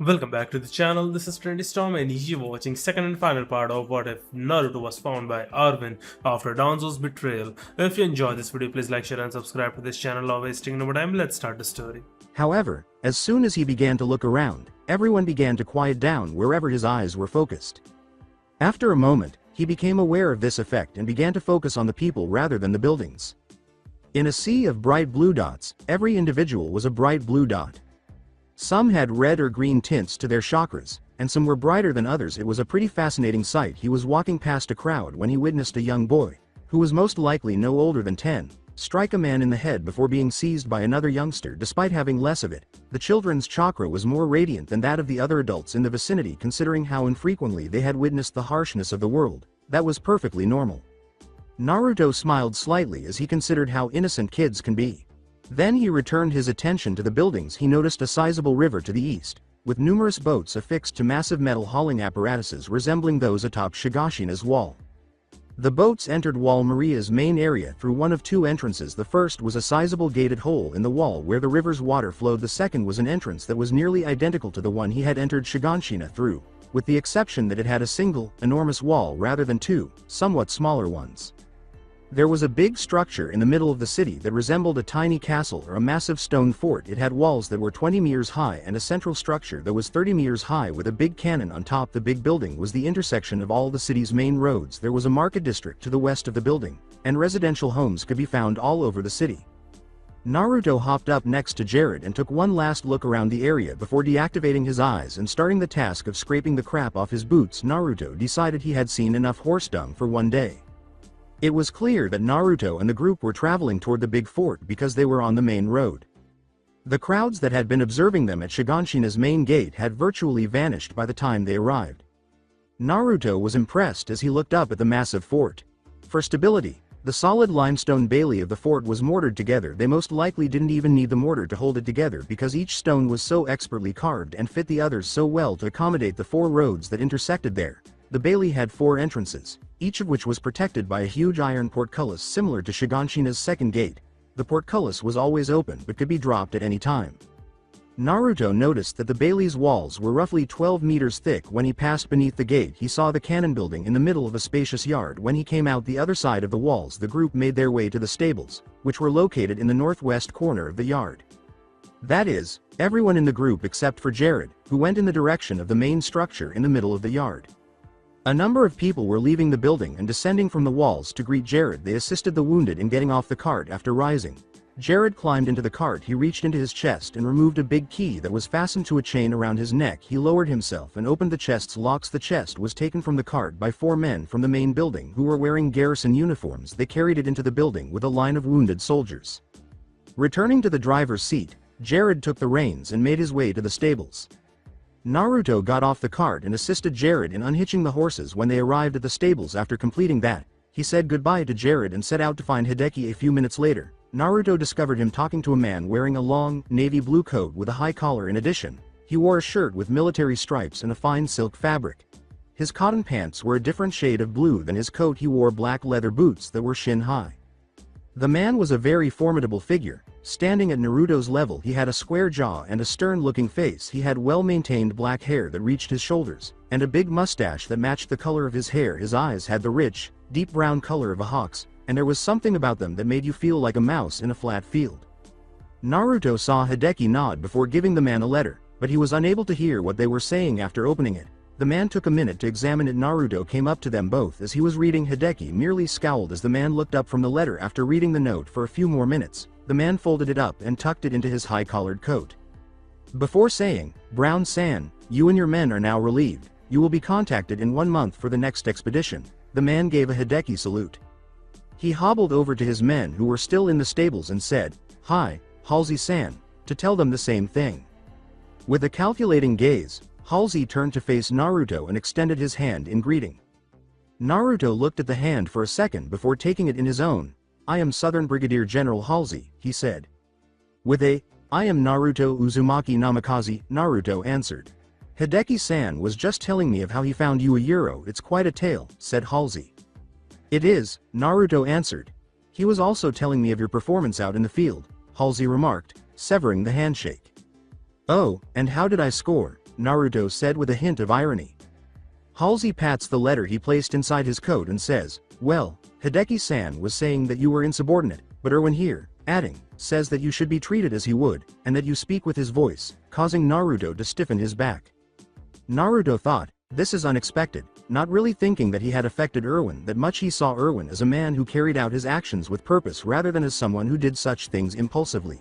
Welcome back to the channel. This is Trendy Storm and you are watching second and final part of What If Naruto was found by Erwin after Danzo's betrayal. If you enjoyed this video, please like, share and subscribe to this channel. Not wasting no more time, let's start the story. However, as soon as he began to look around, everyone began to quiet down wherever his eyes were focused. After a moment, he became aware of this effect and began to focus on the people rather than the buildings. In a sea of bright blue dots, every individual was a bright blue dot. Some had red or green tints to their chakras, and some were brighter than others. It was a pretty fascinating sight. He was walking past a crowd when he witnessed a young boy, who was most likely no older than 10, strike a man in the head before being seized by another youngster. Despite having less of it, the children's chakra was more radiant than that of the other adults in the vicinity. Considering how infrequently they had witnessed the harshness of the world, that was perfectly normal. Naruto smiled slightly as he considered how innocent kids can be. Then he returned his attention to the buildings. He noticed a sizable river to the east, with numerous boats affixed to massive metal hauling apparatuses resembling those atop Shigashina's wall. The boats entered Wall Maria's main area through one of two entrances. The first was a sizable gated hole in the wall where the river's water flowed. The second was an entrance that was nearly identical to the one he had entered Shigashina through, with the exception that it had a single, enormous wall rather than two, somewhat smaller ones. There was a big structure in the middle of the city that resembled a tiny castle or a massive stone fort. It had walls that were 20 meters high and a central structure that was 30 meters high with a big cannon on top. The big building was the intersection of all the city's main roads. There was a market district to the west of the building, and residential homes could be found all over the city. Naruto hopped up next to Jared and took one last look around the area before deactivating his eyes and starting the task of scraping the crap off his boots. Naruto decided he had seen enough horse dung for one day. It was clear that Naruto and the group were traveling toward the big fort because they were on the main road. The crowds that had been observing them at Shigashina's main gate had virtually vanished by the time they arrived. Naruto was impressed as he looked up at the massive fort. For stability, the solid limestone bailey of the fort was mortared together. They most likely didn't even need the mortar to hold it together because each stone was so expertly carved and fit the others so well to accommodate the four roads that intersected there. The bailey had four entrances, each of which was protected by a huge iron portcullis similar to Shigashina's second gate. The portcullis was always open but could be dropped at any time. Naruto noticed that the bailey's walls were roughly 12 meters thick. When he passed beneath the gate, he saw the cannon building in the middle of a spacious yard. When he came out the other side of the walls, the group made their way to the stables, which were located in the northwest corner of the yard. That is, everyone in the group except for Jared, who went in the direction of the main structure in the middle of the yard. A number of people were leaving the building and descending from the walls to greet Jared. They assisted the wounded in getting off the cart. After rising, Jared climbed into the cart. He reached into his chest and removed a big key that was fastened to a chain around his neck. He lowered himself and opened the chest's locks. The chest was taken from the cart by four men from the main building who were wearing garrison uniforms. They carried it into the building with a line of wounded soldiers. Returning to the driver's seat, Jared took the reins and made his way to the stables. Naruto got off the cart and assisted Jared in unhitching the horses. When they arrived at the stables after completing that, he said goodbye to Jared and set out to find Hideki. A few minutes later, Naruto discovered him talking to a man wearing a long, navy blue coat with a high collar. In addition, he wore a shirt with military stripes and a fine silk fabric. His cotton pants were a different shade of blue than his coat. He wore black leather boots that were shin high. The man was a very formidable figure. Standing at Naruto's level, he had a square jaw and a stern-looking face. He had well-maintained black hair that reached his shoulders, and a big mustache that matched the color of his hair. His eyes had the rich, deep brown color of a hawk's, and there was something about them that made you feel like a mouse in a flat field. Naruto saw Hideki nod before giving the man a letter, but he was unable to hear what they were saying after opening it. The man took a minute to examine it. Naruto came up to them both as he was reading. Hideki merely scowled as the man looked up from the letter. After reading the note for a few more minutes, the man folded it up and tucked it into his high-collared coat. Before saying, "Brown-san, you and your men are now relieved. You will be contacted in 1 month for the next expedition," the man gave a Hideki salute. He hobbled over to his men who were still in the stables and said, "Hi, Halsey-san," to tell them the same thing. With a calculating gaze, Halsey turned to face Naruto and extended his hand in greeting. Naruto looked at the hand for a second before taking it in his own. "I am Southern Brigadier General Halsey," he said. With a, "I am Naruto Uzumaki Namikaze," Naruto answered. "Hideki-san was just telling me of how he found you a Euro. It's quite a tale," said Halsey. "It is," Naruto answered. "He was also telling me of your performance out in the field," Halsey remarked, severing the handshake. "Oh, and how did I score?" Naruto said with a hint of irony. Halsey pats the letter he placed inside his coat and says, "Well, Hideki-san was saying that you were insubordinate, but Erwin here, adding, says that you should be treated as he would, and that you speak with his voice," causing Naruto to stiffen his back. Naruto thought, this is unexpected, not really thinking that he had affected Erwin that much. He saw Erwin as a man who carried out his actions with purpose rather than as someone who did such things impulsively.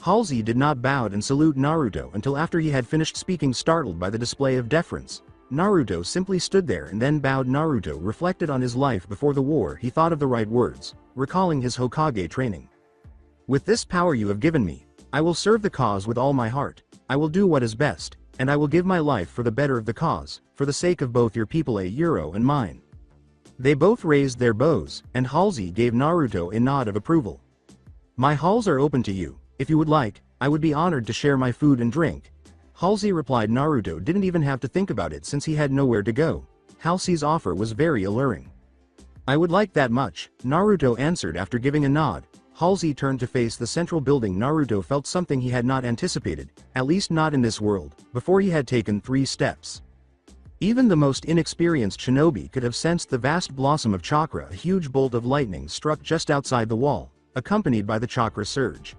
Halsey did not bow and salute Naruto until after he had finished speaking, startled by the display of deference. Naruto simply stood there and then bowed. Naruto reflected on his life before the war. He thought of the right words, recalling his Hokage training. "With this power you have given me, I will serve the cause with all my heart. I will do what is best, and I will give my life for the better of the cause, for the sake of both your people Euro and mine." They both raised their bows, and Halsey gave Naruto a nod of approval. "My halls are open to you. If you would like, I would be honored to share my food and drink." Halsey replied. Naruto didn't even have to think about it since he had nowhere to go. Halsey's offer was very alluring. "I would like that much," Naruto answered after giving a nod. Halsey turned to face the central building. Naruto felt something he had not anticipated, at least not in this world, before he had taken 3 steps. Even the most inexperienced shinobi could have sensed the vast blossom of chakra. A huge bolt of lightning struck just outside the wall, accompanied by the chakra surge.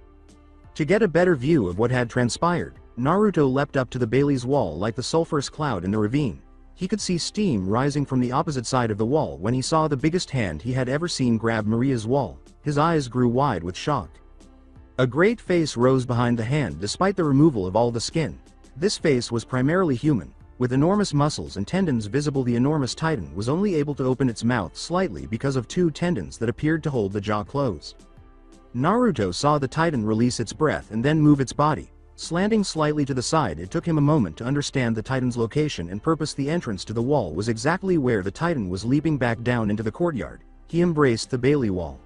To get a better view of what had transpired, Naruto leapt up to the Bailey's wall like the sulphurous cloud in the ravine. He could see steam rising from the opposite side of the wall when he saw the biggest hand he had ever seen grab Maria's wall. His eyes grew wide with shock. A great face rose behind the hand despite the removal of all the skin. This face was primarily human, with enormous muscles and tendons visible. The enormous titan was only able to open its mouth slightly because of 2 tendons that appeared to hold the jaw closed. Naruto saw the titan release its breath and then move its body, slanting slightly to the side. It took him a moment to understand the titan's location and purpose. The entrance to the wall was exactly where the titan was leaping back down into the courtyard. He embraced the Bailey wall.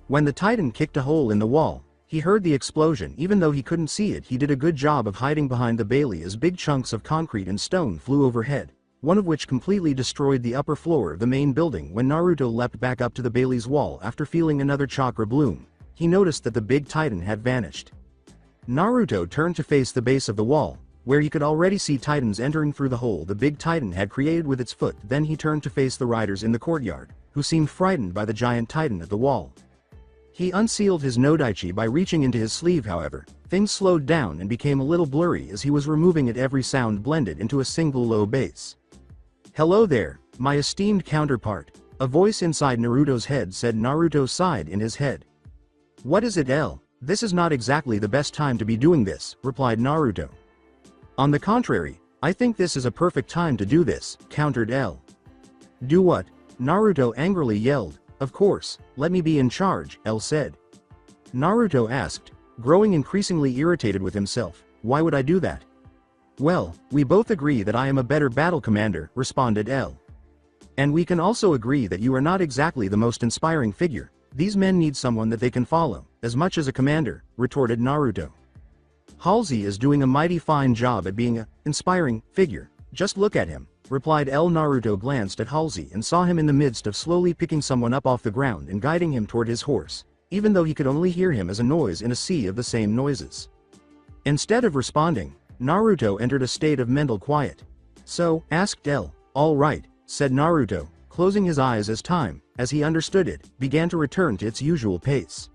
When the titan kicked a hole in the wall, he heard the explosion. Even though he couldn't see it, he did a good job of hiding behind the Bailey as big chunks of concrete and stone flew overhead, one of which completely destroyed the upper floor of the main building. When Naruto leapt back up to the Bailey's wall after feeling another chakra bloom, he noticed that the big titan had vanished. Naruto turned to face the base of the wall, where he could already see titans entering through the hole the big titan had created with its foot. Then he turned to face the riders in the courtyard, who seemed frightened by the giant titan at the wall. He unsealed his Nodaichi by reaching into his sleeve. However, things slowed down and became a little blurry as he was removing it. Every sound blended into a single low bass. "Hello there, my esteemed counterpart," a voice inside Naruto's head said. Naruto sighed in his head. "What is it, L? This is not exactly the best time to be doing this," replied Naruto. "On the contrary, I think this is a perfect time to do this," countered L. "Do what?" Naruto angrily yelled. "Of course, let me be in charge," L said. Naruto asked, growing increasingly irritated with himself. "Why would I do that?" "Well, we both agree that I am a better battle commander," responded L. "And we can also agree that you are not exactly the most inspiring figure. These men need someone that they can follow, as much as a commander," retorted Naruto. "Halsey is doing a mighty fine job at being an inspiring figure. Just look at him," replied L. Naruto glanced at Halsey and saw him in the midst of slowly picking someone up off the ground and guiding him toward his horse, even though he could only hear him as a noise in a sea of the same noises. Instead of responding, Naruto entered a state of mental quiet. "So?" asked L. "All right," said Naruto, closing his eyes as time, as he understood it, began to return to its usual pace.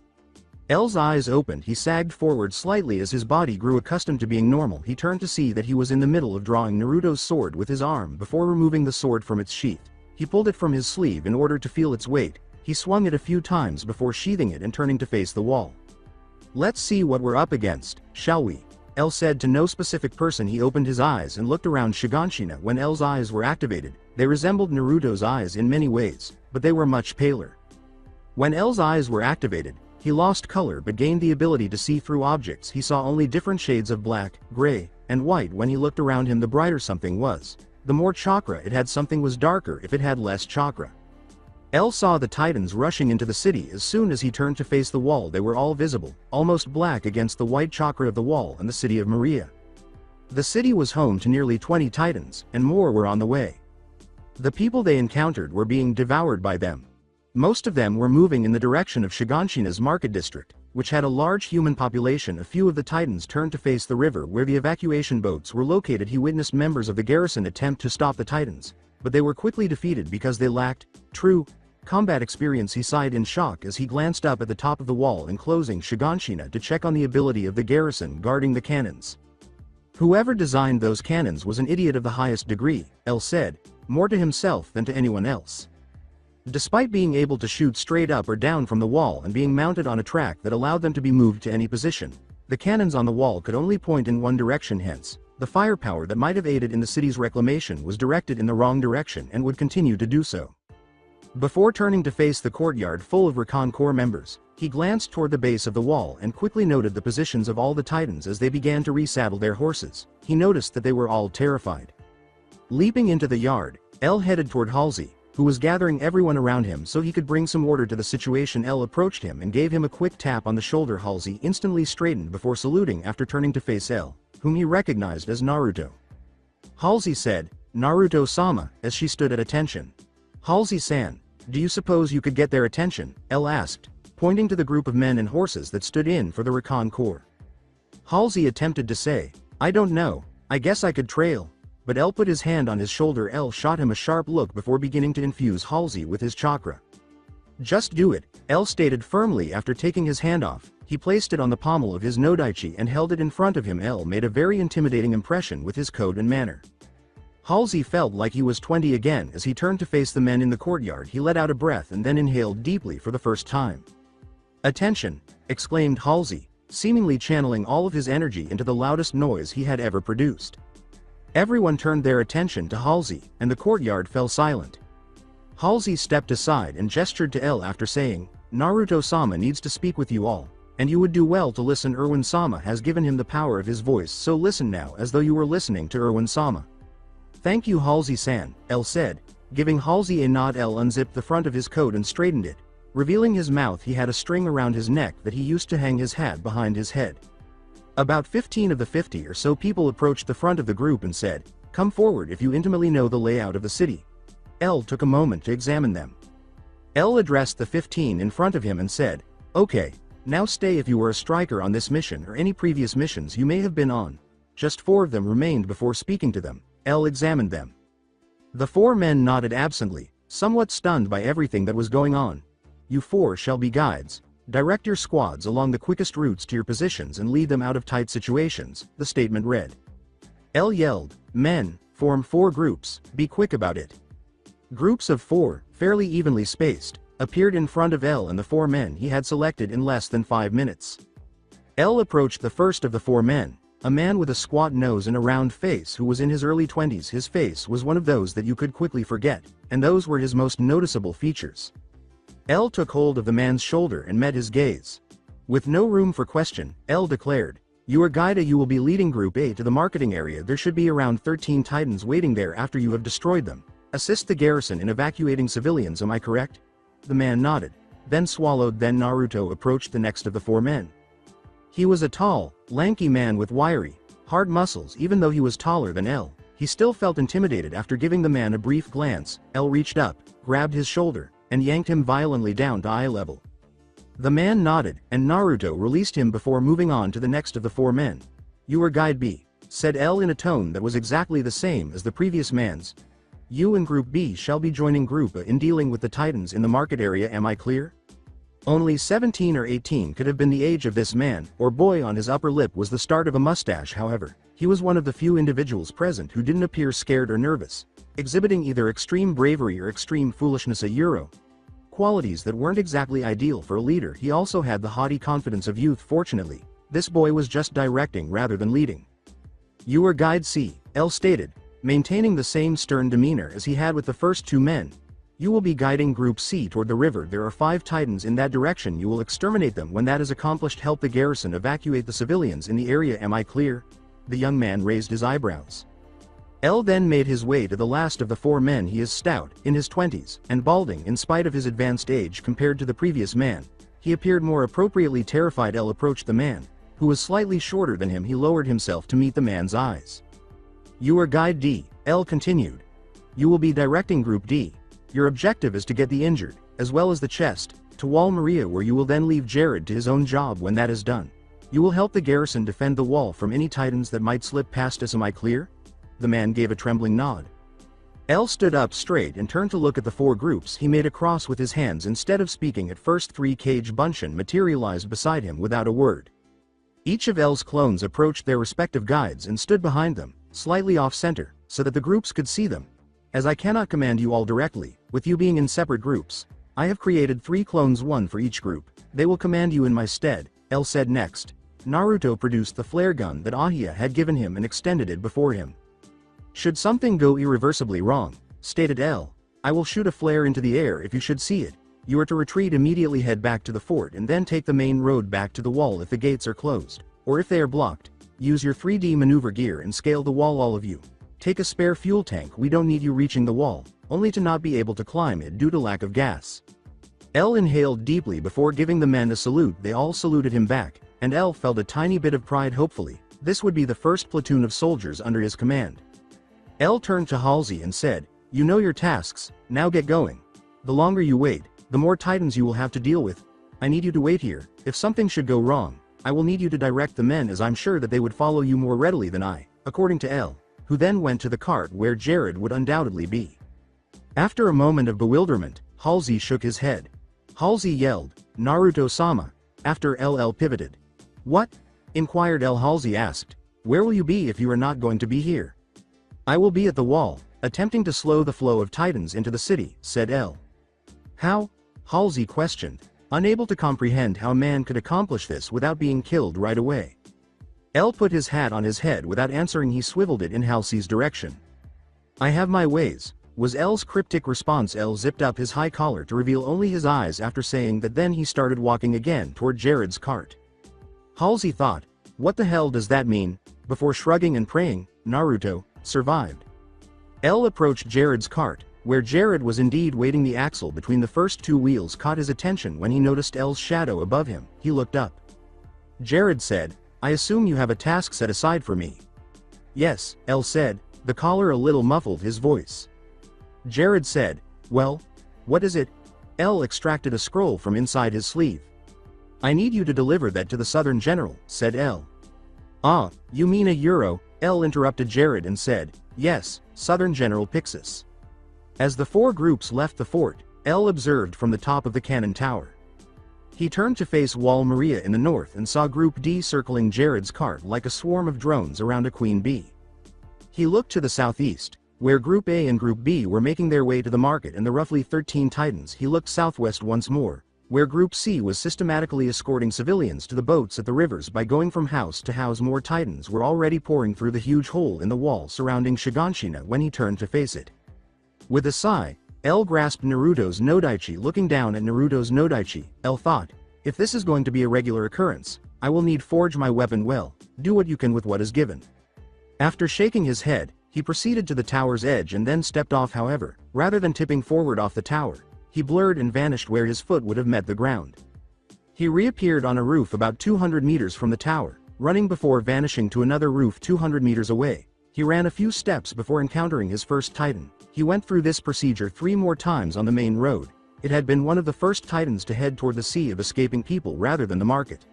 L's eyes opened. He sagged forward slightly as his body grew accustomed to being normal. He turned to see that he was in the middle of drawing Naruto's sword with his arm before removing the sword from its sheath. He pulled it from his sleeve in order to feel its weight. He swung it a few times before sheathing it and turning to face the wall. "Let's see what we're up against, shall we?" L said to no specific person. He opened his eyes and looked around Shiganshina. When L's eyes were activated, they resembled Naruto's eyes in many ways, but they were much paler. When L's eyes were activated, he lost color but gained the ability to see through objects. He saw only different shades of black, gray, and white. When he looked around him, the brighter something was, the more chakra it had. Something was darker if it had less chakra. L saw the titans rushing into the city. As soon as he turned to face the wall, they were all visible, almost black against the white chakra of the wall and the city of Maria. The city was home to nearly 20 titans, and more were on the way. The people they encountered were being devoured by them. Most of them were moving in the direction of Shiganshina's market district. which had a large human population. A few of the Titans turned to face the river where the evacuation boats were located. He witnessed members of the garrison attempt to stop the Titans, but they were quickly defeated because they lacked true combat experience. He sighed in shock as he glanced up at the top of the wall enclosing Shiganshina to check on the ability of the garrison guarding the cannons. Whoever designed those cannons was an idiot of the highest degree, L said, more to himself than to anyone else. Despite being able to shoot straight up or down from the wall and being mounted on a track that allowed them to be moved to any position, the cannons on the wall could only point in one direction. Hence, the firepower that might have aided in the city's reclamation was directed in the wrong direction and would continue to do so. Before turning to face the courtyard full of Recon Corps members, he glanced toward the base of the wall and quickly noted the positions of all the Titans as they began to resaddle their horses. He noticed that they were all terrified. Leaping into the yard, L headed toward Halsey, who was gathering everyone around him so he could bring some order to the situation. L approached him and gave him a quick tap on the shoulder. Halsey instantly straightened before saluting after turning to face L, whom he recognized as Naruto. Halsey said, "Naruto-sama," as she stood at attention. "Halsey-san, do you suppose you could get their attention?" L asked, pointing to the group of men and horses that stood in for the Recon Corps. Halsey attempted to say, "I don't know, I guess I could trail," but L put his hand on his shoulder. L shot him a sharp look before beginning to infuse Halsey with his chakra. "Just do it," L stated firmly. After taking his hand off, he placed it on the pommel of his Nodaichi and held it in front of him. L made a very intimidating impression with his code and manner. Halsey felt like he was 20 again as he turned to face the men in the courtyard. He let out a breath and then inhaled deeply for the first time. "Attention!" exclaimed Halsey, seemingly channeling all of his energy into the loudest noise he had ever produced. Everyone turned their attention to Halsey, and the courtyard fell silent. Halsey stepped aside and gestured to L after saying, "Naruto-sama needs to speak with you all, and you would do well to listen. Erwin-sama has given him the power of his voice, so listen now as though you were listening to Erwin-sama." "Thank you, Halsey-san," L said, giving Halsey a nod. L unzipped the front of his coat and straightened it, revealing his mouth. He had a string around his neck that he used to hang his hat behind his head. About 15 of the 50 or so people approached the front of the group and said, "Come forward if you intimately know the layout of the city." L took a moment to examine them. L addressed the 15 in front of him and said, "Okay, now stay if you were a striker on this mission or any previous missions you may have been on." Just 4 of them remained before speaking to them. L examined them. The 4 men nodded absently, somewhat stunned by everything that was going on. "You 4 shall be guides. Direct your squads along the quickest routes to your positions and lead them out of tight situations," the statement read. L yelled, "Men, form 4 groups, be quick about it." Groups of 4, fairly evenly spaced, appeared in front of L and the 4 men he had selected in less than 5 minutes. L approached the first of the 4 men, a man with a squat nose and a round face who was in his early 20s. His face was one of those that you could quickly forget, and those were his most noticeable features. L took hold of the man's shoulder and met his gaze. With no room for question, L declared, "You are Gaida. You will be leading Group A to the marketing area. There should be around 13 Titans waiting there after you have destroyed them. Assist the garrison in evacuating civilians, am I correct?" The man nodded, then swallowed. Then Naruto approached the next of the 4 men. He was a tall, lanky man with wiry, hard muscles. Even though he was taller than L, he still felt intimidated. After giving the man a brief glance, L reached up, grabbed his shoulder, and yanked him violently down to eye level. The man nodded, and Naruto released him before moving on to the next of the 4 men. "You are Guide B," said L in a tone that was exactly the same as the previous man's. "You and Group B shall be joining Group A in dealing with the Titans in the market area, am I clear?" Only 17 or 18 could have been the age of this man, or boy. On his upper lip was the start of a mustache. However, he was one of the few individuals present who didn't appear scared or nervous, exhibiting either extreme bravery or extreme foolishness, a Euro. Qualities that weren't exactly ideal for a leader. He also had the haughty confidence of youth. Fortunately, this boy was just directing rather than leading. "You are Guide C," L stated, maintaining the same stern demeanor as he had with the first 2 men. "You will be guiding Group C toward the river. There are 5 Titans in that direction. You will exterminate them. When that is accomplished, help the garrison evacuate the civilians in the area. Am I clear?" The young man raised his eyebrows. L then made his way to the last of the 4 men. He is stout, in his 20s, and balding. In spite of his advanced age compared to the previous man, he appeared more appropriately terrified. L approached the man, who was slightly shorter than him. He lowered himself to meet the man's eyes. "You are Guide D," L continued. "You will be directing Group D. Your objective is to get the injured, as well as the chest, to Wall Maria, where you will then leave Jared to his own job when that is done. You will help the garrison defend the wall from any titans that might slip past us, am I clear? The man gave a trembling nod. El stood up straight and turned to look at the 4 groups. He made a cross with his hands instead of speaking. At first 3 Cage Bunchen materialized beside him without a word. Each of El's clones approached their respective guides and stood behind them, slightly off-center, so that the groups could see them. As I cannot command you all directly, with you being in separate groups, I have created 3 clones, 1 for each group. They will command you in my stead, El said next. Naruto produced the flare gun that Ahia had given him and extended it before him. Should something go irreversibly wrong, stated El, I will shoot a flare into the air if you should see it. You are to retreat immediately, head back to the fort and then take the main road back to the wall if the gates are closed, or if they are blocked. Use your 3D maneuver gear and scale the wall, all of you. Take a spare fuel tank, we don't need you reaching the wall, only to not be able to climb it due to lack of gas. El inhaled deeply before giving the men a salute. They all saluted him back, and El felt a tiny bit of pride. Hopefully, this would be the first platoon of soldiers under his command. El turned to Halsey and said, you know your tasks, now get going. The longer you wait, the more titans you will have to deal with. I need you to wait here. If something should go wrong, I will need you to direct the men, as I'm sure that they would follow you more readily than I, according to El, who then went to the cart where Jared would undoubtedly be. After a moment of bewilderment, Halsey shook his head. Halsey yelled, Naruto-sama, after El pivoted. What? Inquired El. Halsey asked, where will you be if you are not going to be here? I will be at the wall, attempting to slow the flow of titans into the city, said El. How? Halsey questioned, unable to comprehend how a man could accomplish this without being killed right away. El put his hat on his head without answering. He swiveled it in Halsey's direction. I have my ways, was El's cryptic response. El zipped up his high collar to reveal only his eyes after saying that. Then he started walking again toward Jared's cart. Halsey thought, what the hell does that mean? Before shrugging and praying, Naruto survived. El approached Jared's cart, where Jared was indeed waiting. The axle between the first 2 wheels caught his attention when he noticed El's shadow above him. He looked up. Jared said, I assume you have a task set aside for me. Yes, El said, the collar a little muffled his voice. Jared said, well, what is it? El extracted a scroll from inside his sleeve. I need you to deliver that to the Southern General, said El. Ah, you mean a euro? El interrupted Jared and said, yes, Southern General Pixis. As the 4 groups left the fort, El observed from the top of the cannon tower. He turned to face Wall Maria in the north and saw Group D circling Jared's cart like a swarm of drones around a queen bee. He looked to the southeast, where Group A and Group B were making their way to the market and the roughly 13 titans. He looked southwest once more, where Group C was systematically escorting civilians to the boats at the rivers by going from house to house. More titans were already pouring through the huge hole in the wall surrounding Shiganshina when he turned to face it. With a sigh, El grasped Naruto's Nodaichi. Looking down at Naruto's Nodaichi, El thought, if this is going to be a regular occurrence, I will need forge my weapon well. Do what you can with what is given. After shaking his head, he proceeded to the tower's edge and then stepped off. However, rather than tipping forward off the tower, he blurred and vanished where his foot would have met the ground. He reappeared on a roof about 200 meters from the tower, running before vanishing to another roof 200 meters away. He ran a few steps before encountering his first titan. He went through this procedure 3 more times on the main road. It had been one of the first titans to head toward the sea of escaping people rather than the market.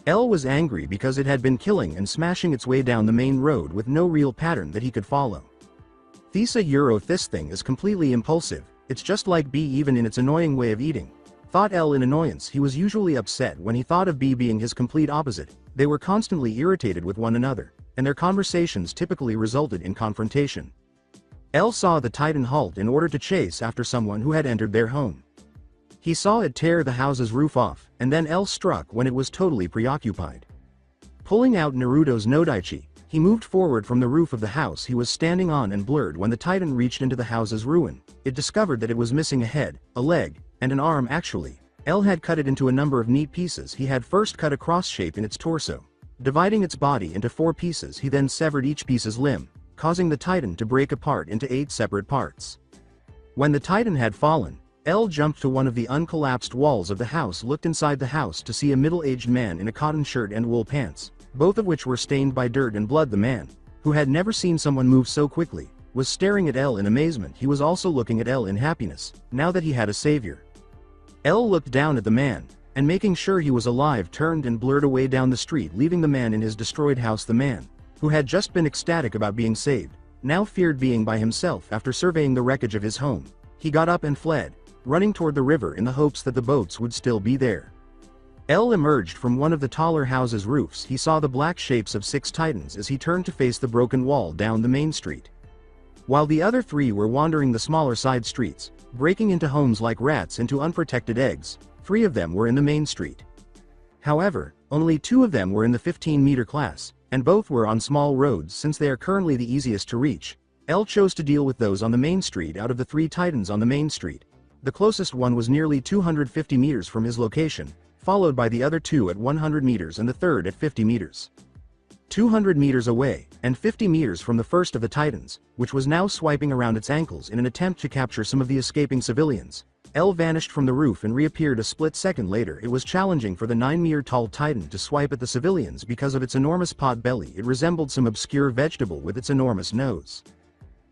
El was angry because it had been killing and smashing its way down the main road with no real pattern that he could follow. This thing is completely impulsive. It's just like B, even in its annoying way of eating, thought El in annoyance. He was usually upset when he thought of B being his complete opposite. They were constantly irritated with one another, and their conversations typically resulted in confrontation. El saw the titan halt in order to chase after someone who had entered their home. He saw it tear the house's roof off, and then El struck when it was totally preoccupied. Pulling out Naruto's Nodaichi, he moved forward from the roof of the house he was standing on and blurred when the titan reached into the house's ruin. It discovered that it was missing a head, a leg, and an arm. Actually, El had cut it into a number of neat pieces. He had first cut a cross shape in its torso, dividing its body into 4 pieces. He then severed each piece's limb, causing the titan to break apart into 8 separate parts. When the titan had fallen, El jumped to one of the uncollapsed walls of the house, looked inside the house to see a middle-aged man in a cotton shirt and wool pants, both of which were stained by dirt and blood. The man, who had never seen someone move so quickly, was staring at El in amazement. He was also looking at El in happiness, now that he had a savior. L looked down at the man, and making sure he was alive turned and blurred away down the street, leaving the man in his destroyed house. The man, who had just been ecstatic about being saved, now feared being by himself after surveying the wreckage of his home. He got up and fled, running toward the river in the hopes that the boats would still be there. L emerged from one of the taller houses' roofs. He saw the black shapes of 6 titans as he turned to face the broken wall down the main street. While the other 3 were wandering the smaller side streets, breaking into homes like rats into unprotected eggs, 3 of them were in the main street. However, only 2 of them were in the 15-meter class, and both were on small roads. Since they are currently the easiest to reach, L chose to deal with those on the main street. Out of the 3 titans on the main street, the closest one was nearly 250 meters from his location, followed by the other 2 at 100 meters and the third at 50 meters. 200 meters away, and 50 meters from the first of the titans, which was now swiping around its ankles in an attempt to capture some of the escaping civilians, L vanished from the roof and reappeared a split second later. It was challenging for the 9-meter-tall titan to swipe at the civilians because of its enormous pot belly. It resembled some obscure vegetable with its enormous nose.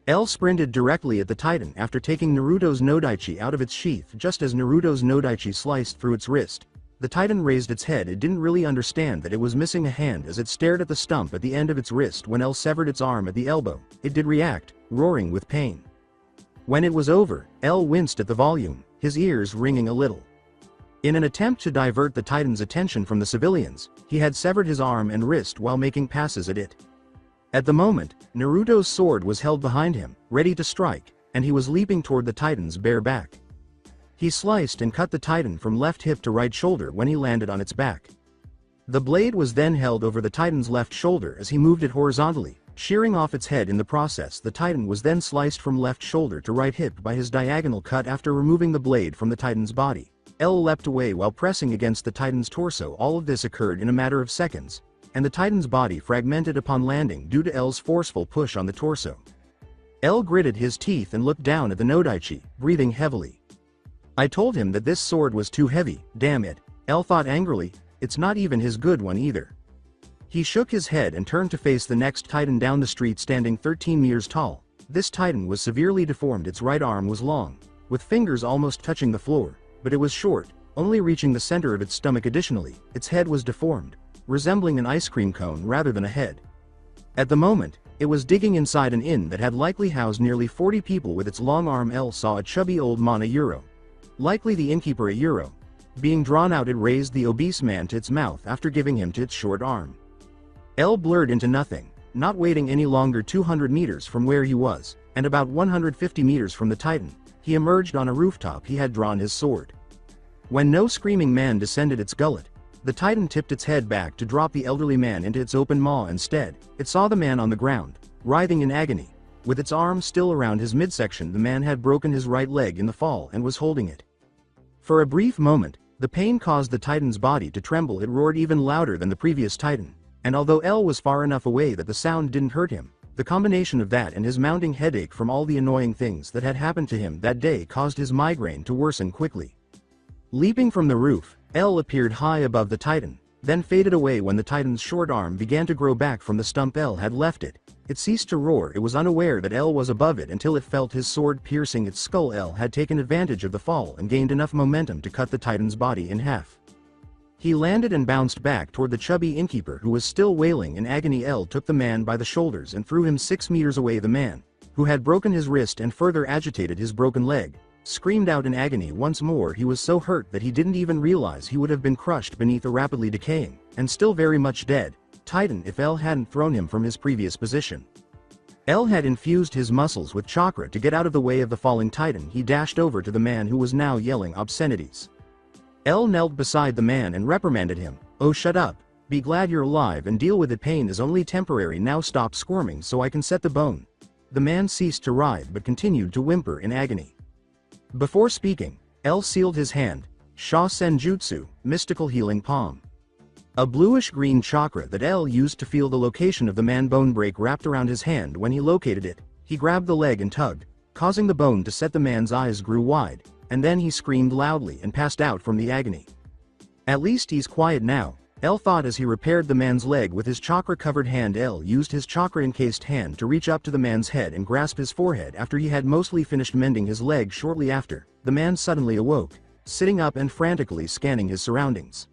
L sprinted directly at the titan after taking Naruto's Nodaichi out of its sheath. Just as Naruto's Nodaichi sliced through its wrist, the titan raised its head. It didn't really understand that it was missing a hand as it stared at the stump at the end of its wrist. When L severed its arm at the elbow, it did react, roaring with pain. When it was over, L winced at the volume, his ears ringing a little. In an attempt to divert the titan's attention from the civilians, he had severed his arm and wrist while making passes at it. At the moment, Naruto's sword was held behind him, ready to strike, and he was leaping toward the titan's bare back. He sliced and cut the titan from left hip to right shoulder when he landed on its back. The blade was then held over the titan's left shoulder as he moved it horizontally, shearing off its head in the process. The titan was then sliced from left shoulder to right hip by his diagonal cut. After removing the blade from the titan's body, L leapt away while pressing against the titan's torso. All of this occurred in a matter of seconds, and the titan's body fragmented upon landing due to L's forceful push on the torso. L gritted his teeth and looked down at the Nodaichi, breathing heavily. I told him that this sword was too heavy, damn it, L thought angrily, it's not even his good one either. He shook his head and turned to face the next titan down the street, standing 13 meters tall. This titan was severely deformed. Its right arm was long, with fingers almost touching the floor, but it was short, only reaching the center of its stomach. Additionally, its head was deformed, resembling an ice cream cone rather than a head. At the moment, it was digging inside an inn that had likely housed nearly 40 people. With its long arm, L saw a chubby old man, a Euro. Likely the innkeeper, a Euro. Being drawn out, it raised the obese man to its mouth after giving him to its short arm. L blurred into nothing, not waiting any longer. 200 meters from where he was, and about 150 meters from the titan, he emerged on a rooftop. He had drawn his sword. When no screaming man descended its gullet, the titan tipped its head back to drop the elderly man into its open maw. Instead, it saw the man on the ground, writhing in agony. With its arm still around his midsection, the man had broken his right leg in the fall and was holding it. For a brief moment, the pain caused the titan's body to tremble. It roared even louder than the previous titan, and although L was far enough away that the sound didn't hurt him, the combination of that and his mounting headache from all the annoying things that had happened to him that day caused his migraine to worsen quickly. Leaping from the roof, L appeared high above the titan, then faded away when the titan's short arm began to grow back from the stump L had left it. It ceased to roar. It was unaware that L was above it until it felt his sword piercing its skull. L had taken advantage of the fall and gained enough momentum to cut the titan's body in half. He landed and bounced back toward the chubby innkeeper, who was still wailing in agony. L took the man by the shoulders and threw him 6 meters away. The man, who had broken his wrist and further agitated his broken leg, screamed out in agony once more. He was so hurt that he didn't even realize he would have been crushed beneath a rapidly decaying, and still very much dead, titan if L hadn't thrown him from his previous position. L had infused his muscles with chakra to get out of the way of the falling titan. He dashed over to the man who was now yelling obscenities. L knelt beside the man and reprimanded him. Oh, shut up, be glad you're alive and deal with it. Pain is only temporary. Now stop squirming so I can set the bone. The man ceased to writhe but continued to whimper in agony. Before speaking, L sealed his hand. Sha Senjutsu, mystical healing palm. A bluish-green chakra that L used to feel the location of the man bone break wrapped around his hand. When he located it, he grabbed the leg and tugged, causing the bone to set. The man's eyes grew wide, and then he screamed loudly and passed out from the agony. At least he's quiet now, L thought as he repaired the man's leg with his chakra-covered hand. L used his chakra-encased hand to reach up to the man's head and grasp his forehead. After he had mostly finished mending his leg shortly after, the man suddenly awoke. sitting up and frantically scanning his surroundings.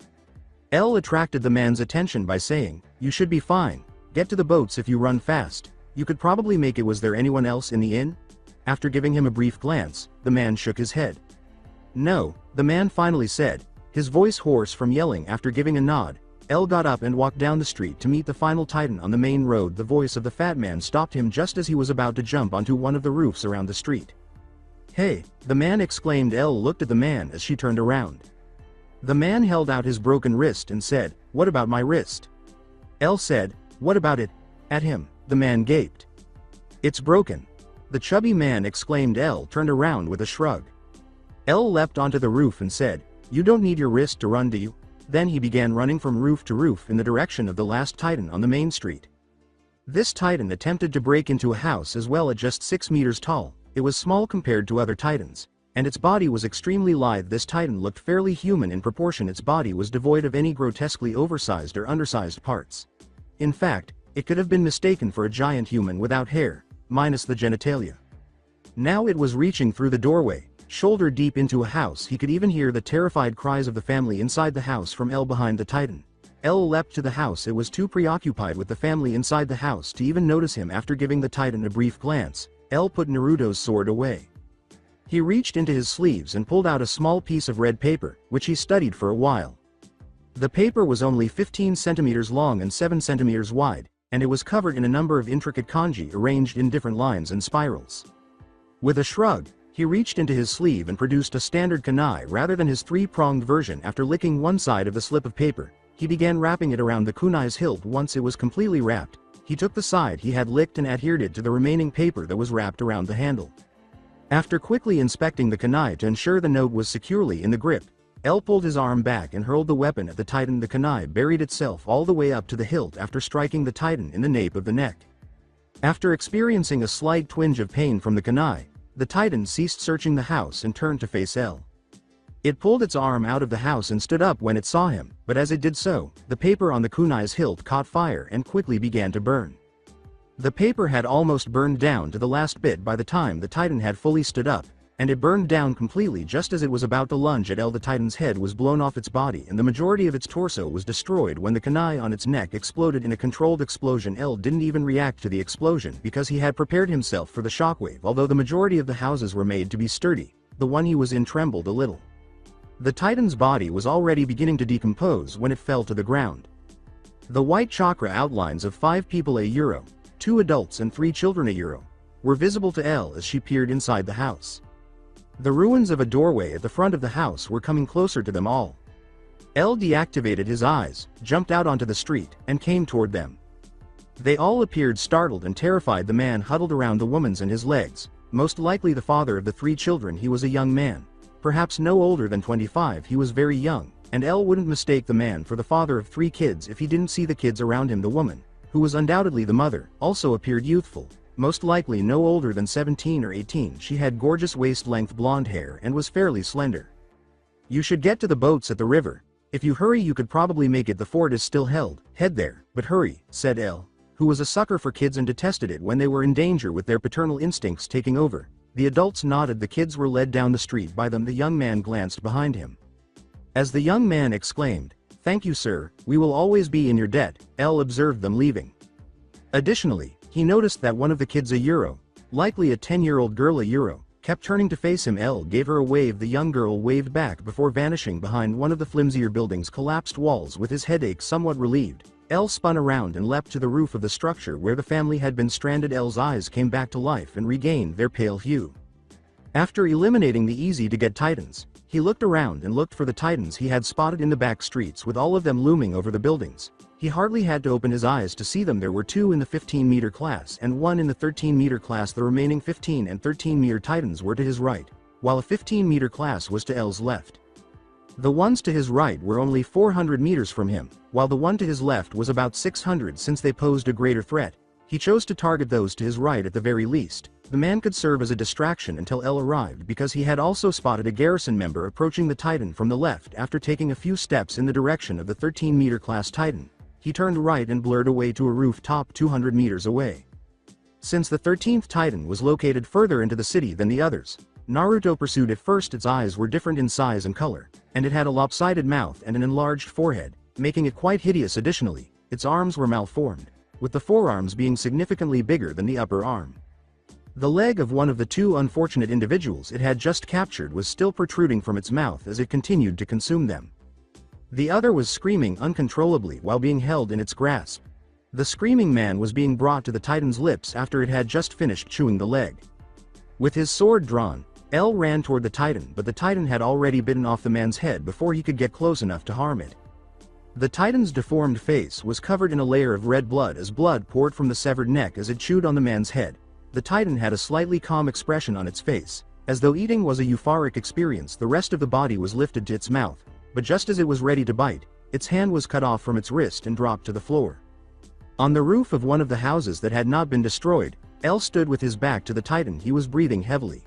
L attracted the man's attention by saying, "You should be fine. Get to the boats if you run fast. You could probably make it." Was there anyone else in the inn? After giving him a brief glance, the man shook his head. "No," the man finally said, his voice hoarse from yelling. After giving a nod, L got up and walked down the street to meet the final Titan on the main road. The voice of the fat man stopped him just as he was about to jump onto one of the roofs around the street. "Hey," the man exclaimed. L looked at the man as she turned around. The man held out his broken wrist and said, "What about my wrist?" L said, "What about it?" At him. The man gaped. "It's broken." The chubby man exclaimed. L turned around with a shrug. L leapt onto the roof and said, "You don't need your wrist to run, do you?" Then he began running from roof to roof in the direction of the last Titan on the main street. This Titan attempted to break into a house as well, at just 6 meters tall. It was small compared to other Titans, and its body was extremely lithe. This Titan looked fairly human in proportion. Its body was devoid of any grotesquely oversized or undersized parts. In fact, it could have been mistaken for a giant human without hair, minus the genitalia. Now it was reaching through the doorway, shoulder deep into a house. He could even hear the terrified cries of the family inside the house from L behind the Titan. L leapt to the house. It was too preoccupied with the family inside the house to even notice him. After giving the Titan a brief glance, L put Naruto's sword away. He reached into his sleeves and pulled out a small piece of red paper, which he studied for a while. The paper was only 15 centimeters long and 7 centimeters wide, and it was covered in a number of intricate kanji arranged in different lines and spirals. With a shrug, he reached into his sleeve and produced a standard kunai rather than his 3-pronged version. After licking one side of the slip of paper, he began wrapping it around the kunai's hilt. Once it was completely wrapped, he took the side he had licked and adhered it to the remaining paper that was wrapped around the handle. After quickly inspecting the kunai to ensure the note was securely in the grip, L pulled his arm back and hurled the weapon at the Titan. The kunai buried itself all the way up to the hilt after striking the Titan in the nape of the neck. After experiencing a slight twinge of pain from the kunai, the Titan ceased searching the house and turned to face L. It pulled its arm out of the house and stood up when it saw him, but as it did so, the paper on the kunai's hilt caught fire and quickly began to burn. The paper had almost burned down to the last bit by the time the Titan had fully stood up, and it burned down completely just as it was about to lunge at L. The Titan's head was blown off its body and the majority of its torso was destroyed when the kunai on its neck exploded in a controlled explosion. L didn't even react to the explosion because he had prepared himself for the shockwave. Although the majority of the houses were made to be sturdy, the one he was in trembled a little. The Titan's body was already beginning to decompose when it fell to the ground. The white chakra outlines of 5 people euro, 2 adults and 3 children euro, were visible to L as she peered inside the house. The ruins of a doorway at the front of the house were coming closer to them all. L deactivated his eyes, jumped out onto the street, and came toward them. They all appeared startled and terrified. The man huddled around the woman's and his legs, most likely the father of the 3 children. He was a young man, perhaps no older than 25. He was very young, and L wouldn't mistake the man for the father of 3 kids if he didn't see the kids around him. The woman, who was undoubtedly the mother, also appeared youthful, most likely no older than 17 or 18. She had gorgeous waist-length blonde hair and was fairly slender. "You should get to the boats at the river. If you hurry you could probably make it. The fort is still held. Head there, but hurry," said L, who was a sucker for kids and detested it when they were in danger with their paternal instincts taking over. The adults nodded. The kids were led down the street by them. The young man glanced behind him. As the young man exclaimed, "Thank you, sir, we will always be in your debt," L observed them leaving. Additionally, he noticed that one of the kids, a euro, likely a 10-year-old girl, a euro, kept turning to face him. L gave her a wave. The young girl waved back before vanishing behind one of the flimsier building's collapsed walls. With his headache somewhat relieved, L spun around and leapt to the roof of the structure where the family had been stranded. L's eyes came back to life and regained their pale hue. After eliminating the easy-to-get Titans, he looked around and looked for the Titans he had spotted in the back streets, with all of them looming over the buildings. He hardly had to open his eyes to see them. There were 2 in the 15-meter class and 1 in the 13-meter class. The remaining 15 and 13-meter Titans were to his right, while a 15-meter class was to L's left. The ones to his right were only 400 meters from him, while the one to his left was about 600. Since they posed a greater threat, he chose to target those to his right at the very least. The man could serve as a distraction until L arrived, because he had also spotted a garrison member approaching the Titan from the left. After taking a few steps in the direction of the 13-meter class Titan, he turned right and blurred away to a rooftop 200 meters away. Since the 13th Titan was located further into the city than the others, Naruto pursued. At first its eyes were different in size and color, and it had a lopsided mouth and an enlarged forehead, making it quite hideous. Additionally, its arms were malformed, with the forearms being significantly bigger than the upper arm. The leg of one of the two unfortunate individuals it had just captured was still protruding from its mouth as it continued to consume them. The other was screaming uncontrollably while being held in its grasp. The screaming man was being brought to the Titan's lips after it had just finished chewing the leg. With his sword drawn, L ran toward the Titan, but the Titan had already bitten off the man's head before he could get close enough to harm it. The Titan's deformed face was covered in a layer of red blood as blood poured from the severed neck as it chewed on the man's head. The Titan had a slightly calm expression on its face, as though eating was a euphoric experience. The rest of the body was lifted to its mouth, but just as it was ready to bite, its hand was cut off from its wrist and dropped to the floor. On the roof of one of the houses that had not been destroyed, L stood with his back to the Titan. He was breathing heavily.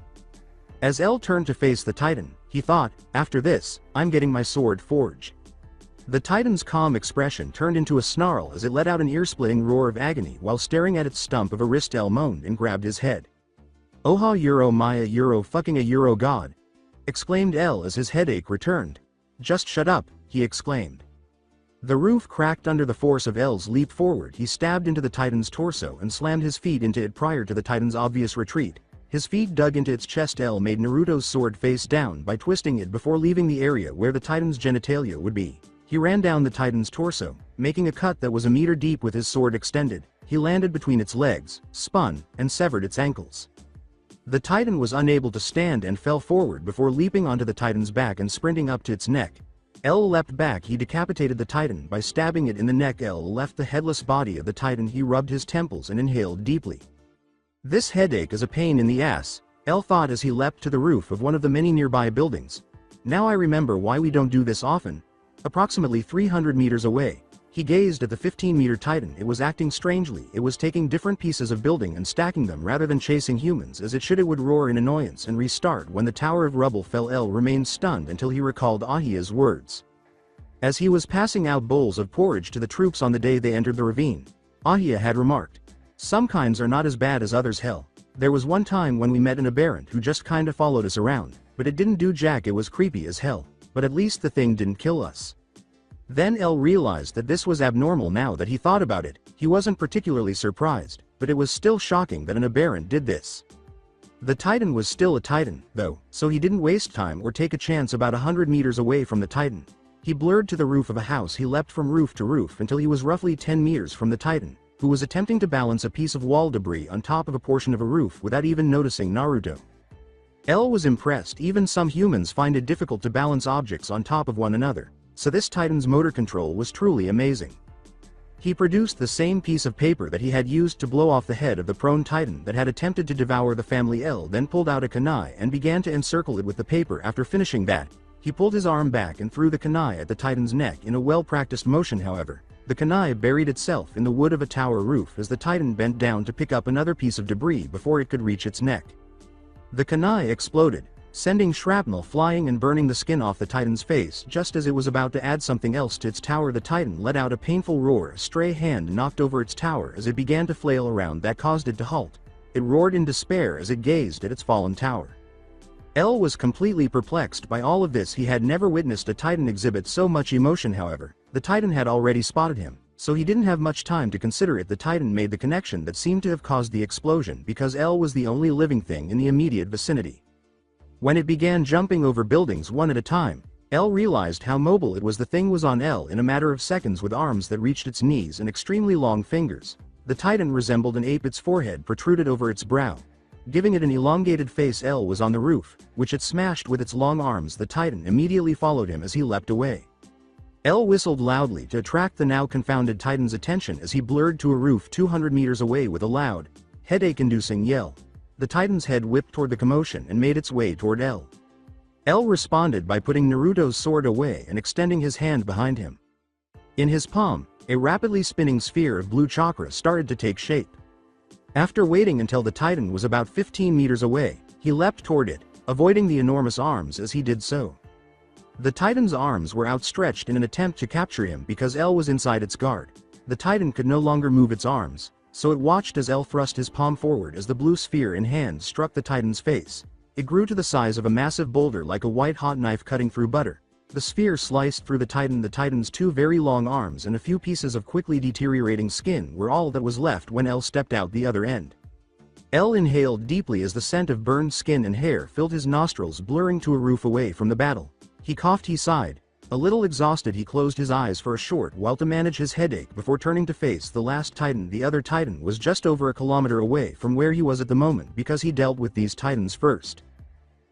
As L turned to face the Titan, he thought, "After this, I'm getting my sword forged." The Titan's calm expression turned into a snarl as it let out an ear-splitting roar of agony while staring at its stump of a wrist. L moaned and grabbed his head. "Oha Euro Maya Euro fucking a Euro god!" exclaimed L as his headache returned. "Just shut up," he exclaimed. The roof cracked under the force of L's leap forward. He stabbed into the Titan's torso and slammed his feet into it prior to the Titan's obvious retreat. His feet dug into its chest. L made Naruto's sword face down by twisting it before leaving the area where the Titan's genitalia would be. He ran down the Titan's torso, making a cut that was a meter deep with his sword extended. He landed between its legs, spun, and severed its ankles. The Titan was unable to stand and fell forward before leaping onto the Titan's back and sprinting up to its neck. L leapt back. He decapitated the Titan by stabbing it in the neck. L left the headless body of the Titan. He rubbed his temples and inhaled deeply. "This headache is a pain in the ass," L thought as he leapt to the roof of one of the many nearby buildings. "Now I remember why we don't do this often." Approximately 300 meters away, he gazed at the 15-meter Titan. It was acting strangely. It was taking different pieces of building and stacking them rather than chasing humans. As it should, it would roar in annoyance and restart when the tower of rubble fell. L remained stunned until he recalled Ahia's words. As he was passing out bowls of porridge to the troops on the day they entered the ravine, Ahia had remarked, "Some kinds are not as bad as others. Hell, there was one time when we met an aberrant who just kinda followed us around, but it didn't do jack. It was creepy as hell, but at least the thing didn't kill us." Then L realized that this was abnormal. Now that he thought about it, he wasn't particularly surprised, but it was still shocking that an aberrant did this. The Titan was still a Titan, though, so he didn't waste time or take a chance. About 100 meters away from the Titan, he blurred to the roof of a house. He leapt from roof to roof until he was roughly 10 meters from the Titan, who was attempting to balance a piece of wall debris on top of a portion of a roof without even noticing Naruto. L was impressed. Even some humans find it difficult to balance objects on top of one another, so this Titan's motor control was truly amazing. He produced the same piece of paper that he had used to blow off the head of the prone Titan that had attempted to devour the family. L then pulled out a kunai and began to encircle it with the paper. After finishing that, he pulled his arm back and threw the kunai at the Titan's neck in a well-practiced motion. However, the kunai buried itself in the wood of a tower roof as the Titan bent down to pick up another piece of debris before it could reach its neck. The kunai exploded, sending shrapnel flying and burning the skin off the Titan's face. Just as it was about to add something else to its tower, the Titan let out a painful roar. A stray hand knocked over its tower as it began to flail around. That caused it to halt. It roared in despair as it gazed at its fallen tower. L was completely perplexed by all of this. He had never witnessed a Titan exhibit so much emotion. However, the Titan had already spotted him, so he didn't have much time to consider it. The Titan made the connection that seemed to have caused the explosion because L was the only living thing in the immediate vicinity. When it began jumping over buildings one at a time, L realized how mobile it was. The thing was on L in a matter of seconds with arms that reached its knees and extremely long fingers. The Titan resembled an ape. Its forehead protruded over its brow, giving it an elongated face. L was on the roof, which it smashed with its long arms. The Titan immediately followed him as he leapt away. L whistled loudly to attract the now confounded Titan's attention as he blurred to a roof 200 meters away with a loud, headache-inducing yell. The Titan's head whipped toward the commotion and made its way toward L. L responded by putting Naruto's sword away and extending his hand behind him. In his palm, a rapidly spinning sphere of blue chakra started to take shape. After waiting until the Titan was about 15 meters away, he leapt toward it, avoiding the enormous arms as he did so. The Titan's arms were outstretched in an attempt to capture him because L was inside its guard. The Titan could no longer move its arms, so it watched as L thrust his palm forward as the blue sphere in hand struck the Titan's face. It grew to the size of a massive boulder like a white-hot knife cutting through butter. The sphere sliced through the Titan's two very long arms, and a few pieces of quickly deteriorating skin were all that was left when El stepped out the other end. El inhaled deeply as the scent of burned skin and hair filled his nostrils, blurring to a roof away from the battle. He coughed, he sighed. A little exhausted, he closed his eyes for a short while to manage his headache before turning to face the last Titan. The other Titan was just over a kilometer away from where he was at the moment because he dealt with these Titans first.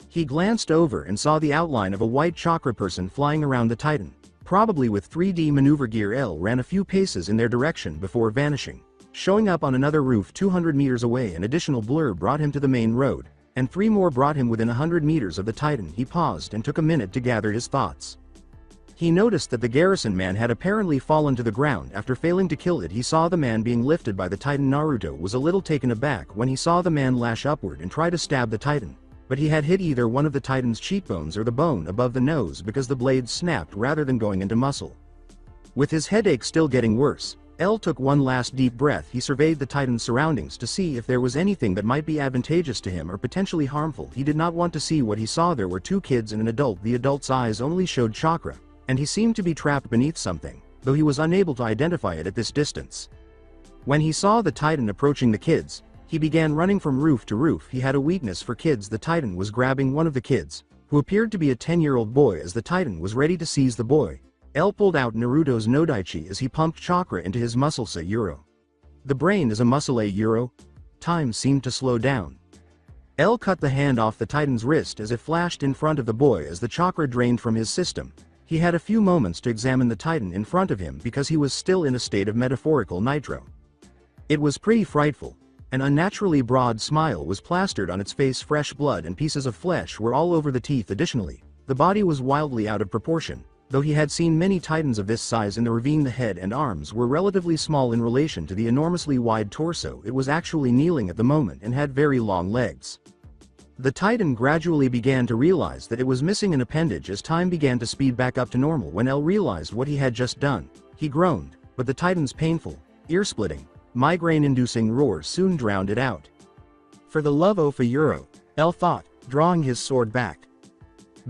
He glanced over and saw the outline of a white chakra person flying around the Titan. Probably with 3D maneuver gear, El ran a few paces in their direction before vanishing. Showing up on another roof 200 meters away, an additional blur brought him to the main road, and 3 more brought him within 100 meters of the Titan. He paused and took a minute to gather his thoughts. He noticed that the garrison man had apparently fallen to the ground after failing to kill it. He saw the man being lifted by the Titan. Naruto was a little taken aback when he saw the man lash upward and try to stab the Titan, but he had hit either one of the Titan's cheekbones or the bone above the nose because the blade snapped rather than going into muscle. With his headache still getting worse, El took one last deep breath. He surveyed the Titan's surroundings to see if there was anything that might be advantageous to him or potentially harmful. He did not want to see what he saw. There were 2 kids and an adult. The adult's eyes only showed chakra, and he seemed to be trapped beneath something, though he was unable to identify it at this distance. When he saw the Titan approaching the kids, he began running from roof to roof. He had a weakness for kids. The Titan was grabbing one of the kids, who appeared to be a 10-year-old boy. As the Titan was ready to seize the boy, El pulled out Naruto's Nodaichi as he pumped chakra into his muscle. Euro. The brain is a muscle. Euro. Time seemed to slow down. El cut the hand off the Titan's wrist as it flashed in front of the boy as the chakra drained from his system. He had a few moments to examine the Titan in front of him because he was still in a state of metaphorical nitro. It was pretty frightful. An unnaturally broad smile was plastered on its face. Fresh blood and pieces of flesh were all over the teeth. Additionally, the body was wildly out of proportion. Though he had seen many Titans of this size in the ravine, the head and arms were relatively small in relation to the enormously wide torso. It was actually kneeling at the moment and had very long legs. The Titan gradually began to realize that it was missing an appendage as time began to speed back up to normal. When El realized what he had just done, he groaned, but the Titan's painful, ear-splitting, migraine-inducing roar soon drowned it out. For the love of a Euro, El thought, drawing his sword back.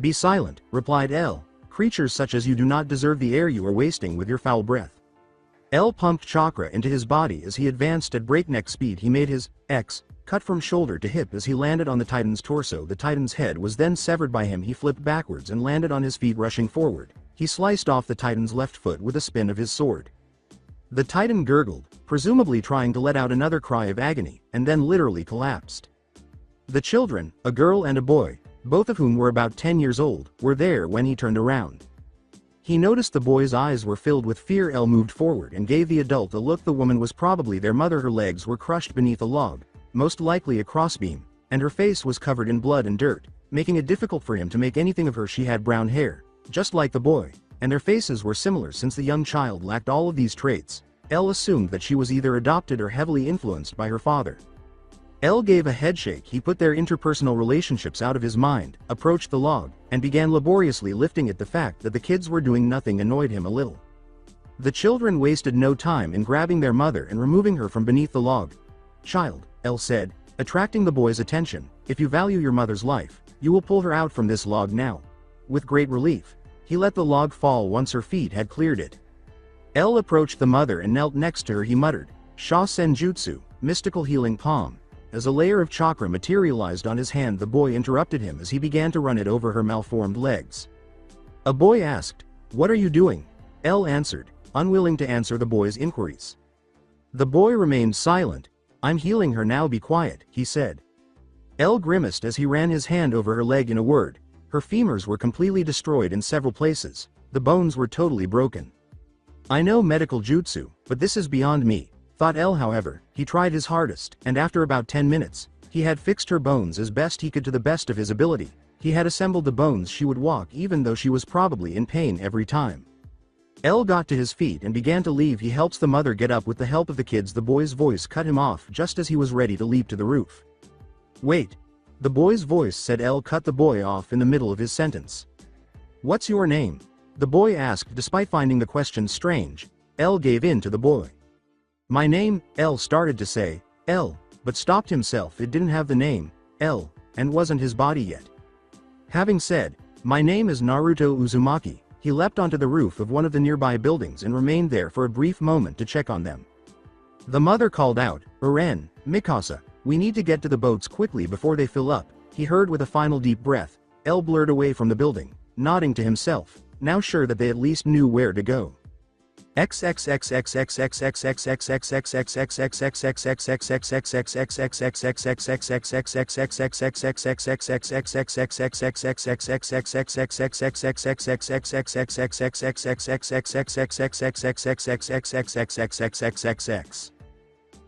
Be silent, replied El. Creatures such as you do not deserve the air you are wasting with your foul breath. El pumped chakra into his body as he advanced at breakneck speed. He made his X cut from shoulder to hip as he landed on the Titan's torso. The Titan's head was then severed by him. He flipped backwards and landed on his feet, rushing forward. He sliced off the Titan's left foot with a spin of his sword. The Titan gurgled, presumably trying to let out another cry of agony, and then literally collapsed. The children, a girl and a boy, both of whom were about 10 years old, were there when he turned around. He noticed the boy's eyes were filled with fear. El moved forward and gave the adult a look. The woman was probably their mother. Her legs were crushed beneath a log, most likely a crossbeam, and her face was covered in blood and dirt, making it difficult for him to make anything of her. She had brown hair, just like the boy, and their faces were similar. Since the young child lacked all of these traits, El assumed that she was either adopted or heavily influenced by her father. El gave a headshake. He put their interpersonal relationships out of his mind, approached the log, and began laboriously lifting it. The fact that the kids were doing nothing annoyed him a little. The children wasted no time in grabbing their mother and removing her from beneath the log. Child, El said, attracting the boy's attention, if you value your mother's life, you will pull her out from this log now. With great relief, he let the log fall once her feet had cleared it. El approached the mother and knelt next to her. He muttered, Sha Senjutsu, mystical healing palm. As a layer of chakra materialized on his hand, the boy interrupted him as he began to run it over her malformed legs. A boy asked, What are you doing? El answered, unwilling to answer the boy's inquiries. The boy remained silent. I'm healing her now, be quiet, he said. El grimaced as he ran his hand over her leg. In a word, her femurs were completely destroyed in several places. The bones were totally broken. I know medical jutsu, but this is beyond me, thought El. However, he tried his hardest, and after about 10 minutes, he had fixed her bones as best he could to the best of his ability. He had assembled the bones. She would walk even though she was probably in pain every time. El got to his feet and began to leave. He helps the mother get up with the help of the kids. The boy's voice cut him off just as he was ready to leap to the roof. Wait. The boy's voice said. El cut the boy off in the middle of his sentence. What's your name? The boy asked. Despite finding the question strange, El gave in to the boy. My name, El started to say, El, but stopped himself. It didn't have the name, El, and wasn't his body yet. Having said, "My name is Naruto Uzumaki," he leapt onto the roof of one of the nearby buildings and remained there for a brief moment to check on them. The mother called out, "Eren, Mikasa, we need to get to the boats quickly before they fill up," he heard with a final deep breath. L blurred away from the building, nodding to himself, now sure that they at least knew where to go.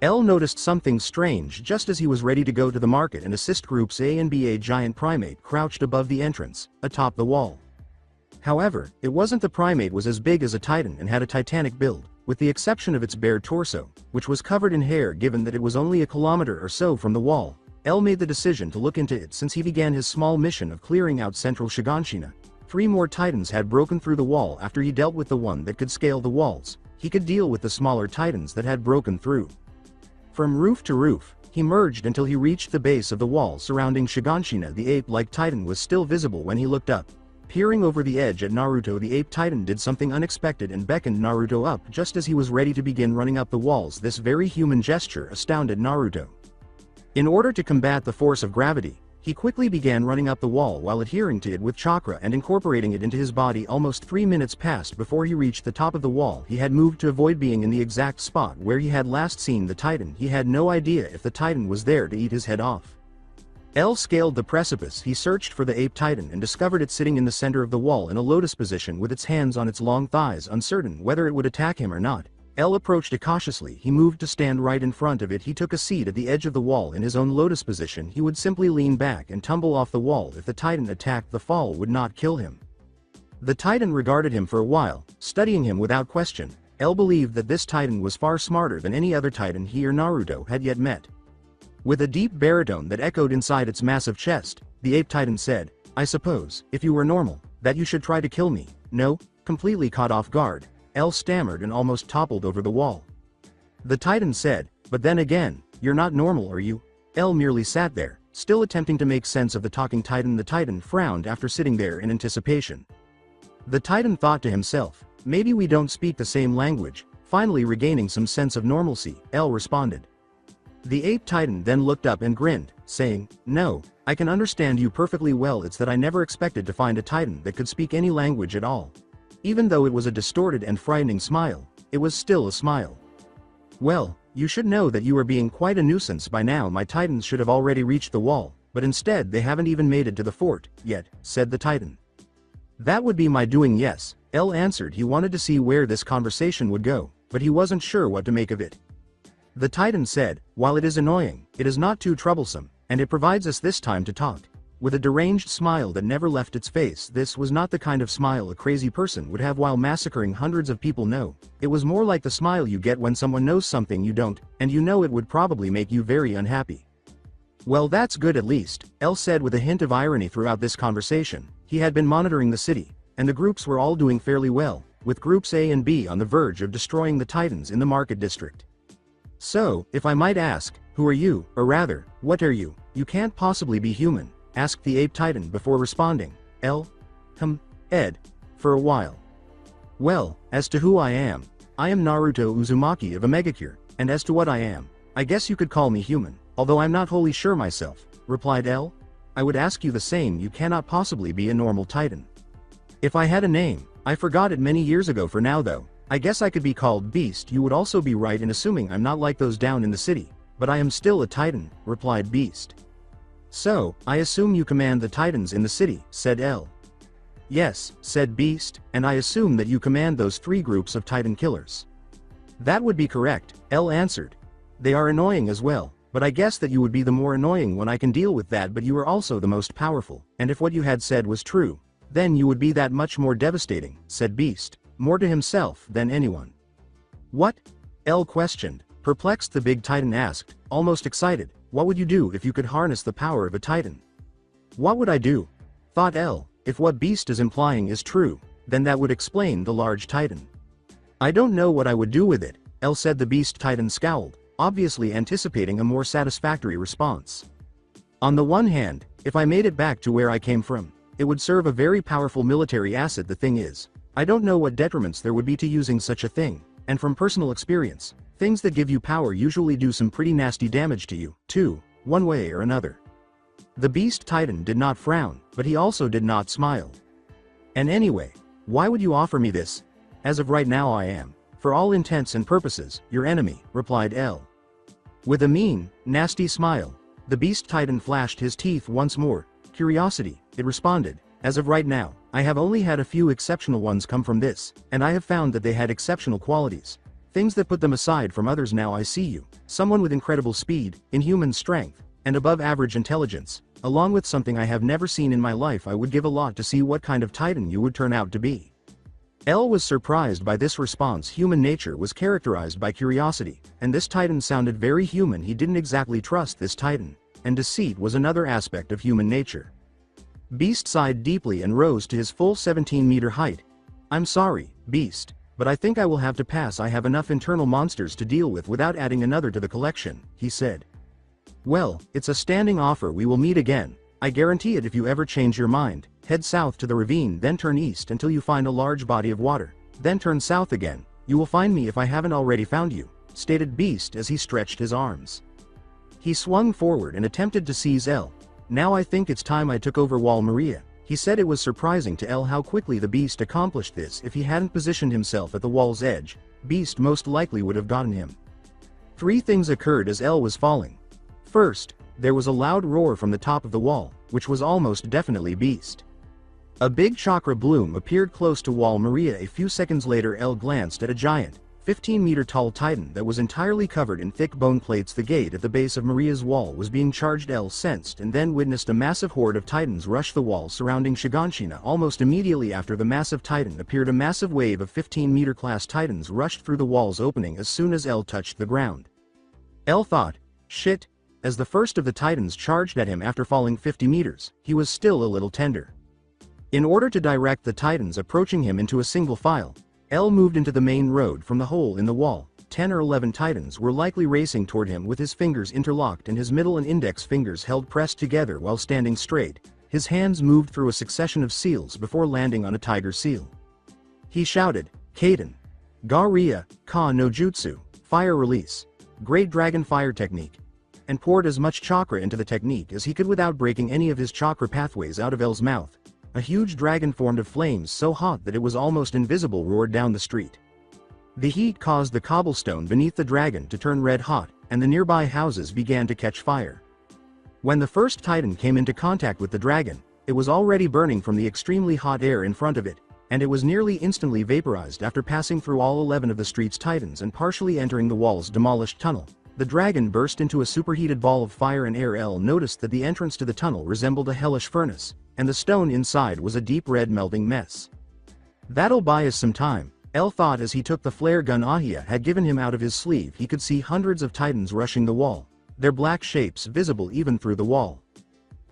L noticed something strange just as he was ready to go to the market and assist Groups A and B. A giant primate crouched above the entrance, atop the wall. However, it wasn't the primate was as big as a titan and had a titanic build, with the exception of its bare torso, which was covered in hair. Given that it was only a kilometer or so from the wall, L made the decision to look into it since he began his small mission of clearing out central Shiganshina. 3 more titans had broken through the wall after he dealt with the one that could scale the walls. He could deal with the smaller titans that had broken through. From roof to roof, he merged until he reached the base of the wall surrounding Shiganshina. The ape-like titan was still visible when he looked up. Peering over the edge at Naruto, the ape titan did something unexpected and beckoned Naruto up just as he was ready to begin running up the walls. This very human gesture astounded Naruto. In order to combat the force of gravity, he quickly began running up the wall while adhering to it with chakra and incorporating it into his body. Almost 3 minutes passed before he reached the top of the wall. He had moved to avoid being in the exact spot where he had last seen the titan. He had no idea if the titan was there to eat his head off. L scaled the precipice. He searched for the ape titan and discovered it sitting in the center of the wall in a lotus position with its hands on its long thighs, uncertain whether it would attack him or not. L approached it cautiously. He moved to stand right in front of it. He took a seat at the edge of the wall in his own lotus position. He would simply lean back and tumble off the wall if the titan attacked. The fall would not kill him. The titan regarded him for a while, studying him without question. L believed that this titan was far smarter than any other titan he or Naruto had yet met. With a deep baritone that echoed inside its massive chest, the ape titan said, "I suppose, if you were normal, that you should try to kill me." "No?" Completely caught off guard, L stammered and almost toppled over the wall. The titan said, "But then again, you're not normal, are you?" L merely sat there, still attempting to make sense of the talking titan. The titan frowned after sitting there in anticipation. The titan thought to himself, "Maybe we don't speak the same language." Finally regaining some sense of normalcy, L responded. The ape titan then looked up and grinned, saying, "No, I can understand you perfectly well. It's that I never expected to find a titan that could speak any language at all." Even though it was a distorted and frightening smile, it was still a smile. "Well, you should know that you are being quite a nuisance by now. My titans should have already reached the wall, but instead they haven't even made it to the fort yet," said the titan. "That would be my doing, yes," L answered. He wanted to see where this conversation would go, but he wasn't sure what to make of it. The titan said, "While it is annoying, it is not too troublesome, and it provides us this time to talk." With a deranged smile that never left its face. This was not the kind of smile a crazy person would have while massacring hundreds of people. No, it was more like the smile you get when someone knows something you don't, and you know it would probably make you very unhappy. "Well, that's good at least," L said with a hint of irony throughout this conversation. He had been monitoring the city, and the groups were all doing fairly well, with Groups A and B on the verge of destroying the titans in the market district. "So, if I might ask, who are you, or rather, what are you? You can't possibly be human," asked the ape titan before responding. L. Ed. For a while. "Well, as to who I am Naruto Uzumaki of Omegacure, and as to what I am, I guess you could call me human, although I'm not wholly sure myself," replied L. "I would ask you the same. You cannot possibly be a normal titan." "If I had a name, I forgot it many years ago. For now though, I guess I could be called Beast." "You would also be right in assuming I'm not like those down in the city, but I am still a titan," replied Beast. "So, I assume you command the titans in the city," said L. "Yes," said Beast, "and I assume that you command those 3 groups of titan killers." "That would be correct," L answered. "They are annoying as well, but I guess that you would be the more annoying one. I can deal with that, but you are also the most powerful, and if what you had said was true, then you would be that much more devastating," said Beast, more to himself than anyone. "What?" L questioned. Perplexed, the big titan asked, almost excited, "What would you do if you could harness the power of a titan?" "What would I do?" thought L. If what Beast is implying is true, then that would explain the large titan. "I don't know what I would do with it," L said. The Beast titan scowled, obviously anticipating a more satisfactory response. On the one hand, If I made it back to where I came from, it would serve a very powerful military asset. The thing is, I don't know what detriments there would be to using such a thing, and from personal experience, things that give you power usually do some pretty nasty damage to you, too, one way or another. The Beast Titan did not frown, but he also did not smile. And anyway, why would you offer me this? As of right now I am, for all intents and purposes, your enemy, replied L. With a mean, nasty smile, the Beast Titan flashed his teeth once more. Curiosity, it responded. As of right now, I have only had a few exceptional ones come from this, and I have found that they had exceptional qualities. Things that put them aside from others. Now I see you, someone with incredible speed, inhuman strength, and above average intelligence, along with something I have never seen in my life. I would give a lot to see what kind of Titan you would turn out to be. L was surprised by this response. Human nature was characterized by curiosity, and this Titan sounded very human. He didn't exactly trust this Titan, and deceit was another aspect of human nature. Beast sighed deeply and rose to his full 17-meter height. I'm sorry, Beast, but I think I will have to pass. I have enough internal monsters to deal with without adding another to the collection, he said. Well, it's a standing offer. We will meet again. I guarantee it. If you ever change your mind, head south to the ravine, then turn east until you find a large body of water, then turn south again. You will find me if I haven't already found you, stated Beast as he stretched his arms. He swung forward and attempted to seize L. Now I think it's time I took over Wall Maria, he said. It was surprising to L how quickly the Beast accomplished this. If he hadn't positioned himself at the wall's edge, Beast most likely would have gotten him. Three things occurred as L was falling. First, there was a loud roar from the top of the wall, which was almost definitely Beast. A big chakra bloom appeared close to Wall Maria. A few seconds later L glanced at a giant, 15-meter tall Titan that was entirely covered in thick bone plates. The gate at the base of Maria's wall was being charged. L sensed and then witnessed a massive horde of Titans rush the wall surrounding Shiganshina. Almost immediately after the massive Titan appeared, a massive wave of 15-meter class Titans rushed through the wall's opening as soon as L touched the ground. L thought, shit, as the first of the Titans charged at him after falling 50 meters. He was still a little tender. In order to direct the Titans approaching him into a single file, L moved into the main road from the hole in the wall. 10 or 11 Titans were likely racing toward him with his fingers interlocked and his middle and index fingers held pressed together while standing straight. His hands moved through a succession of seals before landing on a tiger seal. He shouted, Kaden. Ga-ria, Ka no Jutsu, fire release. Great dragon fire technique. And poured as much chakra into the technique as he could without breaking any of his chakra pathways. Out of L's mouth, a huge dragon formed of flames so hot that it was almost invisible roared down the street. The heat caused the cobblestone beneath the dragon to turn red hot, and the nearby houses began to catch fire. When the first Titan came into contact with the dragon, it was already burning from the extremely hot air in front of it, and it was nearly instantly vaporized after passing through all 11 of the street's Titans and partially entering the wall's demolished tunnel. The dragon burst into a superheated ball of fire and air. L noticed that the entrance to the tunnel resembled a hellish furnace, and the stone inside was a deep red melting mess. That'll buy us some time, L thought as he took the flare gun Ahia had given him out of his sleeve. He could see hundreds of Titans rushing the wall, their black shapes visible even through the wall.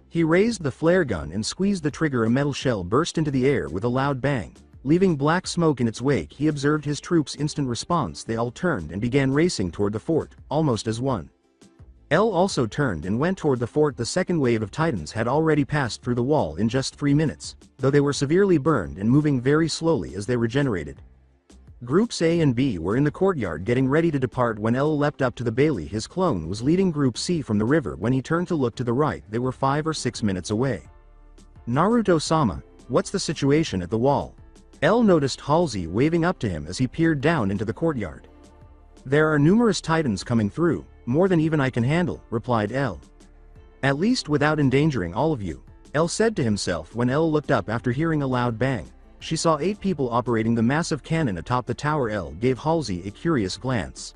He raised the flare gun and squeezed the trigger. A metal shell burst into the air with a loud bang, leaving black smoke in its wake. He observed his troops' instant response. They all turned and began racing toward the fort, almost as one. L also turned and went toward the fort. The second wave of Titans had already passed through the wall in just 3 minutes, though they were severely burned and moving very slowly as they regenerated. Groups A and B were in the courtyard getting ready to depart when L leapt up to the Bailey. His clone was leading Group C from the river. When he turned to look to the right, they were 5 or 6 minutes away. Naruto-sama, what's the situation at the wall? L noticed Halsey waving up to him as he peered down into the courtyard. There are numerous Titans coming through, more than even I can handle, replied L. At least without endangering all of you, L said to himself. When L looked up after hearing a loud bang, she saw 8 people operating the massive cannon atop the tower. L gave Halsey a curious glance.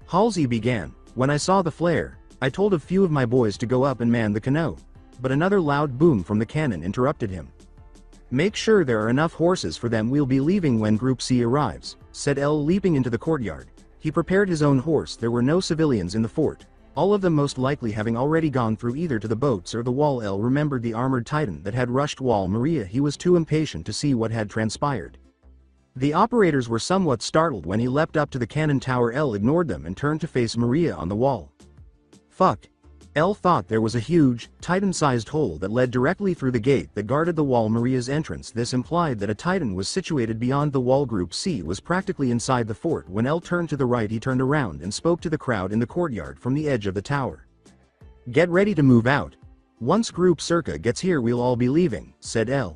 Halsey began, when I saw the flare, I told a few of my boys to go up and man the canoe. But another loud boom from the cannon interrupted him. Make sure there are enough horses for them. We'll be leaving when Group C arrives, said L leaping into the courtyard. He prepared his own horse. There were no civilians in the fort, all of them most likely having already gone through either to the boats or the wall. L remembered the armored Titan that had rushed Wall Maria. He was too impatient to see what had transpired. The operators were somewhat startled when he leapt up to the cannon tower. L ignored them and turned to face Maria on the wall. Fuck. L thought there was a huge, titan-sized hole that led directly through the gate that guarded the wall Maria's entrance. This implied that a titan was situated beyond the wall. Group C was practically inside the fort. When L turned to the right, he turned around and spoke to the crowd in the courtyard from the edge of the tower. "Get ready to move out. Once Group Circa gets here we'll all be leaving," said L.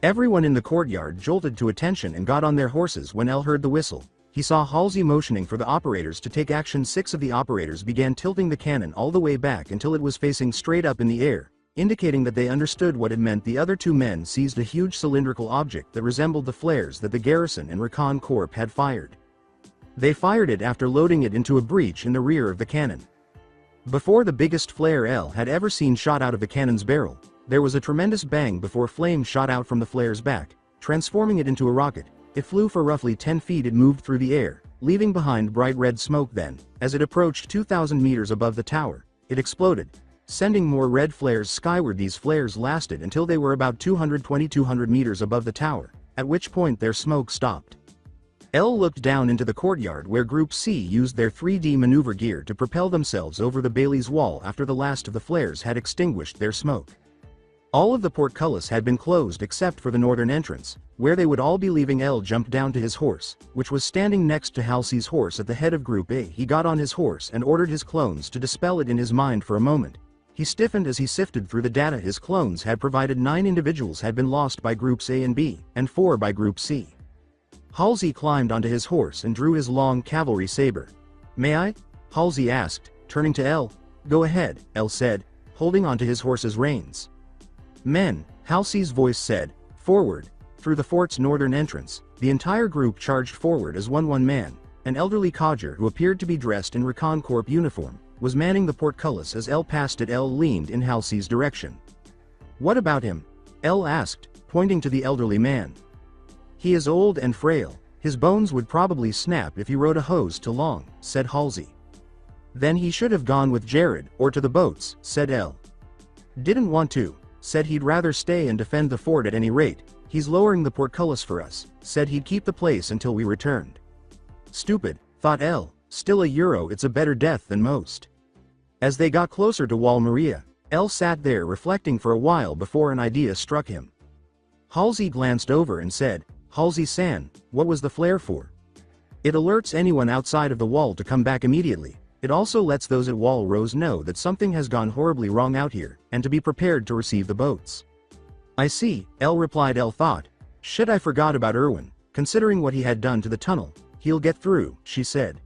Everyone in the courtyard jolted to attention and got on their horses when L heard the whistle. He saw Halsey motioning for the operators to take action. 6 of the operators began tilting the cannon all the way back until it was facing straight up in the air, indicating that they understood what it meant. The other 2 men seized a huge cylindrical object that resembled the flares that the garrison and Recon Corps had fired. They fired it after loading it into a breech in the rear of the cannon. Before the biggest flare L had ever seen shot out of the cannon's barrel, there was a tremendous bang before flame shot out from the flare's back, transforming it into a rocket. It flew for roughly 10 feet. It moved through the air, leaving behind bright red smoke. Then, as it approached 2,000 meters above the tower, it exploded, sending more red flares skyward. These flares lasted until they were about 200 meters above the tower, at which point their smoke stopped. L looked down into the courtyard where Group C used their 3D maneuver gear to propel themselves over the Bailey's wall after the last of the flares had extinguished their smoke. All of the portcullis had been closed except for the northern entrance, where they would all be leaving. L jumped down to his horse, which was standing next to Halsey's horse at the head of Group A. He got on his horse and ordered his clones to dispel it. In his mind for a moment, he stiffened as he sifted through the data his clones had provided. 9 individuals had been lost by Groups A and B, and 4 by Group C. Halsey climbed onto his horse and drew his long cavalry saber. "May I?" Halsey asked, turning to L. "Go ahead," L said, holding onto his horse's reins. "Men," Halsey's voice said, "forward." Through the fort's northern entrance, the entire group charged forward as one man. An elderly codger who appeared to be dressed in Recon Corps uniform was manning the portcullis. As L passed it, L leaned in Halsey's direction. "What about him?" L asked, pointing to the elderly man. "He is old and frail. His bones would probably snap if he rode a hose too long," said Halsey. "Then he should have gone with Jared, or to the boats," said L. "Didn't want to. Said he'd rather stay and defend the fort at any rate. He's lowering the portcullis for us. Said he'd keep the place until we returned." "Stupid," thought L. "Still a Euro, it's a better death than most." As they got closer to Wall Maria, L sat there reflecting for a while before an idea struck him. Halsey glanced over and said, "Halsey-san, what was the flare for?" "It alerts anyone outside of the wall to come back immediately. It also lets those at Wall Rose know that something has gone horribly wrong out here, and to be prepared to receive the boats." "I see," L replied. L thought, "Shit, I forgot about Erwin. Considering what he had done to the tunnel, he'll get through," she said.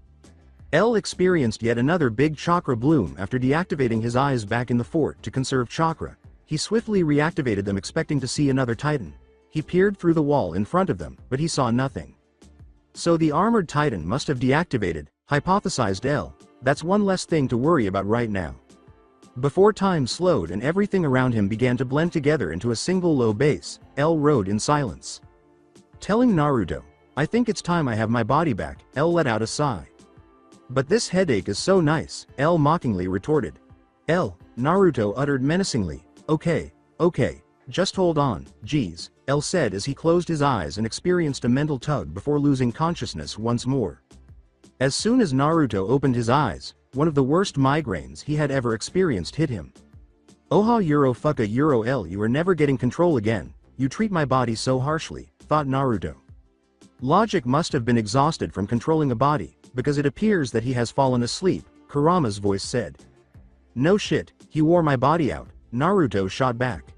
L experienced yet another big chakra bloom after deactivating his eyes back in the fort to conserve chakra. He swiftly reactivated them, expecting to see another titan. He peered through the wall in front of them, but he saw nothing. "So the armored titan must have deactivated," hypothesized L. "That's one less thing to worry about right now." Before time slowed and everything around him began to blend together into a single low bass, L rode in silence. Telling Naruto, "I think it's time I have my body back," L let out a sigh. "But this headache is so nice," L mockingly retorted. "L," Naruto uttered menacingly, okay, just hold on, geez," L said as he closed his eyes and experienced a mental tug before losing consciousness once more. As soon as Naruto opened his eyes, one of the worst migraines he had ever experienced hit him. "Oha Euro fucka Euro L, you are never getting control again, you treat my body so harshly," thought Naruto. Logic must have been exhausted from controlling a body, because it appears that he has fallen asleep, Kurama's voice said. "No shit, he wore my body out," Naruto shot back.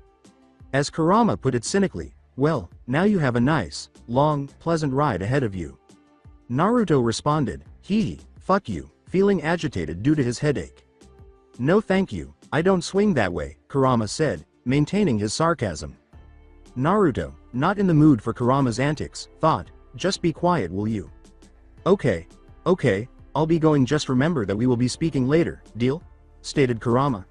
As Kurama put it cynically, "Well, now you have a nice, long, pleasant ride ahead of you." Naruto responded, "Hee, fuck you," feeling agitated due to his headache. "No thank you, I don't swing that way," Kurama said, maintaining his sarcasm. Naruto, not in the mood for Kurama's antics, thought, "Just be quiet, will you?" Okay, I'll be going, just remember that we will be speaking later, deal?" stated Kurama.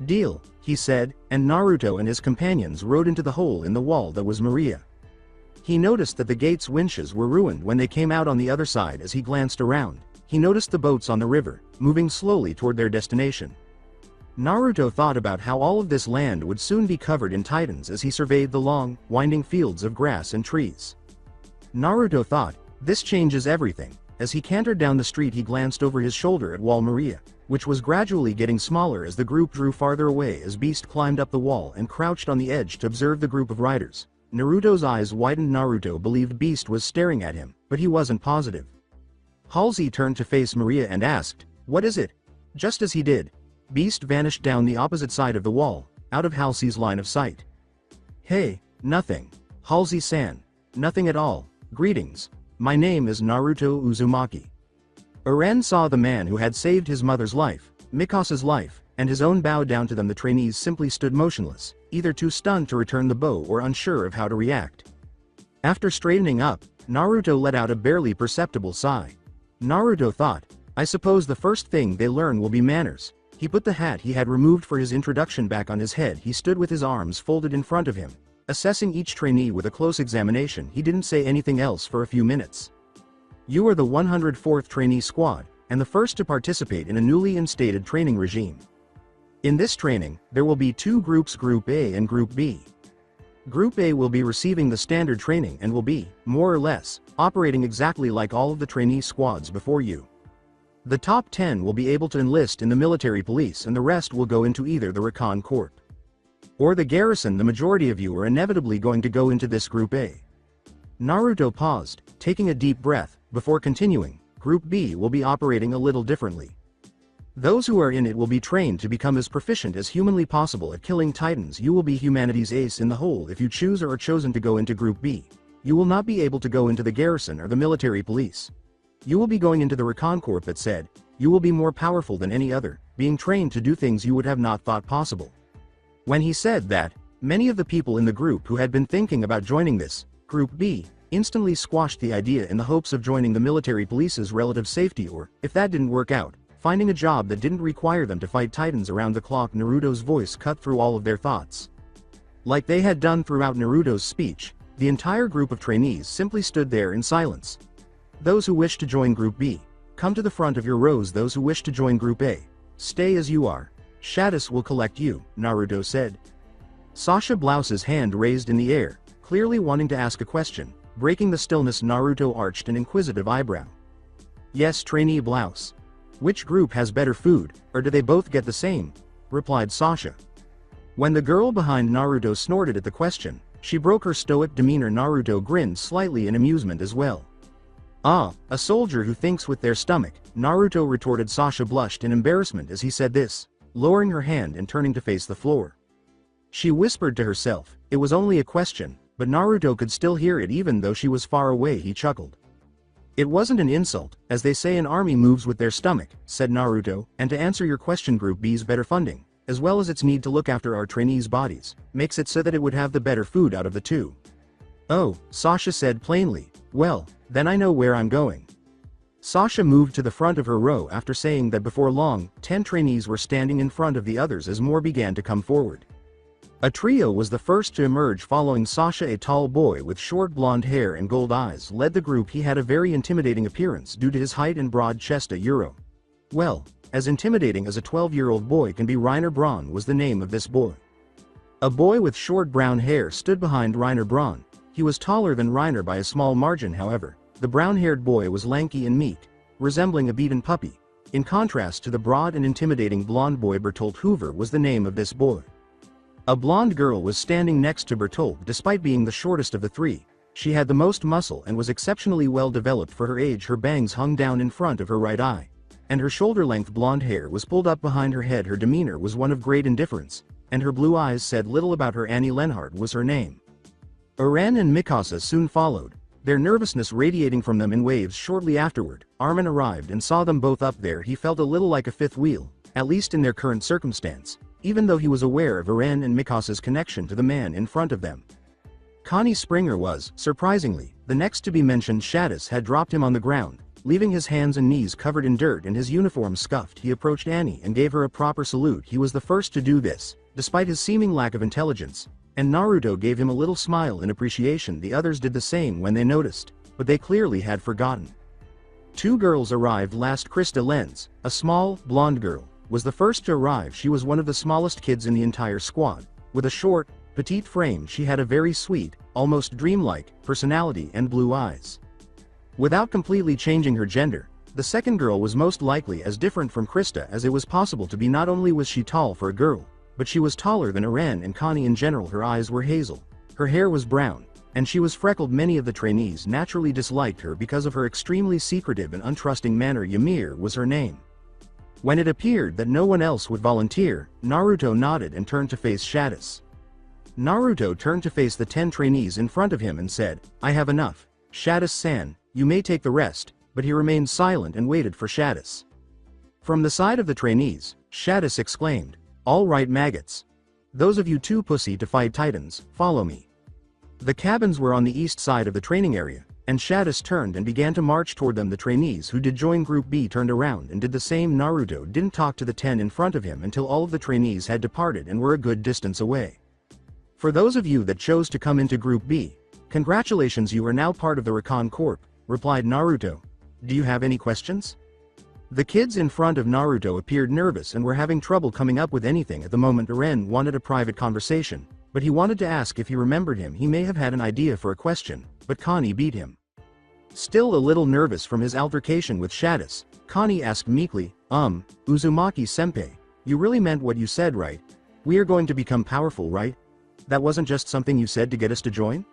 "Deal," he said, and Naruto and his companions rode into the hole in the wall that was Maria. He noticed that the gate's winches were ruined when they came out on the other side. As he glanced around, he noticed the boats on the river, moving slowly toward their destination. Naruto thought about how all of this land would soon be covered in titans as he surveyed the long, winding fields of grass and trees. Naruto thought, "This changes everything. As he cantered down the street he glanced over his shoulder at Wall Maria, which was gradually getting smaller as the group drew farther away as Beast climbed up the wall and crouched on the edge to observe the group of riders. Naruto's eyes widened. Naruto believed Beast was staring at him, but he wasn't positive. Halsey turned to face Maria and asked, "What is it?" Just as he did, Beast vanished down the opposite side of the wall, out of Halsey's line of sight. "Hey, nothing. Halsey-san. Nothing at all. Greetings. My name is Naruto Uzumaki." Eren saw the man who had saved his mother's life, Mikasa's life, and his own bowed down to them. The trainees simply stood motionless, either too stunned to return the bow or unsure of how to react. After straightening up, Naruto let out a barely perceptible sigh. Naruto thought, I suppose the first thing they learn will be manners. He put the hat he had removed for his introduction back on his head. He stood with his arms folded in front of him, assessing each trainee with a close examination. He didn't say anything else for a few minutes. "You are the 104th trainee squad, and the first to participate in a newly instated training regime. In this training, there will be two groups, Group A and Group B. Group A will be receiving the standard training and will be, more or less, operating exactly like all of the trainee squads before you. The top 10 will be able to enlist in the military police and the rest will go into either the Recon Corps or the garrison. The majority of you are inevitably going to go into this Group A." Naruto paused, taking a deep breath, before continuing. "Group B will be operating a little differently. Those who are in it will be trained to become as proficient as humanly possible at killing titans. You will be humanity's ace in the hole if you choose or are chosen to go into Group B. You will not be able to go into the garrison or the military police. You will be going into the Recon Corps." That said, you will be more powerful than any other, being trained to do things you would have not thought possible. When he said that, many of the people in the group who had been thinking about joining this Group B instantly squashed the idea in the hopes of joining the military police's relative safety, or, if that didn't work out, finding a job that didn't require them to fight titans around the clock. Naruto's voice cut through all of their thoughts. Like they had done throughout Naruto's speech, the entire group of trainees simply stood there in silence. "Those who wish to join Group B, come to the front of your rows. Those who wish to join Group A, stay as you are. Shadis will collect you," Naruto said. Sasha Blouse's hand raised in the air, clearly wanting to ask a question. Breaking the stillness, Naruto arched an inquisitive eyebrow. "Yes, Trainee Blouse. Which group has better food, or do they both get the same?" replied Sasha. When the girl behind Naruto snorted at the question, she broke her stoic demeanor. Naruto grinned slightly in amusement as well. "Ah, a soldier who thinks with their stomach," Naruto retorted. Sasha blushed in embarrassment as he said this, lowering her hand and turning to face the floor. She whispered to herself, it was only a question, but Naruto could still hear it even though she was far away. He chuckled. "It wasn't an insult, as they say an army moves with their stomach," said Naruto, "and to answer your question, Group B's better funding, as well as its need to look after our trainees' bodies, makes it so that it would have the better food out of the two." "Oh," Sasha said plainly, "well, then I know where I'm going." Sasha moved to the front of her row after saying that. Before long, 10 trainees were standing in front of the others as more began to come forward. A trio was the first to emerge following Sasha. A tall boy with short blonde hair and gold eyes led the group. He had a very intimidating appearance due to his height and broad chest. Well, as intimidating as a 12-year-old boy can be. Reiner Braun was the name of this boy. A boy with short brown hair stood behind Reiner Braun. He was taller than Reiner by a small margin. However, the brown-haired boy was lanky and meek, resembling a beaten puppy, in contrast to the broad and intimidating blonde boy. Bertolt Hoover was the name of this boy. A blonde girl was standing next to Bertolt. Despite being the shortest of the three, she had the most muscle and was exceptionally well developed for her age. Her bangs hung down in front of her right eye, and her shoulder-length blonde hair was pulled up behind her head. Her demeanor was one of great indifference, and her blue eyes said little about her. Annie Lenhart was her name. Eren and Mikasa soon followed, their nervousness radiating from them in waves. Shortly afterward, Armin arrived and saw them both up there. He felt a little like a fifth wheel, at least in their current circumstance, even though he was aware of Eren and Mikasa's connection to the man in front of them. Connie Springer was, surprisingly, the next to be mentioned. Shadis had dropped him on the ground, leaving his hands and knees covered in dirt and his uniform scuffed. He approached Annie and gave her a proper salute. He was the first to do this, despite his seeming lack of intelligence, and Naruto gave him a little smile in appreciation. The others did the same when they noticed, but they clearly had forgotten. 2 girls arrived last. Krista Lenz, a small, blonde girl, was the first to arrive. She was one of the smallest kids in the entire squad. With a short, petite frame, she had a very sweet, almost dreamlike, personality and blue eyes. Without completely changing her gender, the second girl was most likely as different from Krista as it was possible to be. Not only was she tall for a girl, but she was taller than Eren and Connie in general. Her eyes were hazel, her hair was brown, and she was freckled. Many of the trainees naturally disliked her because of her extremely secretive and untrusting manner. Ymir was her name. When it appeared that no one else would volunteer, Naruto nodded and turned to face Shadis. Naruto turned to face the 10 trainees in front of him and said, "I have enough. Shadis-san, you may take the rest," but he remained silent and waited for Shadis. From the side of the trainees, Shadis exclaimed, "All right, maggots. Those of you too pussy to fight titans, follow me." The cabins were on the east side of the training area, and Shadis turned and began to march toward them. The trainees who did join Group B turned around and did the same. Naruto didn't talk to the 10 in front of him until all of the trainees had departed and were a good distance away. "For those of you that chose to come into Group B, congratulations, you are now part of the Recon Corp," replied Naruto. "Do you have any questions?" The kids in front of Naruto appeared nervous and were having trouble coming up with anything at the moment. Eren wanted a private conversation, but he wanted to ask if he remembered him. He may have had an idea for a question, but Connie beat him. Still a little nervous from his altercation with Shadis, Connie asked meekly, Uzumaki-senpai, you really meant what you said, right? We are going to become powerful, right? That wasn't just something you said to get us to join?"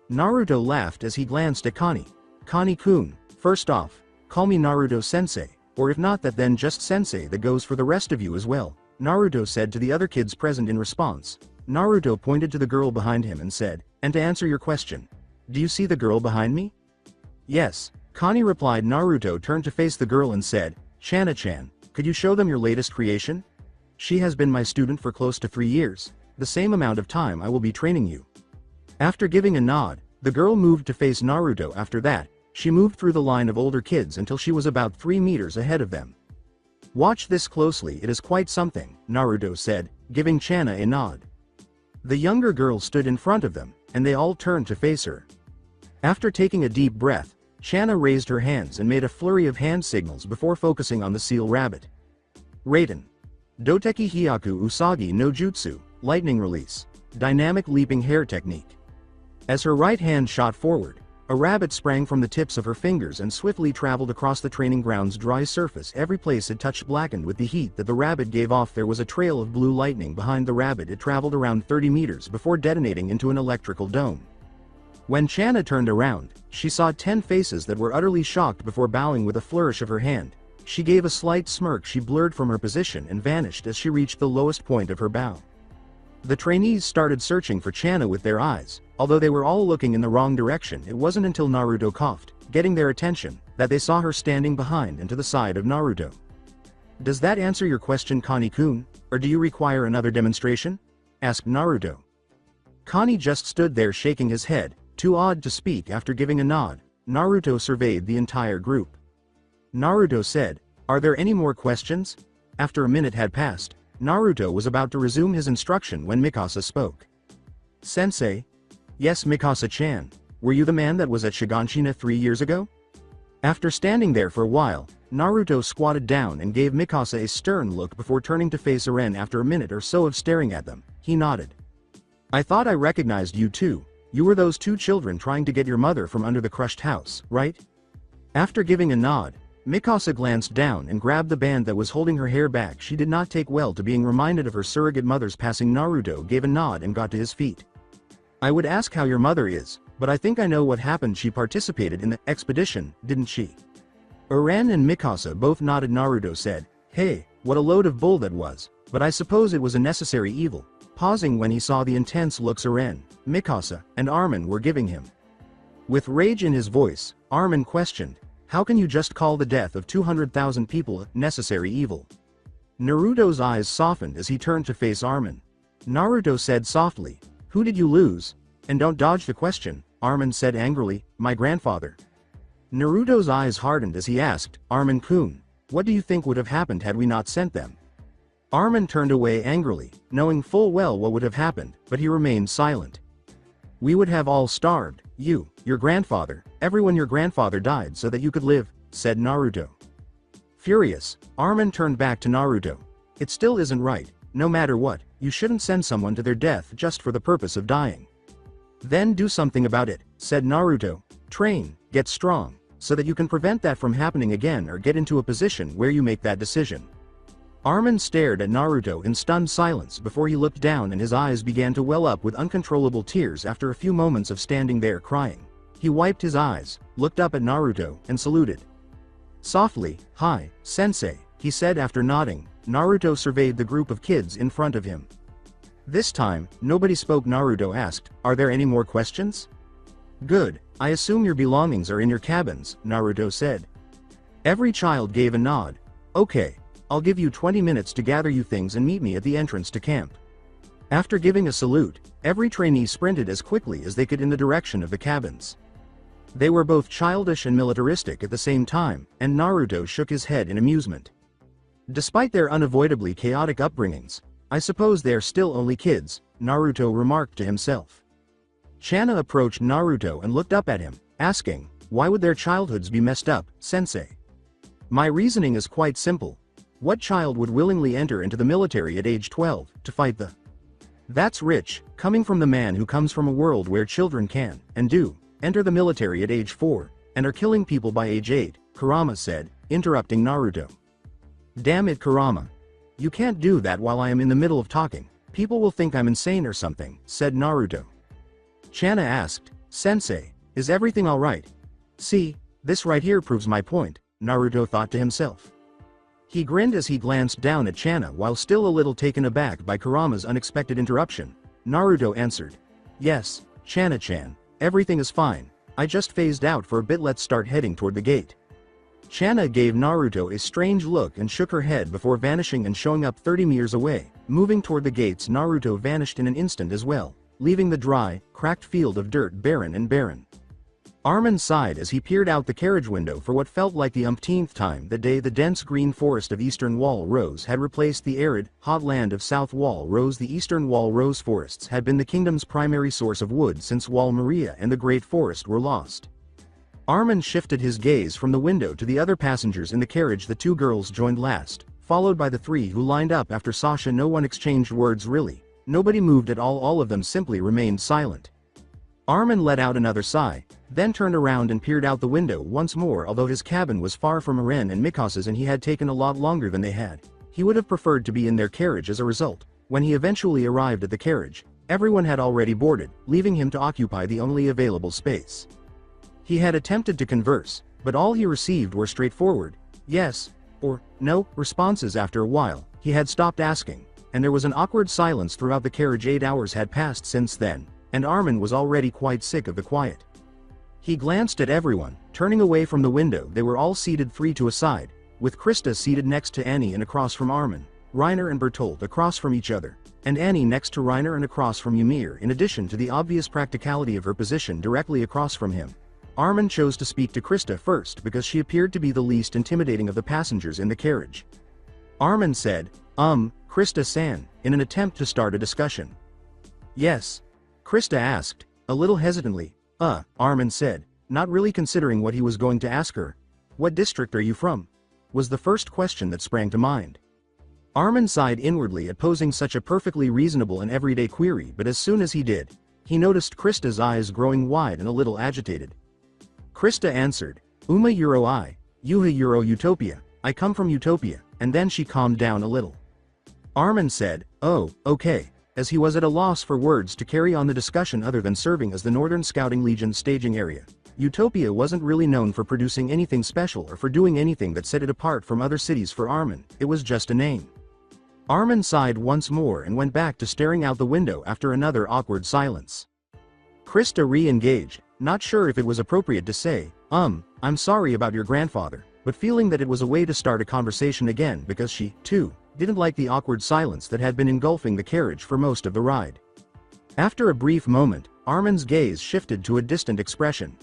Naruto laughed as he glanced at Connie. "Connie-kun, first off, call me Naruto-sensei, or if not that then just sensei. That goes for the rest of you as well," Naruto said to the other kids present. In response, Naruto pointed to the girl behind him and said, "And to answer your question, do you see the girl behind me?" "Yes," Connie replied. Naruto turned to face the girl and said, "Chana-chan, could you show them your latest creation? She has been my student for close to 3 years, the same amount of time I will be training you." After giving a nod, the girl moved to face Naruto. After that, she moved through the line of older kids until she was about 3 meters ahead of them. "Watch this closely, it is quite something," Naruto said, giving Chana a nod. The younger girl stood in front of them, and they all turned to face her. After taking a deep breath, Chana raised her hands and made a flurry of hand signals before focusing on the seal rabbit. Raiden. Doteki Hyaku Usagi no Jutsu, lightning release, dynamic leaping hair technique. As her right hand shot forward, a rabbit sprang from the tips of her fingers and swiftly traveled across the training ground's dry surface. Every place it touched blackened with the heat that the rabbit gave off. There was a trail of blue lightning behind the rabbit. It traveled around 30 meters before detonating into an electrical dome. When Chana turned around, she saw 10 faces that were utterly shocked before bowing with a flourish of her hand. She gave a slight smirk. She blurred from her position and vanished as she reached the lowest point of her bow. The trainees started searching for Chana with their eyes. Although they were all looking in the wrong direction, it wasn't until Naruto coughed, getting their attention, that they saw her standing behind and to the side of Naruto. "Does that answer your question, Connie-kun, or do you require another demonstration?" asked Naruto. Connie just stood there shaking his head, too awed to speak. After giving a nod, Naruto surveyed the entire group. Naruto said, "Are there any more questions?" After a minute had passed, Naruto was about to resume his instruction when Mikasa spoke. "Sensei?" "Yes, Mikasa-chan, were you the man that was at Shiganshina 3 years ago?" After standing there for a while, Naruto squatted down and gave Mikasa a stern look before turning to face Eren. After a minute or so of staring at them, he nodded. "I thought I recognized you too. You were those 2 children trying to get your mother from under the crushed house, right?" After giving a nod, Mikasa glanced down and grabbed the band that was holding her hair back. She did not take well to being reminded of her surrogate mother's passing. Naruto gave a nod and got to his feet. "I would ask how your mother is, but I think I know what happened. She participated in the expedition, didn't she?" Eren and Mikasa both nodded. Naruto said, "Hey, what a load of bull that was, but I suppose it was a necessary evil," pausing when he saw the intense looks Eren, Mikasa, and Armin were giving him. With rage in his voice, Armin questioned, "How can you just call the death of 200,000 people a necessary evil?" Naruto's eyes softened as he turned to face Armin. Naruto said softly, "Who did you lose? And don't dodge the question," Armin said angrily, "My grandfather." Naruto's eyes hardened as he asked, "Armin-kun, what do you think would have happened had we not sent them?" Armin turned away angrily, knowing full well what would have happened, but he remained silent. "We would have all starved, you, your grandfather, everyone. Your grandfather died so that you could live," said Naruto. Furious, Armin turned back to Naruto. "It still isn't right. No matter what, you shouldn't send someone to their death just for the purpose of dying." "Then do something about it," said Naruto. "Train, get strong, so that you can prevent that from happening again or get into a position where you make that decision. Armin stared at Naruto in stunned silence before he looked down, and his eyes began to well up with uncontrollable tears after a few moments of standing there crying. He wiped his eyes, looked up at Naruto, and saluted. Softly, "Hi, sensei," he said after nodding. Naruto surveyed the group of kids in front of him. This time, nobody spoke. Naruto asked, "Are there any more questions?" "Good, I assume your belongings are in your cabins," Naruto said. Every child gave a nod. "Okay, I'll give you 20 minutes to gather you things and meet me at the entrance to camp." After giving a salute, every trainee sprinted as quickly as they could in the direction of the cabins. They were both childish and militaristic at the same time, and Naruto shook his head in amusement. Despite their unavoidably chaotic upbringings, I suppose they're still only kids, Naruto remarked to himself. Channa approached Naruto and looked up at him, asking, "Why would their childhoods be messed up, sensei?" "My reasoning is quite simple. What child would willingly enter into the military at age 12, to fight the... That's rich, coming from the man who comes from a world where children can, and do, enter the military at age 4, and are killing people by age 8, Kurama said, interrupting Naruto. "Damn it, Kurama. You can't do that while I am in the middle of talking. People will think I'm insane or something," said Naruto. Channa asked, "Sensei, is everything alright?" "See, this right here proves my point," Naruto thought to himself. He grinned as he glanced down at Channa while still a little taken aback by Kurama's unexpected interruption. Naruto answered, "Yes, Channa-chan, everything is fine. I just phased out for a bit. Let's start heading toward the gate." Channa gave Naruto a strange look and shook her head before vanishing and showing up 30 meters away. Moving toward the gates, Naruto vanished in an instant as well, leaving the dry, cracked field of dirt barren and barren. Armin sighed as he peered out the carriage window for what felt like the umpteenth time that day. The dense green forest of Eastern Wall Rose had replaced the arid, hot land of South Wall Rose. The Eastern Wall Rose forests had been the kingdom's primary source of wood since Wall Maria and the Great Forest were lost. Armin shifted his gaze from the window to the other passengers in the carriage. The two girls joined last, followed by the three who lined up after Sasha. No one exchanged words really. Nobody moved at all of them simply remained silent. Armin let out another sigh, then turned around and peered out the window once more. Although his cabin was far from Aren and Mikasa's and he had taken a lot longer than they had, he would have preferred to be in their carriage. As a result, when he eventually arrived at the carriage, everyone had already boarded, leaving him to occupy the only available space. He had attempted to converse, but all he received were straightforward, yes, or no, responses. After a while, he had stopped asking, and there was an awkward silence throughout the carriage. 8 hours had passed since then, and Armin was already quite sick of the quiet. He glanced at everyone, turning away from the window. They were all seated 3 to a side, with Krista seated next to Annie and across from Armin, Reiner and Bertolt across from each other, and Annie next to Reiner and across from Ymir. In addition to the obvious practicality of her position directly across from him, Armin chose to speak to Krista first because she appeared to be the least intimidating of the passengers in the carriage. Armin said, Krista-san, in an attempt to start a discussion. "Yes?" Krista asked, a little hesitantly. Armin said, not really considering what he was going to ask her. "What district are you from?" was the first question that sprang to mind. Armin sighed inwardly at posing such a perfectly reasonable and everyday query, but as soon as he did, he noticed Krista's eyes growing wide and a little agitated. Krista answered, "Uma Euro I, Yuha Euro Utopia, I come from Utopia," and then she calmed down a little. Armin said, "Oh, okay," as he was at a loss for words to carry on the discussion other than serving as the Northern Scouting Legion's staging area. Utopia wasn't really known for producing anything special or for doing anything that set it apart from other cities for Armin. It was just a name. Armin sighed once more and went back to staring out the window after another awkward silence. Krista re-engaged, not sure if it was appropriate to say, "I'm sorry about your grandfather," but feeling that it was a way to start a conversation again because she, too, didn't like the awkward silence that had been engulfing the carriage for most of the ride. After a brief moment, Armin's gaze shifted to a distant expression.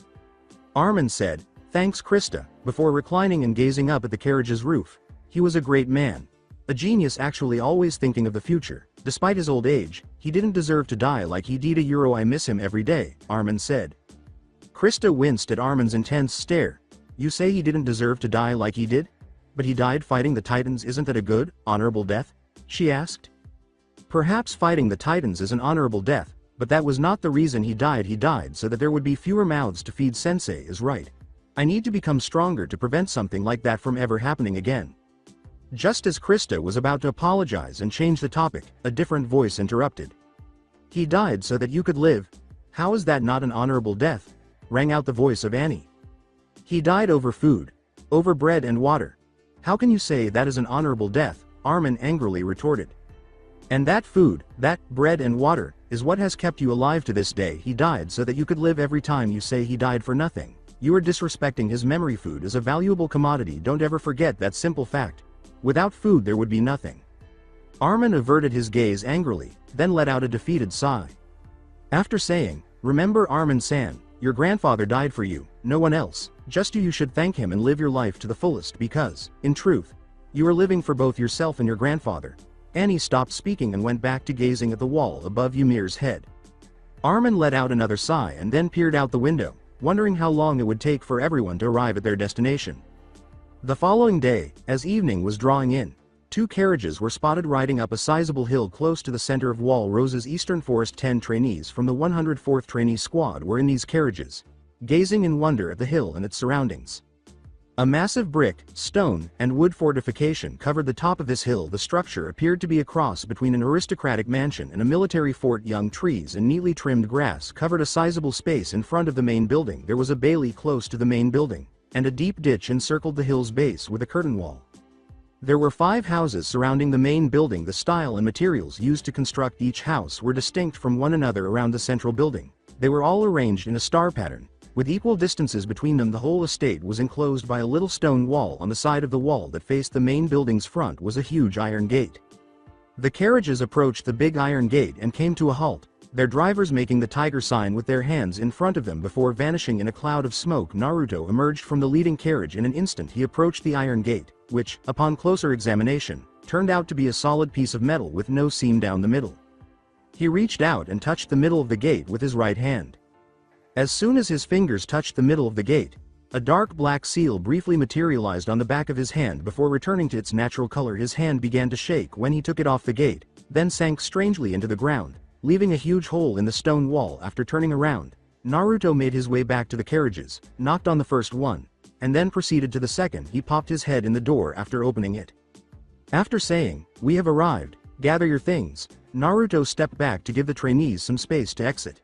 Armin said, "Thanks, Krista," before reclining and gazing up at the carriage's roof. He was a great man. A genius, actually always thinking of the future. Despite his old age, he didn't deserve to die like he did. I miss him every day, Armin said. Krista winced at Armin's intense stare. "You say he didn't deserve to die like he did? But he died fighting the Titans. Isn't that a good, honorable death?" she asked. "Perhaps fighting the Titans is an honorable death, but that was not the reason he died. He died so that there would be fewer mouths to feed. Sensei is right. I need to become stronger to prevent something like that from ever happening again." Just as Krista was about to apologize and change the topic, a different voice interrupted. "He died so that you could live. How is that not an honorable death?" rang out the voice of Annie. "He died over food. Over bread and water. How can you say that is an honorable death?" Armin angrily retorted. "And that food, that bread and water, is what has kept you alive to this day. He died so that you could live. Every time you say he died for nothing, you are disrespecting his memory. Food is a valuable commodity. Don't ever forget that simple fact. Without food there would be nothing." Armin averted his gaze angrily, then let out a defeated sigh. After saying, "Remember Armin-san, your grandfather died for you, no one else, just you. You should thank him and live your life to the fullest because, in truth, you are living for both yourself and your grandfather." Annie stopped speaking and went back to gazing at the wall above Ymir's head. Armin let out another sigh and then peered out the window, wondering how long it would take for everyone to arrive at their destination. The following day, as evening was drawing in, 2 carriages were spotted riding up a sizable hill close to the center of Wall Rose's Eastern Forest. 10 trainees from the 104th Trainee Squad were in these carriages, gazing in wonder at the hill and its surroundings. A massive brick, stone, and wood fortification covered the top of this hill. The structure appeared to be a cross between an aristocratic mansion and a military fort. Young trees and neatly trimmed grass covered a sizable space in front of the main building. There was a bailey close to the main building, and a deep ditch encircled the hill's base with a curtain wall. There were 5 houses surrounding the main building. The style and materials used to construct each house were distinct from one another around the central building. They were all arranged in a star pattern, with equal distances between them. The whole estate was enclosed by a little stone wall. On the side of the wall that faced the main building's front was a huge iron gate. The carriages approached the big iron gate and came to a halt, their drivers making the tiger sign with their hands in front of them before vanishing in a cloud of smoke. Naruto emerged from the leading carriage. In an instant he approached the iron gate, which, upon closer examination, turned out to be a solid piece of metal with no seam down the middle. He reached out and touched the middle of the gate with his right hand. As soon as his fingers touched the middle of the gate, a dark black seal briefly materialized on the back of his hand before returning to its natural color. His hand began to shake when he took it off the gate, then sank strangely into the ground, leaving a huge hole in the stone wall. After turning around, Naruto made his way back to the carriages, knocked on the first one, and then proceeded to the second. He popped his head in the door after opening it. After saying, "We have arrived, gather your things," Naruto stepped back to give the trainees some space to exit.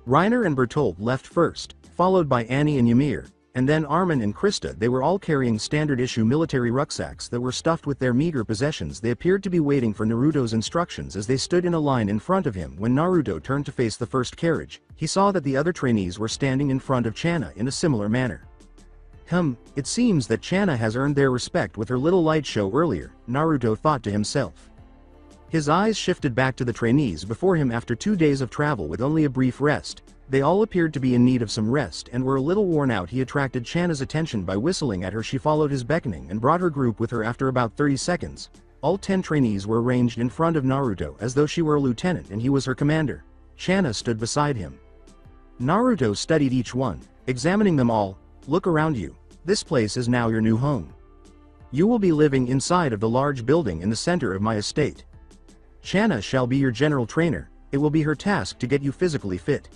Reiner and Bertolt left first, followed by Annie and Ymir, and then Armin and Krista. They were all carrying standard-issue military rucksacks that were stuffed with their meager possessions. They appeared to be waiting for Naruto's instructions as they stood in a line in front of him. When Naruto turned to face the first carriage, he saw that the other trainees were standing in front of Channa in a similar manner. It seems that Channa has earned their respect with her little light show earlier, Naruto thought to himself. His eyes shifted back to the trainees before him. After 2 days of travel with only a brief rest, they all appeared to be in need of some rest and were a little worn out. He attracted Channa's attention by whistling at her. She followed his beckoning and brought her group with her. After about 30 seconds, all 10 trainees were arranged in front of Naruto as though she were a lieutenant and he was her commander. Channa stood beside him. Naruto studied each one, examining them all. "Look around you. This place is now your new home. You will be living inside of the large building in the center of my estate. Channa shall be your general trainer. It will be her task to get you physically fit.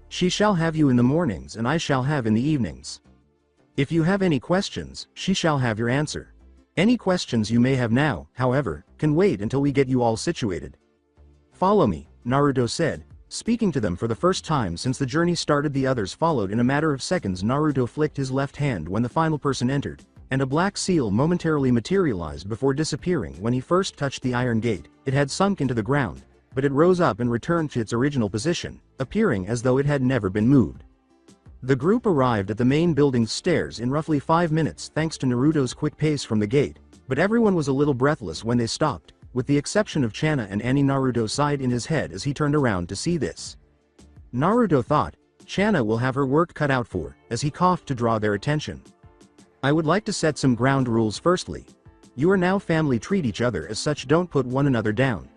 She shall have you in the mornings and I shall have in the evenings. If you have any questions, she shall have your answer. Any questions you may have now, however, can wait until we get you all situated. Follow me," Naruto said, speaking to them for the first time since the journey started. The others followed in a matter of seconds. Naruto flicked his left hand when the final person entered, and a black seal momentarily materialized before disappearing. When he first touched the iron gate, it had sunk into the ground, but it rose up and returned to its original position, appearing as though it had never been moved. The group arrived at the main building's stairs in roughly 5 minutes thanks to Naruto's quick pace from the gate, but everyone was a little breathless when they stopped, with the exception of Channa and Annie. Naruto sighed in his head as he turned around to see this. Naruto thought, Channa will have her work cut out for, as he coughed to draw their attention. "I would like to set some ground rules. Firstly, you are now family. Treat each other as such. Don't put one another down.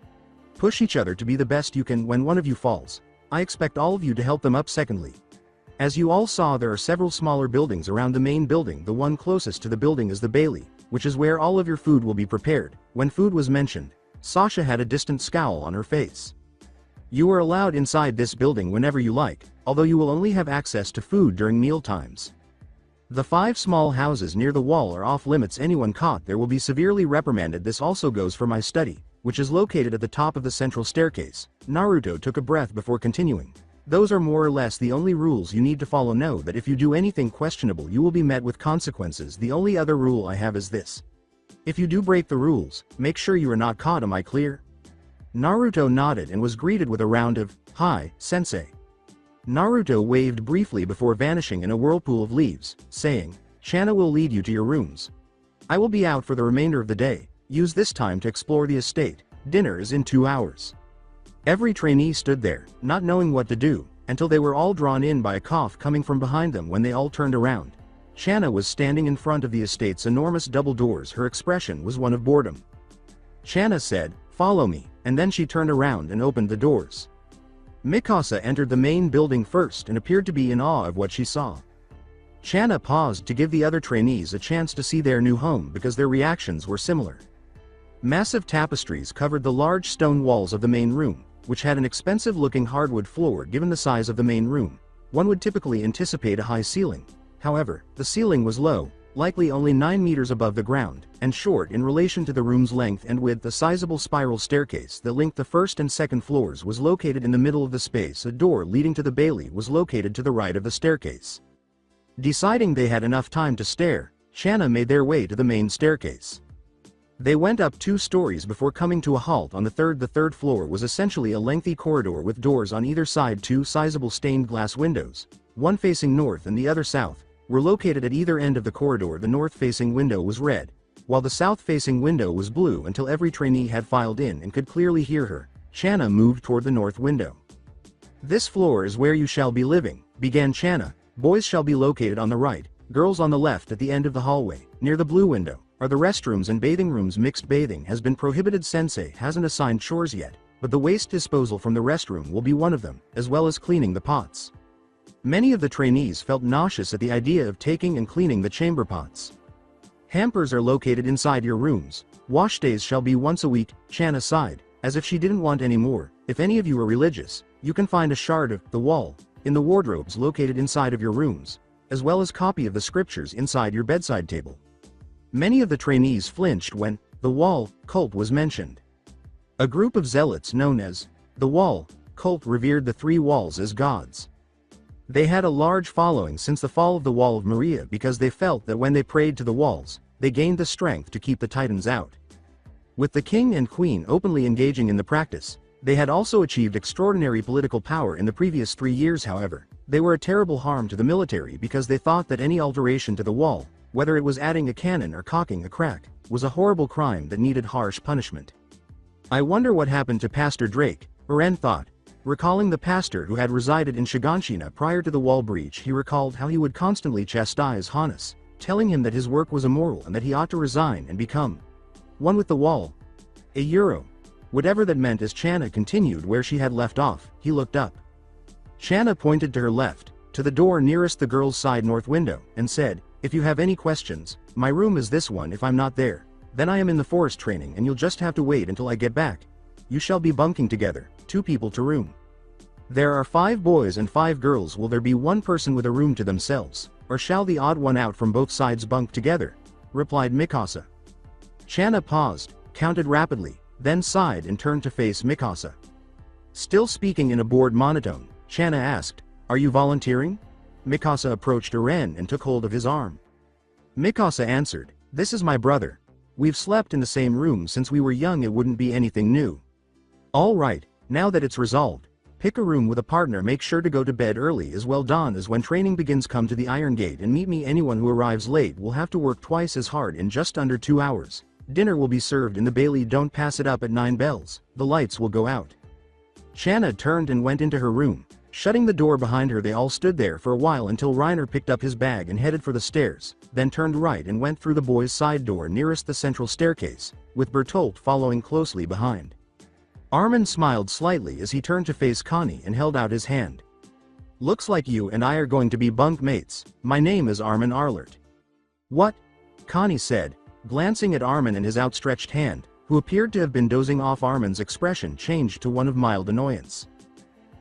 Push each other to be the best you can. When one of you falls, I expect all of you to help them up. Secondly, as you all saw, there are several smaller buildings around the main building. The one closest to the building is the bailey, which is where all of your food will be prepared." When food was mentioned, Sasha had a distant scowl on her face. "You are allowed inside this building whenever you like, although you will only have access to food during meal times. The 5 small houses near the wall are off limits. Anyone caught there will be severely reprimanded. This also goes for my study, which is located at the top of the central staircase. Naruto took a breath before continuing. Those are more or less the only rules you need to follow. Know that if you do anything questionable you will be met with consequences. The only other rule I have is this. If you do break the rules, make sure you are not caught. Am I clear? Naruto nodded and was greeted with a round of, "Hi, sensei." Naruto waved briefly before vanishing in a whirlpool of leaves, saying, "Chana will lead you to your rooms. I will be out for the remainder of the day. Use this time to explore the estate. Dinner is in 2 hours." Every trainee stood there, not knowing what to do, until they were all drawn in by a cough coming from behind them. When they all turned around, Chana was standing in front of the estate's enormous double doors. Her expression was one of boredom. Chana said, "Follow me," and then she turned around and opened the doors. Mikasa entered the main building first and appeared to be in awe of what she saw. Chana paused to give the other trainees a chance to see their new home because their reactions were similar. Massive tapestries covered the large stone walls of the main room, which had an expensive-looking hardwood floor. Given the size of the main room, one would typically anticipate a high ceiling. However, the ceiling was low, likely only 9 meters above the ground, and short in relation to the room's length and width. A sizable spiral staircase that linked the first and second floors was located in the middle of the space. A door leading to the bailey was located to the right of the staircase. Deciding they had enough time to stare, Chana made their way to the main staircase. They went up 2 stories before coming to a halt on the third. The third floor was essentially a lengthy corridor with doors on either side. 2 sizable stained glass windows, one facing north and the other south, were located at either end of the corridor. The north-facing window was red, while the south-facing window was blue. Until every trainee had filed in and could clearly hear her, Chana moved toward the north window. "This floor is where you shall be living," began Chana. "Boys shall be located on the right, girls on the left. At the end of the hallway, near the blue window, are the restrooms and bathing rooms. Mixed bathing has been prohibited. Sensei hasn't assigned chores yet, but the waste disposal from the restroom will be one of them, as well as cleaning the pots." Many of the trainees felt nauseous at the idea of taking and cleaning the chamber pots. "Hampers are located inside your rooms. Wash days shall be once a week," Chana sighed, as if she didn't want any more. "If any of you are religious, you can find a shard of the wall in the wardrobes located inside of your rooms, as well as copy of the scriptures inside your bedside table." Many of the trainees flinched when the wall cult was mentioned. A group of zealots known as the wall cult revered the 3 walls as gods. They had a large following since the fall of the Wall of Maria because they felt that when they prayed to the walls, they gained the strength to keep the titans out. With the king and queen openly engaging in the practice, they had also achieved extraordinary political power in the previous 3 years. However, they were a terrible harm to the military because they thought that any alteration to the wall, whether it was adding a cannon or cocking a crack, was a horrible crime that needed harsh punishment. "I wonder what happened to Pastor Drake," Erwin thought. Recalling the pastor who had resided in Shiganshina prior to the wall breach, he recalled how he would constantly chastise Hannes, telling him that his work was immoral and that he ought to resign and become one with the wall. A euro. Whatever that meant. As Chana continued where she had left off, he looked up. Chana pointed to her left, to the door nearest the girl's side north window, and said, "If you have any questions, my room is this one. If I'm not there, then I am in the forest training and you'll just have to wait until I get back. You shall be bunking together, 2 people to room. There are 5 boys and 5 girls. Will there be 1 person with a room to themselves, or shall the odd one out from both sides bunk together?" replied Mikasa. Chana paused, counted rapidly, then sighed and turned to face Mikasa. Still speaking in a bored monotone, Chana asked, "Are you volunteering?" Mikasa approached Erwin and took hold of his arm. Mikasa answered, "This is my brother. We've slept in the same room since we were young. It wouldn't be anything new." "All right, now that it's resolved, pick a room with a partner. Make sure to go to bed early as well. Dawn is when training begins. Come to the Iron Gate and meet me. Anyone who arrives late will have to work twice as hard in just under 2 hours. Dinner will be served in the bailey. Don't pass it up at 9 bells. The lights will go out." Chana turned and went into her room, shutting the door behind her. They all stood there for a while until Reiner picked up his bag and headed for the stairs, then turned right and went through the boys' side door nearest the central staircase, with Bertolt following closely behind. Armin smiled slightly as he turned to face Connie and held out his hand. "Looks like you and I are going to be bunk mates. My name is Armin Arlert." "What?" Connie said, glancing at Armin and his outstretched hand, who appeared to have been dozing off. Armin's expression changed to one of mild annoyance.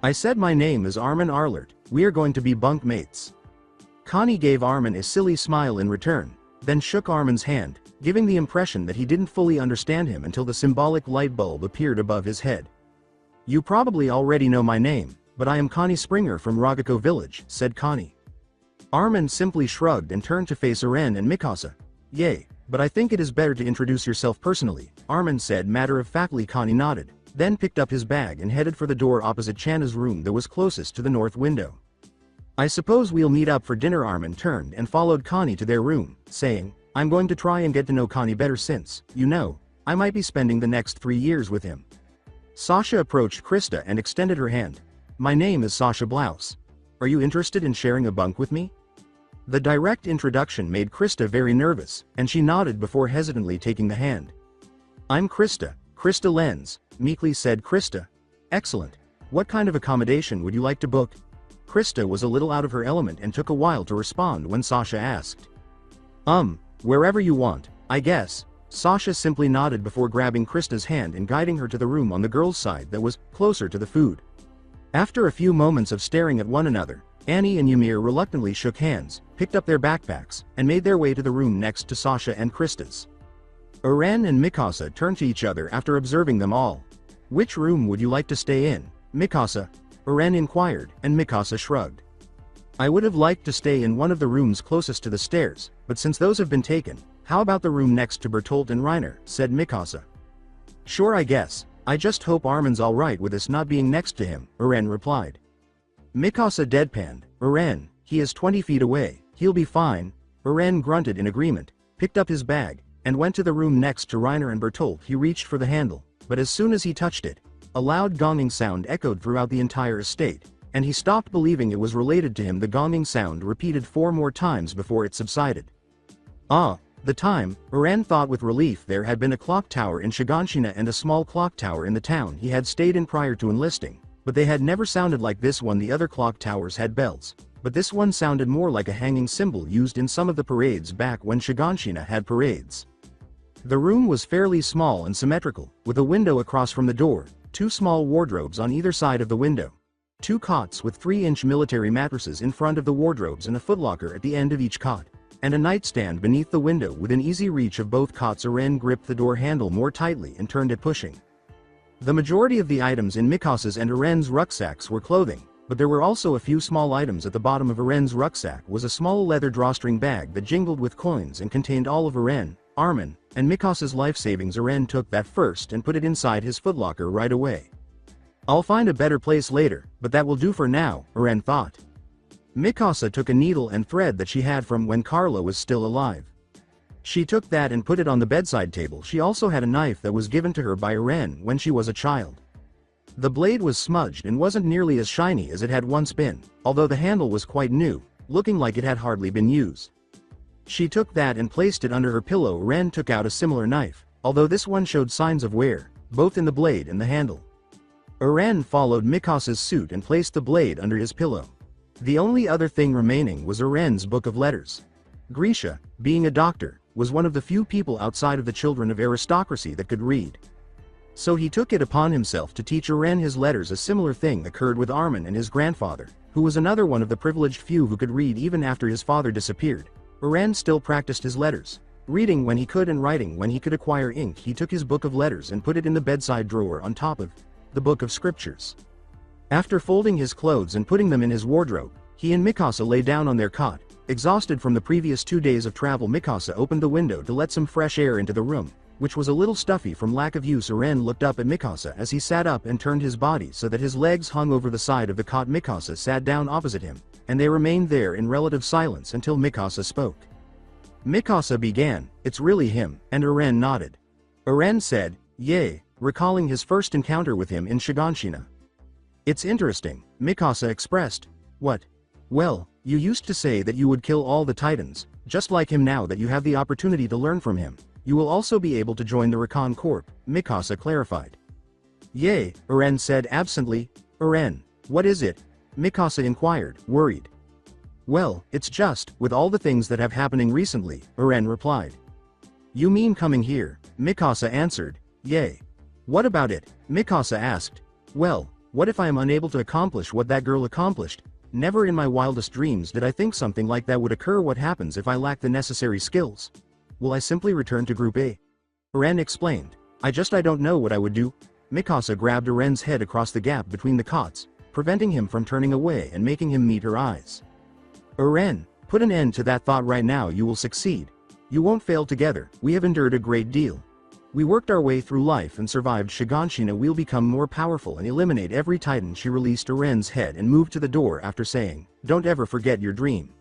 "I said my name is Armin Arlert. We are going to be bunk mates." Connie gave Armin a silly smile in return, then shook Armin's hand, giving the impression that he didn't fully understand him until the symbolic light bulb appeared above his head. "You probably already know my name, but I am Connie Springer from Ragako Village," said Connie. Armin simply shrugged and turned to face Erwin and Mikasa. "Yay, but I think it is better to introduce yourself personally," Armin said matter-of-factly. Connie nodded, then picked up his bag and headed for the door opposite Channa's room that was closest to the north window. "I suppose we'll meet up for dinner." Armin turned and followed Connie to their room, saying, "I'm going to try and get to know Connie better since, you know, I might be spending the next 3 years with him." Sasha approached Krista and extended her hand. "My name is Sasha Blouse. Are you interested in sharing a bunk with me?" The direct introduction made Krista very nervous, and she nodded before hesitantly taking the hand. "I'm Krista Lenz," meekly said Krista. "Excellent. What kind of accommodation would you like to book?" Krista was a little out of her element and took a while to respond when Sasha asked. Wherever you want, I guess." Sasha simply nodded before grabbing Krista's hand and guiding her to the room on the girls' side that was closer to the food. After a few moments of staring at one another, Annie and Ymir reluctantly shook hands, picked up their backpacks, and made their way to the room next to Sasha and Krista's. Erwin and Mikasa turned to each other after observing them all. "Which room would you like to stay in, Mikasa?" Erwin inquired, and Mikasa shrugged. "I would have liked to stay in one of the rooms closest to the stairs, but since those have been taken, how about the room next to Bertolt and Reiner?" said Mikasa. "Sure, I guess. I just hope Armin's alright with us not being next to him," Erwin replied. Mikasa deadpanned. "Erwin, he is 20 feet away, he'll be fine." Erwin grunted in agreement, picked up his bag, and went to the room next to Reiner and Bertolt. He reached for the handle, but as soon as he touched it, a loud gonging sound echoed throughout the entire estate, and he stopped believing it was related to him. The gonging sound repeated 4 more times before it subsided. The time, Erwin thought with relief. There had been a clock tower in Shiganshina and a small clock tower in the town he had stayed in prior to enlisting, but they had never sounded like this one. The other clock towers had bells, but this one sounded more like a hanging symbol used in some of the parades back when Shiganshina had parades. The room was fairly small and symmetrical, with a window across from the door, 2 small wardrobes on either side of the window, 2 cots with 3-inch military mattresses in front of the wardrobes and a footlocker at the end of each cot, and a nightstand beneath the window within easy reach of both cots. Erwin gripped the door handle more tightly and turned it, pushing. The majority of the items in Mikasa's and Erwin's rucksacks were clothing, but there were also a few small items. At the bottom of Erwin's rucksack was a small leather drawstring bag that jingled with coins and contained all of Erwin, Armin, and Mikasa's life savings. Erwin took that first and put it inside his footlocker right away. "I'll find a better place later, but that will do for now," Erwin thought. Mikasa took a needle and thread that she had from when Carla was still alive. She took that and put it on the bedside table. She also had a knife that was given to her by Erwin when she was a child. The blade was smudged and wasn't nearly as shiny as it had once been, although the handle was quite new, looking like it had hardly been used. She took that and placed it under her pillow. Erwin took out a similar knife, although this one showed signs of wear, both in the blade and the handle. Erwin followed Mikasa's suit and placed the blade under his pillow. The only other thing remaining was Erwin's book of letters. Grisha, being a doctor, was one of the few people outside of the children of aristocracy that could read. So he took it upon himself to teach Erwin his letters. A similar thing occurred with Armin and his grandfather, who was another one of the privileged few who could read even after his father disappeared. Erwin still practiced his letters, reading when he could and writing when he could acquire ink. He took his book of letters and put it in the bedside drawer on top of the book of scriptures. After folding his clothes and putting them in his wardrobe, he and Mikasa lay down on their cot. Exhausted from the previous 2 days of travel, Mikasa opened the window to let some fresh air into the room, which was a little stuffy from lack of use. Erwin looked up at Mikasa as he sat up and turned his body so that his legs hung over the side of the cot. Mikasa sat down opposite him, and they remained there in relative silence until Mikasa spoke. Mikasa began, "It's really him," and Erwin nodded. Erwin said, "Yay," recalling his first encounter with him in Shiganshina. "It's interesting," Mikasa expressed. "What?" "Well, you used to say that you would kill all the titans, just like him. Now that you have the opportunity to learn from him, you will also be able to join the Recon Corps," Mikasa clarified. "Yay," Erwin said absently. "Erwin, what is it?" Mikasa inquired, worried. "Well, it's just, with all the things that have happening recently," Erwin replied. "You mean coming here?" Mikasa answered. "Yay. What about it?" Mikasa asked. "Well, what if I am unable to accomplish what that girl accomplished?" Never in my wildest dreams did I think something like that would occur. What happens if I lack the necessary skills? Will I simply return to Group A? Eren explained. I don't know what I would do. Mikasa grabbed Eren's head across the gap between the cots, preventing him from turning away and making him meet her eyes. Eren, put an end to that thought right now. You will succeed. You won't fail. Together, we have endured a great deal. We worked our way through life and survived Shiganshina. We'll become more powerful and eliminate every titan. She released Eren's head and moved to the door after saying, don't ever forget your dream.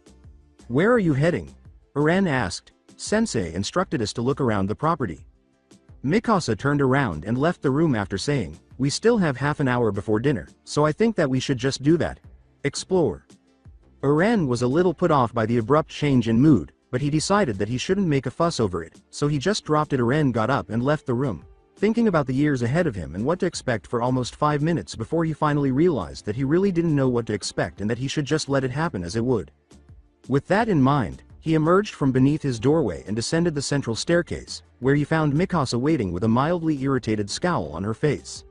Where are you heading? Eren asked. Sensei instructed us to look around the property. Mikasa turned around and left the room after saying, we still have half an hour before dinner, so I think that we should just do that. Explore. Eren was a little put off by the abrupt change in mood, but he decided that he shouldn't make a fuss over it, so he just dropped it. Eren got up and left the room, thinking about the years ahead of him and what to expect for almost 5 minutes before he finally realized that he really didn't know what to expect and that he should just let it happen as it would. With that in mind, he emerged from beneath his doorway and descended the central staircase, where he found Mikasa waiting with a mildly irritated scowl on her face.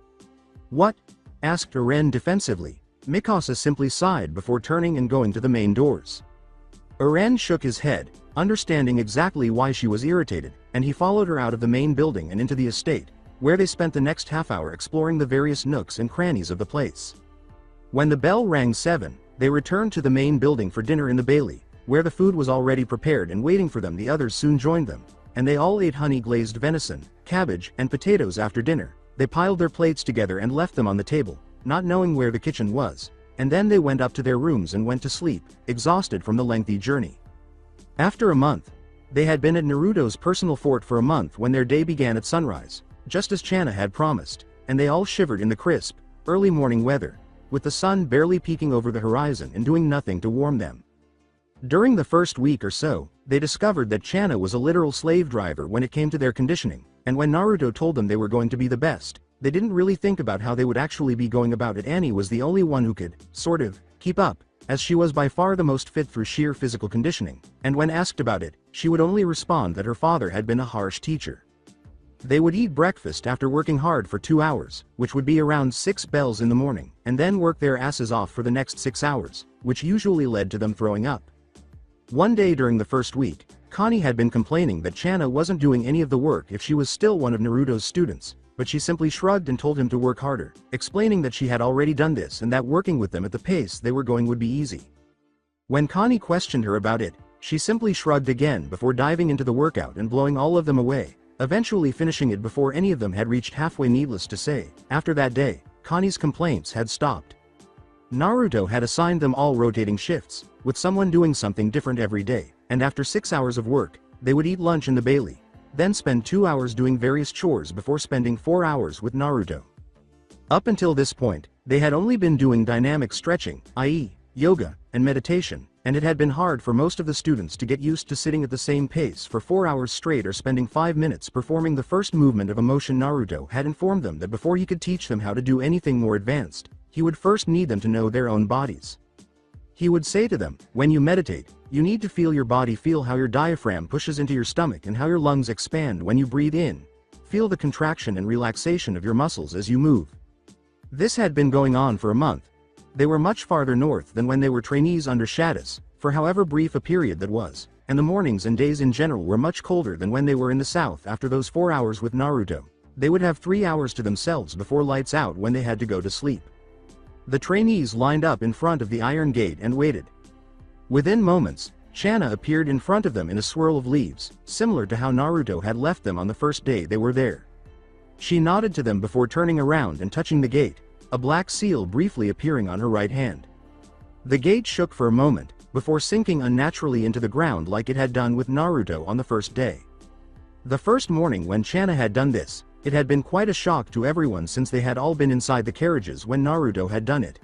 What? Asked Eren defensively. Mikasa simply sighed before turning and going to the main doors. Eren shook his head, understanding exactly why she was irritated, and he followed her out of the main building and into the estate, where they spent the next half hour exploring the various nooks and crannies of the place. When the bell rang 7, they returned to the main building for dinner in the Bailey, where the food was already prepared and waiting for them. The others soon joined them, and they all ate honey-glazed venison, cabbage, and potatoes. After dinner, they piled their plates together and left them on the table, not knowing where the kitchen was, and then they went up to their rooms and went to sleep, exhausted from the lengthy journey. After a month, they had been at Naruto's personal fort for a month when their day began at sunrise, just as Channa had promised, and they all shivered in the crisp, early morning weather, with the sun barely peeking over the horizon and doing nothing to warm them. During the first week or so, they discovered that Channa was a literal slave driver when it came to their conditioning, and when Naruto told them they were going to be the best, they didn't really think about how they would actually be going about it. Annie was the only one who could, sort of, keep up, as she was by far the most fit through sheer physical conditioning, and when asked about it, she would only respond that her father had been a harsh teacher. They would eat breakfast after working hard for 2 hours, which would be around 6 bells in the morning, and then work their asses off for the next 6 hours, which usually led to them throwing up. One day during the first week, Connie had been complaining that Channa wasn't doing any of the work if she was still one of Naruto's students, but she simply shrugged and told him to work harder, explaining that she had already done this and that working with them at the pace they were going would be easy. When Connie questioned her about it, she simply shrugged again before diving into the workout and blowing all of them away, eventually finishing it before any of them had reached halfway. Needless to say, after that day, Connie's complaints had stopped. Naruto had assigned them all rotating shifts, with someone doing something different every day, and after 6 hours of work, they would eat lunch in the Bailey, then spend 2 hours doing various chores before spending 4 hours with Naruto. Up until this point, they had only been doing dynamic stretching, i.e., yoga, and meditation, and it had been hard for most of the students to get used to sitting at the same pace for 4 hours straight or spending 5 minutes performing the first movement of a motion. Naruto had informed them that before he could teach them how to do anything more advanced, he would first need them to know their own bodies. He would say to them, when you meditate, you need to feel your body, feel how your diaphragm pushes into your stomach and how your lungs expand when you breathe in. Feel the contraction and relaxation of your muscles as you move. This had been going on for a month. They were much farther north than when they were trainees under Shadis, for however brief a period that was, and the mornings and days in general were much colder than when they were in the south. After those 4 hours with Naruto, they would have 3 hours to themselves before lights out when they had to go to sleep. The trainees lined up in front of the iron gate and waited. Within moments, Channa appeared in front of them in a swirl of leaves, similar to how Naruto had left them on the first day they were there. She nodded to them before turning around and touching the gate, a black seal briefly appearing on her right hand. The gate shook for a moment, before sinking unnaturally into the ground like it had done with Naruto on the first day. The first morning when Channa had done this, it had been quite a shock to everyone since they had all been inside the carriages when Naruto had done it.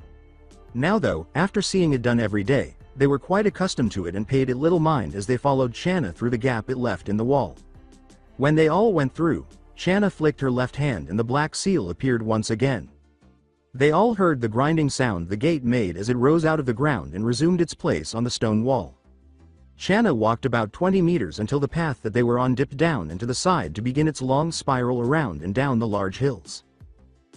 Now though, after seeing it done every day, they were quite accustomed to it and paid it little mind as they followed Channa through the gap it left in the wall. When they all went through, Channa flicked her left hand and the black seal appeared once again. They all heard the grinding sound the gate made as it rose out of the ground and resumed its place on the stone wall. Channa walked about 20 meters until the path that they were on dipped down and to the side to begin its long spiral around and down the large hills.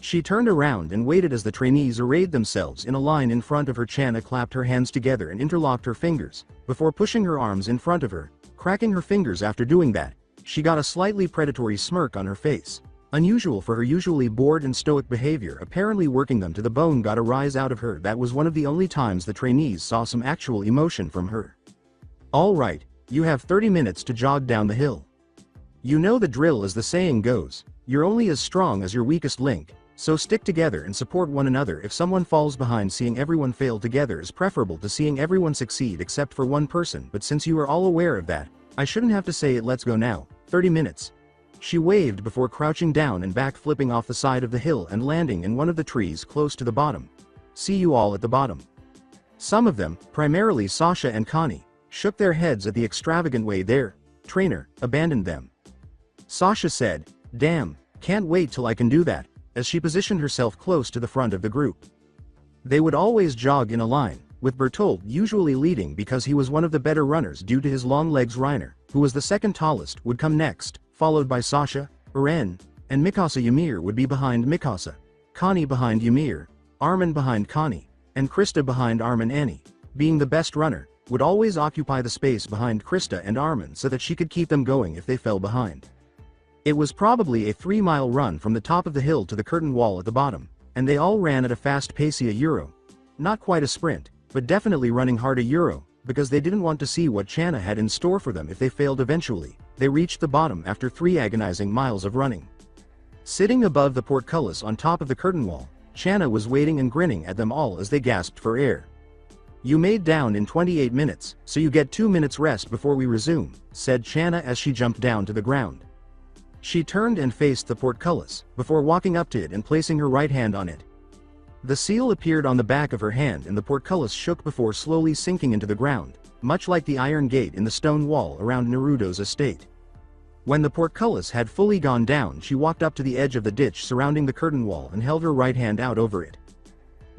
She turned around and waited as the trainees arrayed themselves in a line in front of her. Chana clapped her hands together and interlocked her fingers, before pushing her arms in front of her, cracking her fingers. After doing that, she got a slightly predatory smirk on her face. Unusual for her usually bored and stoic behavior, apparently working them to the bone got a rise out of her. That was one of the only times the trainees saw some actual emotion from her. "All right, you have 30 minutes to jog down the hill. You know the drill, as the saying goes. You're only as strong as your weakest link, so stick together and support one another. If someone falls behind, seeing everyone fail together is preferable to seeing everyone succeed except for one person. But since you are all aware of that, I shouldn't have to say it. Let's go now. 30 minutes. She waved before crouching down and back, flipping off the side of the hill and landing in one of the trees close to the bottom. "See you all at the bottom." Some of them, primarily Sasha and Connie, shook their heads at the extravagant way their trainer abandoned them. Sasha said, "Damn, can't wait till I can do that," as she positioned herself close to the front of the group. They would always jog in a line, with Bertolt usually leading because he was one of the better runners due to his long legs. Reiner, who was the second tallest, would come next, followed by Sasha, Erwin, and Mikasa. Ymir would be behind Mikasa, Connie behind Ymir, Armin behind Connie, and Krista behind Armin. Annie, being the best runner, would always occupy the space behind Krista and Armin so that she could keep them going if they fell behind. It was probably a 3-mile run from the top of the hill to the curtain wall at the bottom, and they all ran at a fast pace. Not quite a sprint, but definitely running hard. Because they didn't want to see what Chana had in store for them if they failed. Eventually, they reached the bottom after 3 agonizing miles of running. Sitting above the portcullis on top of the curtain wall, Chana was waiting and grinning at them all as they gasped for air. "You made down in 28 minutes, so you get 2 minutes rest before we resume," said Chana as she jumped down to the ground. She turned and faced the portcullis, before walking up to it and placing her right hand on it. The seal appeared on the back of her hand and the portcullis shook before slowly sinking into the ground, much like the iron gate in the stone wall around Naruto's estate. When the portcullis had fully gone down, she walked up to the edge of the ditch surrounding the curtain wall and held her right hand out over it.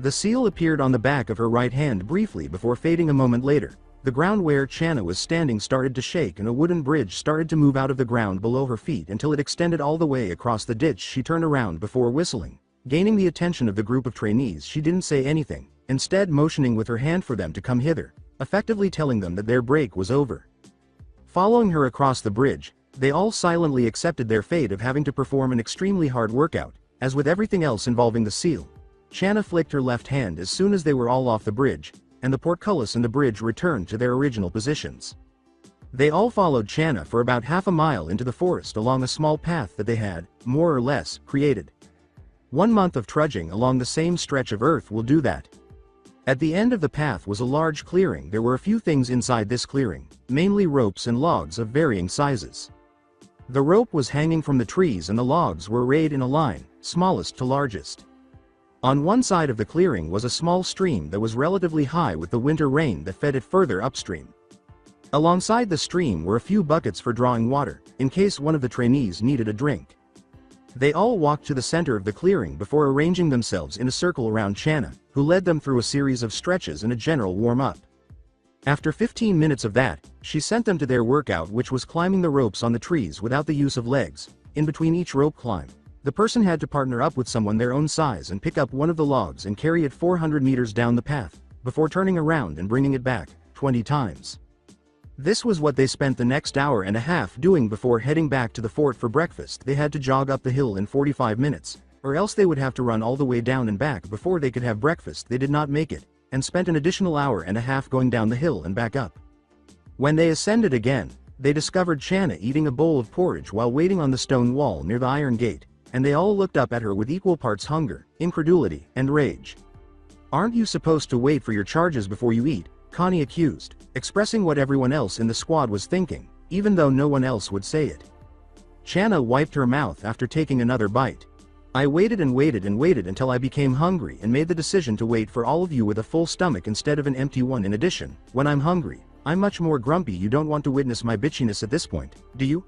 The seal appeared on the back of her right hand briefly before fading a moment later. The ground where Chana was standing started to shake and a wooden bridge started to move out of the ground below her feet until it extended all the way across the ditch. She turned around before whistling. Gaining the attention of the group of trainees, she didn't say anything, instead motioning with her hand for them to come hither, effectively telling them that their break was over. Following her across the bridge, they all silently accepted their fate of having to perform an extremely hard workout. As with everything else involving the seal, Chana flicked her left hand as soon as they were all off the bridge, and the portcullis and the bridge returned to their original positions. They all followed Chana for about half a mile into the forest along a small path that they had, more or less, created. 1 month of trudging along the same stretch of earth will do that. At the end of the path was a large clearing. There were a few things inside this clearing, mainly ropes and logs of varying sizes. The rope was hanging from the trees and the logs were arrayed in a line, smallest to largest. On one side of the clearing was a small stream that was relatively high with the winter rain that fed it further upstream. Alongside the stream were a few buckets for drawing water, in case one of the trainees needed a drink. They all walked to the center of the clearing before arranging themselves in a circle around Chana, who led them through a series of stretches and a general warm-up. After 15 minutes of that, she sent them to their workout, which was climbing the ropes on the trees without the use of legs. In between each rope climb, the person had to partner up with someone their own size and pick up one of the logs and carry it 400 meters down the path, before turning around and bringing it back, 20 times. This was what they spent the next hour and a half doing before heading back to the fort for breakfast. They had to jog up the hill in 45 minutes, or else they would have to run all the way down and back before they could have breakfast. They did not make it, and spent an additional hour and a half going down the hill and back up. When they ascended again, they discovered Chana eating a bowl of porridge while waiting on the stone wall near the iron gate, and they all looked up at her with equal parts hunger, incredulity, and rage. "Aren't you supposed to wait for your charges before you eat?" Connie accused, expressing what everyone else in the squad was thinking, even though no one else would say it. Chana wiped her mouth after taking another bite. "I waited and waited and waited until I became hungry and made the decision to wait for all of you with a full stomach instead of an empty one. In addition, when I'm hungry, I'm much more grumpy. You don't want to witness my bitchiness at this point, do you?"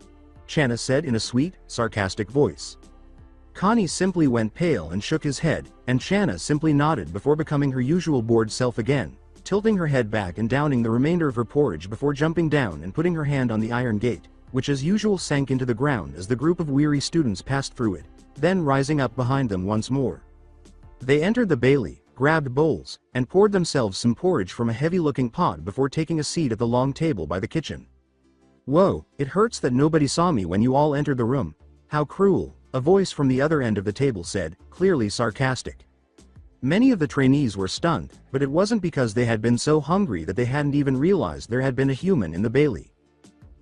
Chana said in a sweet, sarcastic voice. Connie simply went pale and shook his head, and Chana simply nodded before becoming her usual bored self again, tilting her head back and downing the remainder of her porridge before jumping down and putting her hand on the iron gate, which as usual sank into the ground as the group of weary students passed through it. then rising up behind them once more. They entered the bailey, grabbed bowls, and poured themselves some porridge from a heavy-looking pot before taking a seat at the long table by the kitchen. "Whoa, it hurts that nobody saw me when you all entered the room. How cruel," a voice from the other end of the table said, clearly sarcastic. Many of the trainees were stunned, but it wasn't because they had been so hungry that they hadn't even realized there had been a human in the bailey.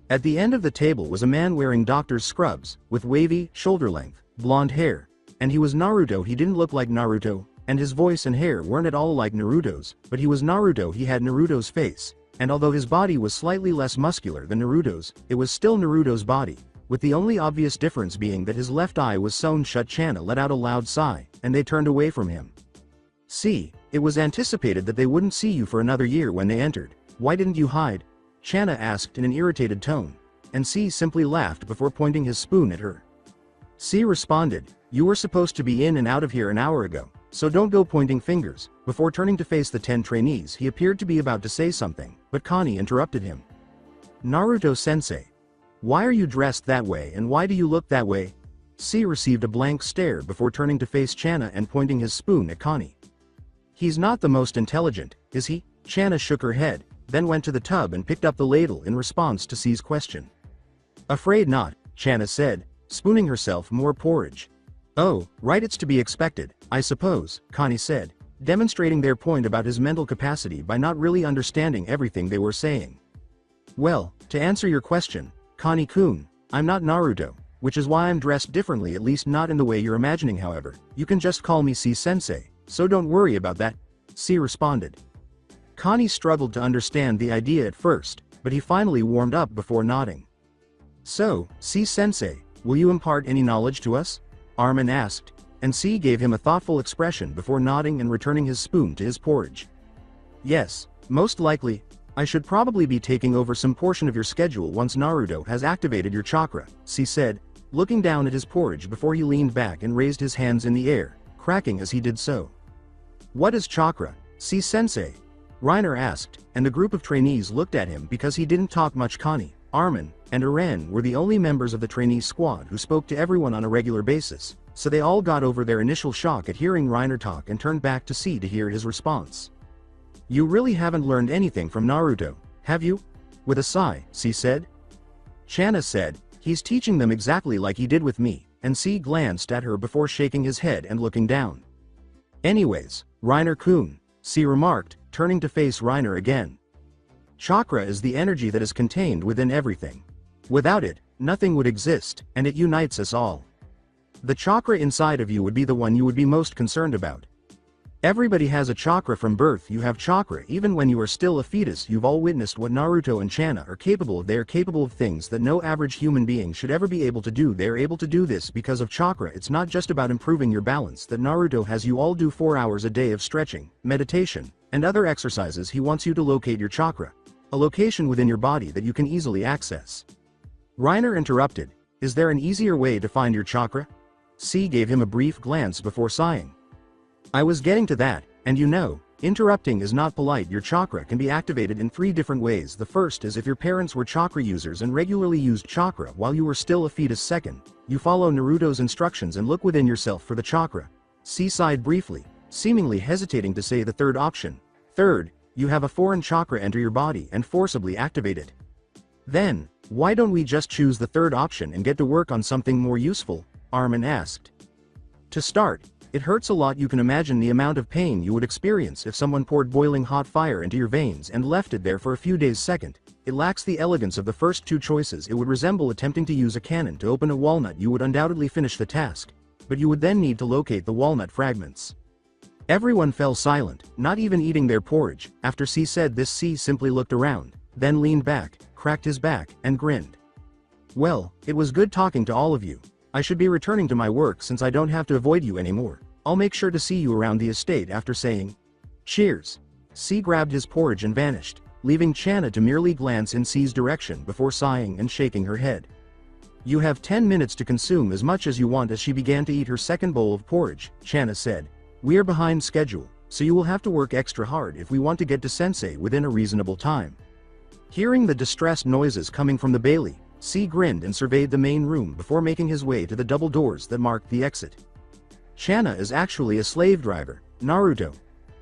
At the end of the table was a man wearing doctor's scrubs, with wavy, shoulder-length, blonde hair, and he was Naruto. He didn't look like Naruto, and his voice and hair weren't at all like Naruto's, but he was Naruto. He had Naruto's face, and although his body was slightly less muscular than Naruto's, it was still Naruto's body, with the only obvious difference being that his left eye was sewn shut. Channa let out a loud sigh, and they turned away from him. "See, it was anticipated that they wouldn't see you for another year when they entered. Why didn't you hide?" Channa asked in an irritated tone, and C simply laughed before pointing his spoon at her. C responded, "You were supposed to be in and out of here an hour ago, so don't go pointing fingers." Before turning to face the 10 trainees, he appeared to be about to say something, but Connie interrupted him. "Naruto-sensei, why are you dressed that way and why do you look that way?" C received a blank stare before turning to face Channa and pointing his spoon at Connie. "He's not the most intelligent, is he?" Channa shook her head, then went to the tub and picked up the ladle in response to C's question. "Afraid not," Channa said, spooning herself more porridge. "Oh, right, it's to be expected, I suppose," Connie said, demonstrating their point about his mental capacity by not really understanding everything they were saying. "Well, to answer your question, Connie-kun, I'm not Naruto, which is why I'm dressed differently, at least not in the way you're imagining. However, you can just call me C-sensei, so don't worry about that," C responded. Connie struggled to understand the idea at first, but he finally warmed up before nodding. "So, C-sensei, will you impart any knowledge to us?" Armin asked, and C gave him a thoughtful expression before nodding and returning his spoon to his porridge. "Yes, most likely. I should probably be taking over some portion of your schedule once Naruto has activated your chakra," C said, looking down at his porridge before he leaned back and raised his hands in the air, cracking as he did so. "What is chakra, C-sensei?" Reiner asked, and the group of trainees looked at him because he didn't talk much. Connie, Armin, and Erwin were the only members of the trainee squad who spoke to everyone on a regular basis, so they all got over their initial shock at hearing Reiner talk and turned back to C to hear his response. "You really haven't learned anything from Naruto, have you?" With a sigh, C said. Channa said, "He's teaching them exactly like he did with me," and C glanced at her before shaking his head and looking down. "Anyways, Reiner-kun," C remarked, turning to face Reiner again. "Chakra is the energy that is contained within everything. Without it, nothing would exist, and it unites us all. The chakra inside of you would be the one you would be most concerned about. Everybody has a chakra from birth. You have chakra even when you are still a fetus. You've all witnessed what Naruto and Channa are capable of. They are capable of things that no average human being should ever be able to do. They are able to do this because of chakra. It's not just about improving your balance that Naruto has you all do 4 hours a day of stretching, meditation, and other exercises. He wants you to locate your chakra, a location within your body that you can easily access." Reiner interrupted, "Is there an easier way to find your chakra?" C gave him a brief glance before sighing. "I was getting to that, and you know, interrupting is not polite. Your chakra can be activated in 3 different ways. The first is if your parents were chakra users and regularly used chakra while you were still a fetus. Second, you follow Naruto's instructions and look within yourself for the chakra." C sighed briefly, seemingly hesitating to say the third option. "Third, you have a foreign chakra enter your body and forcibly activate it." "Then, why don't we just choose the third option and get to work on something more useful?" Armin asked. "To start, it hurts a lot. You can imagine the amount of pain you would experience if someone poured boiling hot fire into your veins and left it there for a few days. Second, it lacks the elegance of the first 2 choices. It would resemble attempting to use a cannon to open a walnut. You would undoubtedly finish the task, but you would then need to locate the walnut fragments." Everyone fell silent, not even eating their porridge. After C said this, C simply looked around, then leaned back, cracked his back, and grinned. "Well, it was good talking to all of you. I should be returning to my work since I don't have to avoid you anymore. I'll make sure to see you around the estate." After saying, "Cheers," C grabbed his porridge and vanished, leaving Channa to merely glance in C's direction before sighing and shaking her head. "You have 10 minutes to consume as much as you want." As she began to eat her second bowl of porridge, Channa said, "We are behind schedule, so you will have to work extra hard if we want to get to Sensei within a reasonable time." Hearing the distressed noises coming from the bailey, C grinned and surveyed the main room before making his way to the double doors that marked the exit. Chana is actually a slave driver, Naruto.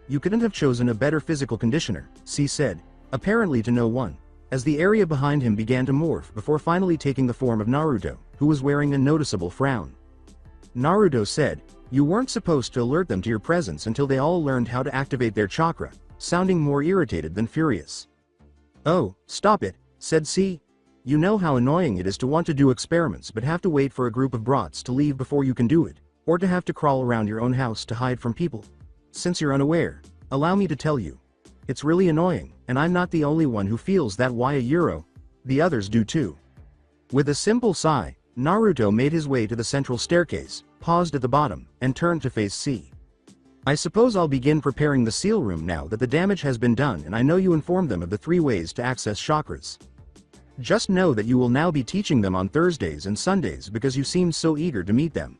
You couldn't have chosen a better physical conditioner, C said, apparently to no one, as the area behind him began to morph before finally taking the form of Naruto, who was wearing a noticeable frown. Naruto said, "You weren't supposed to alert them to your presence until they all learned how to activate their chakra," sounding more irritated than furious. "Oh, stop it," said C. "You know how annoying it is to want to do experiments but have to wait for a group of brats to leave before you can do it, or to have to crawl around your own house to hide from people. Since you're unaware, allow me to tell you. It's really annoying, and I'm not the only one who feels that. Why a euro? The others do too." With a simple sigh, Naruto made his way to the central staircase, paused at the bottom, and turned to face C. "I suppose I'll begin preparing the seal room now that the damage has been done, and I know you informed them of the 3 ways to access chakras. Just know that you will now be teaching them on Thursdays and Sundays because you seemed so eager to meet them."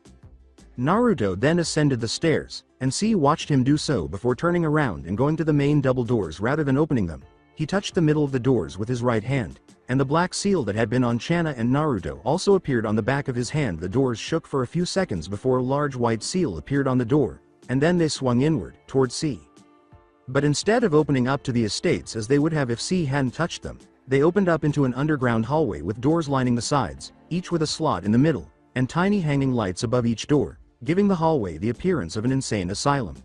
Naruto then ascended the stairs, and C watched him do so before turning around and going to the main double doors rather than opening them. He touched the middle of the doors with his right hand, and the black seal that had been on Chana and Naruto also appeared on the back of his hand. The doors shook for a few seconds before a large white seal appeared on the door, and then they swung inward, toward C. But instead of opening up to the estates as they would have if C hadn't touched them, they opened up into an underground hallway with doors lining the sides, each with a slot in the middle, and tiny hanging lights above each door, giving the hallway the appearance of an insane asylum.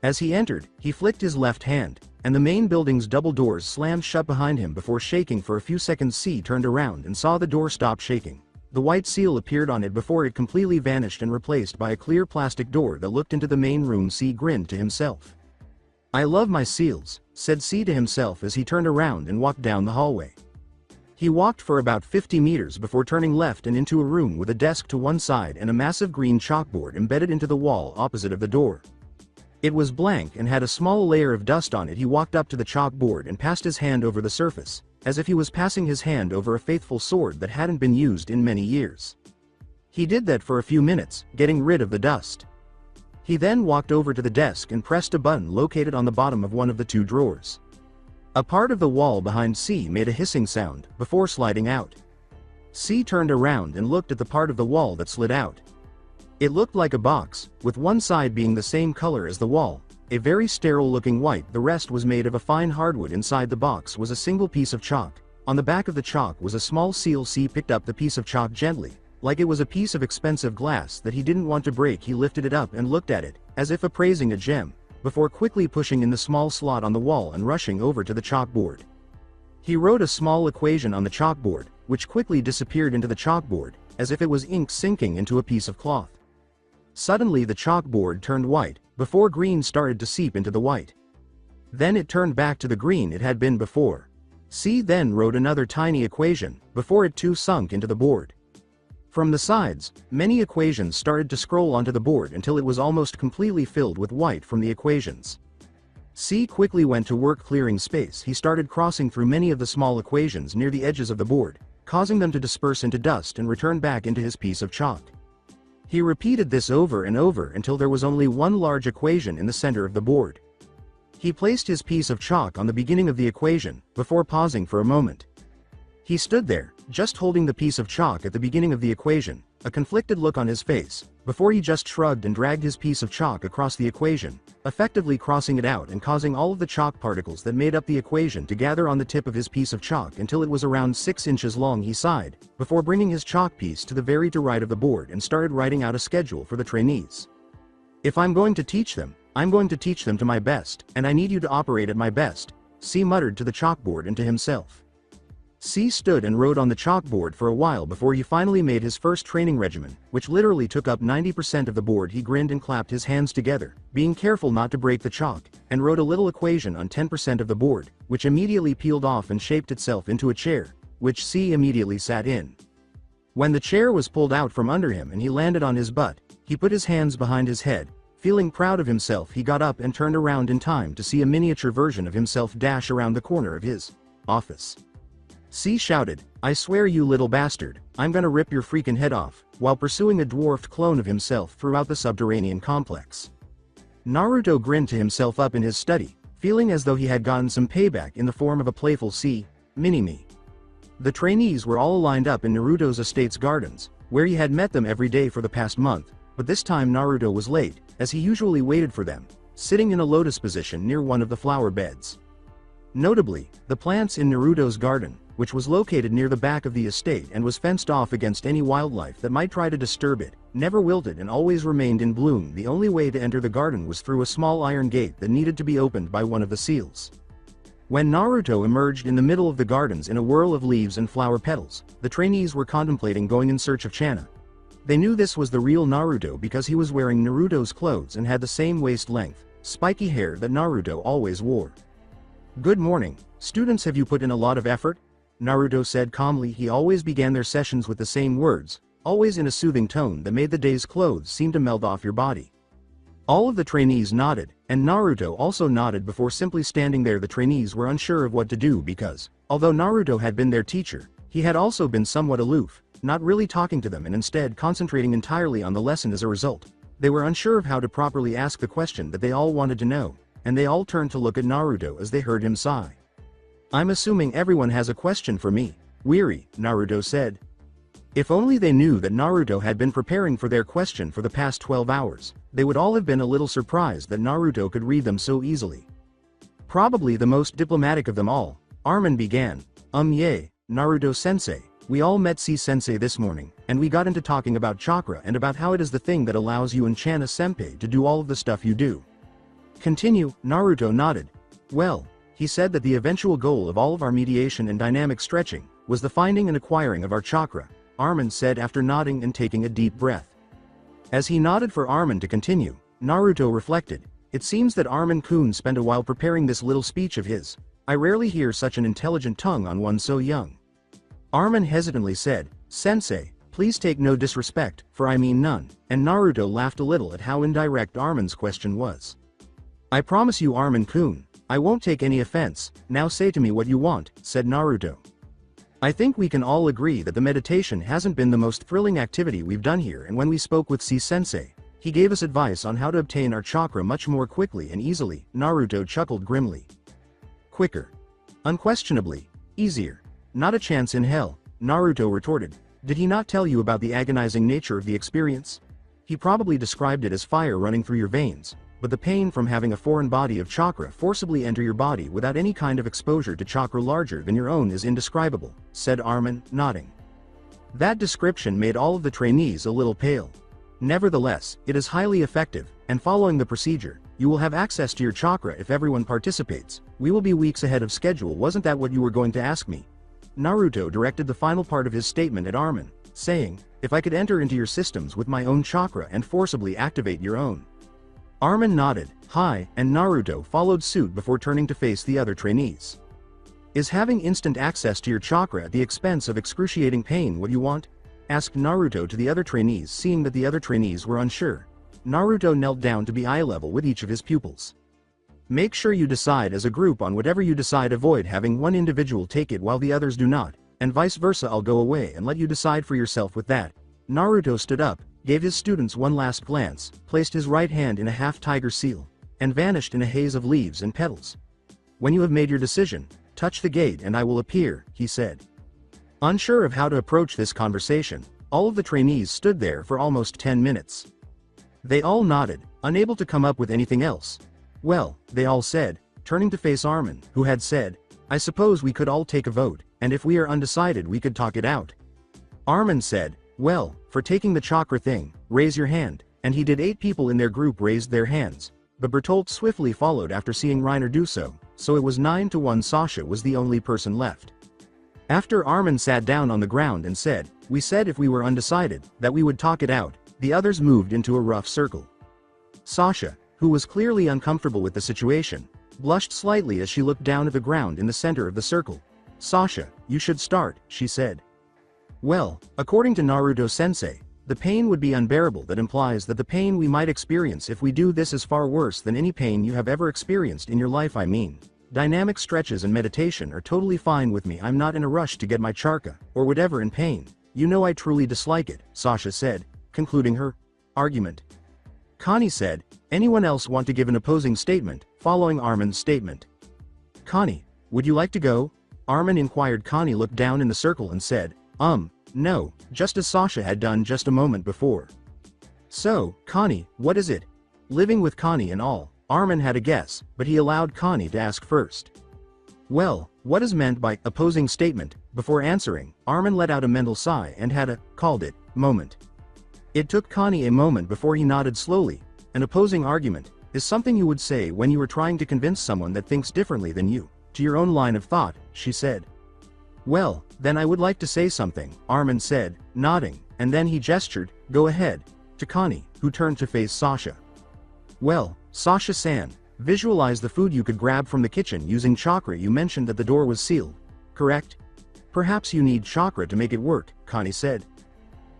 As he entered, he flicked his left hand, and the main building's double doors slammed shut behind him before shaking for a few seconds. C turned around and saw the door stop shaking. The white seal appeared on it before it completely vanished and replaced by a clear plastic door that looked into the main room. C grinned to himself. "I love my seals," said C to himself as he turned around and walked down the hallway. He walked for about 50 meters before turning left and into a room with a desk to one side and a massive green chalkboard embedded into the wall opposite of the door. It was blank and had a small layer of dust on it. He walked up to the chalkboard and passed his hand over the surface, as if he was passing his hand over a faithful sword that hadn't been used in many years. He did that for a few minutes, getting rid of the dust. He then walked over to the desk and pressed a button located on the bottom of one of the 2 drawers. A part of the wall behind C made a hissing sound before sliding out. C turned around and looked at the part of the wall that slid out. It looked like a box, with one side being the same color as the wall, a very sterile-looking white. The rest was made of a fine hardwood. Inside the box was a single piece of chalk. On the back of the chalk was a small seal. C picked up the piece of chalk gently, like it was a piece of expensive glass that he didn't want to break. He lifted it up and looked at it, as if appraising a gem, before quickly pushing in the small slot on the wall and rushing over to the chalkboard. He wrote a small equation on the chalkboard, which quickly disappeared into the chalkboard, as if it was ink sinking into a piece of cloth. Suddenly the chalkboard turned white, before green started to seep into the white. Then it turned back to the green it had been before. C then wrote another tiny equation, before it too sunk into the board. From the sides, many equations started to scroll onto the board until it was almost completely filled with white from the equations. C quickly went to work clearing space. He started crossing through many of the small equations near the edges of the board, causing them to disperse into dust and return back into his piece of chalk. He repeated this over and over until there was only one large equation in the center of the board. He placed his piece of chalk on the beginning of the equation, before pausing for a moment. He stood there, just holding the piece of chalk at the beginning of the equation, a conflicted look on his face, before he just shrugged and dragged his piece of chalk across the equation, effectively crossing it out and causing all of the chalk particles that made up the equation to gather on the tip of his piece of chalk until it was around 6 inches long. He sighed, before bringing his chalk piece to the very right of the board and started writing out a schedule for the trainees. "If I'm going to teach them, I'm going to teach them to my best, and I need you to operate at my best," C muttered to the chalkboard and to himself. C stood and wrote on the chalkboard for a while before he finally made his first training regimen, which literally took up 90% of the board. He grinned and clapped his hands together, being careful not to break the chalk, and wrote a little equation on 10% of the board, which immediately peeled off and shaped itself into a chair, which C immediately sat in. When the chair was pulled out from under him and he landed on his butt, he put his hands behind his head. Feeling proud of himself, he got up and turned around in time to see a miniature version of himself dash around the corner of his office. C shouted, "I swear, you little bastard, I'm gonna rip your freaking head off," while pursuing a dwarfed clone of himself throughout the subterranean complex. Naruto grinned to himself up in his study, feeling as though he had gotten some payback in the form of a playful "See, mini-me." The trainees were all lined up in Naruto's estate's gardens, where he had met them every day for the past month, but this time Naruto was late, as he usually waited for them, sitting in a lotus position near one of the flower beds. Notably, the plants in Naruto's garden, which was located near the back of the estate and was fenced off against any wildlife that might try to disturb it, never wilted and always remained in bloom. The only way to enter the garden was through a small iron gate that needed to be opened by one of the seals. When Naruto emerged in the middle of the gardens in a whirl of leaves and flower petals, the trainees were contemplating going in search of Chana. They knew this was the real Naruto because he was wearing Naruto's clothes and had the same waist length, spiky hair that Naruto always wore. "Good morning, students. Have you put in a lot of effort?" Naruto said calmly. He always began their sessions with the same words, always in a soothing tone that made the day's clothes seem to melt off your body. All of the trainees nodded, and Naruto also nodded before simply standing there. The trainees were unsure of what to do because, although Naruto had been their teacher, he had also been somewhat aloof, not really talking to them and instead concentrating entirely on the lesson. As a result, they were unsure of how to properly ask the question that they all wanted to know, and they all turned to look at Naruto as they heard him sigh. "I'm assuming everyone has a question for me." Weary, Naruto said. If only they knew that Naruto had been preparing for their question for the past 12 hours, they would all have been a little surprised that Naruto could read them so easily. Probably the most diplomatic of them all, Armin began. Yay, Naruto-sensei, we all met C-sensei this morning, and we got into talking about chakra and about how it is the thing that allows you and Chana-senpai to do all of the stuff you do. Continue, Naruto nodded. Well, he said that the eventual goal of all of our mediation and dynamic stretching was the finding and acquiring of our chakra, Armin said after nodding and taking a deep breath. As he nodded for Armin to continue, Naruto reflected, it seems that Armin-kun spent a while preparing this little speech of his. I rarely hear such an intelligent tongue on one so young. Armin hesitantly said, Sensei, please take no disrespect, for I mean none, and Naruto laughed a little at how indirect Armin's question was. I promise you, Armin-kun, I won't take any offense. Now say to me what you want, said Naruto. I think we can all agree that the meditation hasn't been the most thrilling activity we've done here, and when we spoke with C-sensei, he gave us advice on how to obtain our chakra much more quickly and easily. Naruto chuckled grimly. Quicker. Unquestionably. Easier. Not a chance in hell, Naruto retorted. Did he not tell you about the agonizing nature of the experience? He probably described it as fire running through your veins, but the pain from having a foreign body of chakra forcibly enter your body without any kind of exposure to chakra larger than your own is indescribable, said Armin, nodding. That description made all of the trainees a little pale. Nevertheless, it is highly effective, and following the procedure, you will have access to your chakra if everyone participates. We will be weeks ahead of schedule. Wasn't that what you were going to ask me? Naruto directed the final part of his statement at Armin, saying, if I could enter into your systems with my own chakra and forcibly activate your own. Armin nodded, hi, and Naruto followed suit before turning to face the other trainees. Is having instant access to your chakra at the expense of excruciating pain what you want? Asked Naruto to the other trainees. Seeing that the other trainees were unsure, Naruto knelt down to be eye level with each of his pupils. Make sure you decide as a group on whatever you decide. Avoid having one individual take it while the others do not, and vice versa. I'll go away and let you decide for yourself. With that, Naruto stood up, gave his students one last glance, placed his right hand in a half-tiger seal, and vanished in a haze of leaves and petals. When you have made your decision, touch the gate and I will appear, he said. Unsure of how to approach this conversation, all of the trainees stood there for almost 10 minutes. They all nodded, unable to come up with anything else. Well, they all said, turning to face Armin, who had said, I suppose we could all take a vote, and if we are undecided we could talk it out. Armin said, well, for taking the chakra thing, raise your hand, and he did. 8 people in their group raised their hands, but Bertolt swiftly followed after seeing Reiner do so it was 9-1. Sasha was the only person left. After Armin sat down on the ground and said, we said if we were undecided, that we would talk it out, the others moved into a rough circle. Sasha, who was clearly uncomfortable with the situation, blushed slightly as she looked down at the ground in the center of the circle. Sasha, you should start, she said. Well, according to Naruto-sensei, the pain would be unbearable. That implies that the pain we might experience if we do this is far worse than any pain you have ever experienced in your life. I mean, dynamic stretches and meditation are totally fine with me. I'm not in a rush to get my chakra, or whatever in pain. You know I truly dislike it, Sasha said, concluding her argument. Connie said, anyone else want to give an opposing statement, following Armin's statement? Connie, would you like to go? Armin inquired. Connie looked down in the circle and said, no, just as Sasha had done just a moment before. So, Connie, what is it? Living with Connie and all, Armin had a guess, but he allowed Connie to ask first. Well, what is meant by opposing statement? Before answering, Armin let out a mental sigh and had called it, moment. It took Connie a moment before he nodded slowly. An opposing argument is something you would say when you were trying to convince someone that thinks differently than you, to your own line of thought, she said. Well, then I would like to say something, Armin said, nodding, and then he gestured, go ahead, to Connie, who turned to face Sasha. Well, Sasha-san, visualize the food you could grab from the kitchen using chakra. You mentioned that the door was sealed, correct? Perhaps you need chakra to make it work, Connie said.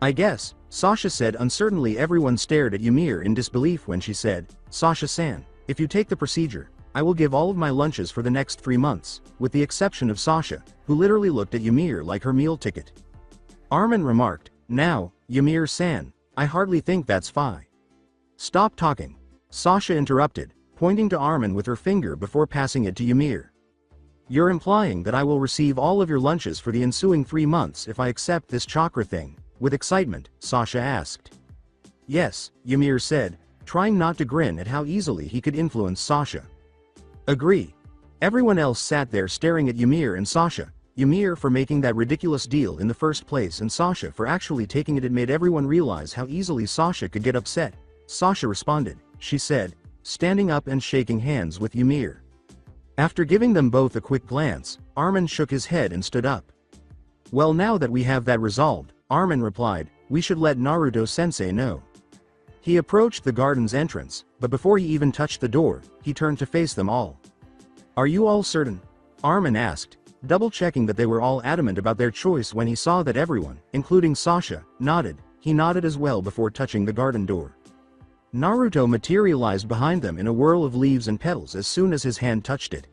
I guess, Sasha said uncertainly. Everyone stared at Ymir in disbelief when she said, Sasha-san, if you take the procedure, I will give all of my lunches for the next 3 months, with the exception of Sasha, who literally looked at Ymir like her meal ticket. Armin remarked, now, Ymir-san, I hardly think that's fine. Stop talking. Sasha interrupted, pointing to Armin with her finger before passing it to Ymir. You're implying that I will receive all of your lunches for the ensuing 3 months if I accept this chakra thing? With excitement, Sasha asked. Yes, Ymir said, trying not to grin at how easily he could influence Sasha. Agree. Everyone else sat there staring at Ymir and Sasha. Ymir for making that ridiculous deal in the first place and Sasha for actually taking it. It made everyone realize how easily Sasha could get upset. Sasha responded, she said, standing up and shaking hands with Ymir. After giving them both a quick glance, Armin shook his head and stood up. Well, now that we have that resolved, Armin replied, we should let Naruto-sensei know. He approached the garden's entrance, but before he even touched the door, he turned to face them all. Are you all certain? Armin asked, double-checking that they were all adamant about their choice. When he saw that everyone, including Sasha, nodded, he nodded as well before touching the garden door. Naruto materialized behind them in a whirl of leaves and petals as soon as his hand touched it.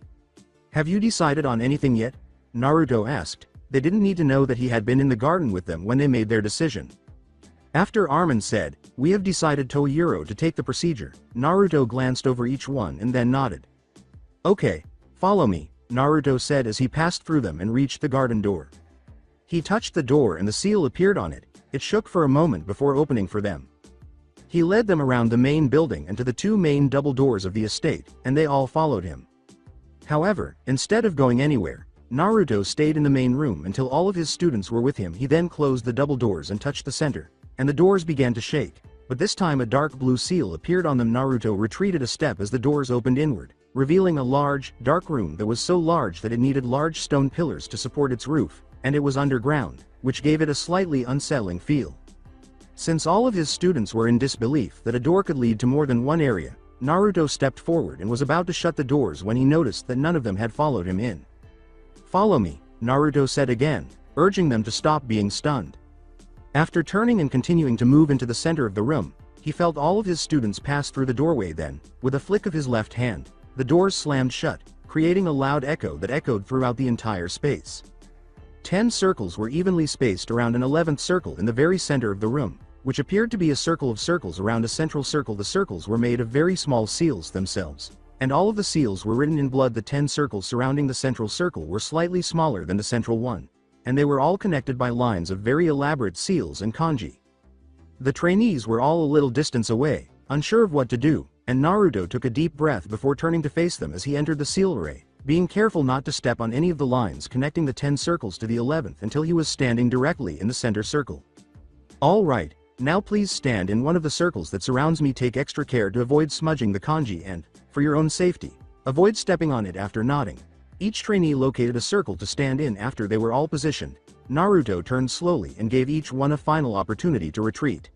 Have you decided on anything yet? Naruto asked. They didn't need to know that he had been in the garden with them when they made their decision. After Armin said, we have decided Toyuro to take the procedure, Naruto glanced over each one and then nodded. Okay, follow me, Naruto said as he passed through them and reached the garden door. He touched the door and the seal appeared on it. It shook for a moment before opening for them. He led them around the main building and to the 2 main double doors of the estate, and they all followed him. However, instead of going anywhere, Naruto stayed in the main room until all of his students were with him. He then closed the double doors and touched the center, and the doors began to shake, but this time a dark blue seal appeared on them. Naruto retreated a step as the doors opened inward, revealing a large, dark room that was so large that it needed large stone pillars to support its roof, and it was underground, which gave it a slightly unsettling feel. Since all of his students were in disbelief that a door could lead to more than one area, Naruto stepped forward and was about to shut the doors when he noticed that none of them had followed him in. Follow me, Naruto said again, urging them to stop being stunned. After turning and continuing to move into the center of the room, he felt all of his students pass through the doorway. Then, with a flick of his left hand, the doors slammed shut, creating a loud echo that echoed throughout the entire space. 10 circles were evenly spaced around an 11th circle in the very center of the room, which appeared to be a circle of circles around a central circle. The circles were made of very small seals themselves, and all of the seals were written in blood. The 10 circles surrounding the central circle were slightly smaller than the central one, and they were all connected by lines of very elaborate seals and kanji. The trainees were all a little distance away, unsure of what to do, and Naruto took a deep breath before turning to face them as he entered the seal array, being careful not to step on any of the lines connecting the 10 circles to the 11th until he was standing directly in the center circle. All right, now please stand in one of the circles that surrounds me. Take extra care to avoid smudging the kanji and, for your own safety, avoid stepping on it. After nodding, each trainee located a circle to stand in. After they were all positioned, Naruto turned slowly and gave each one a final opportunity to retreat.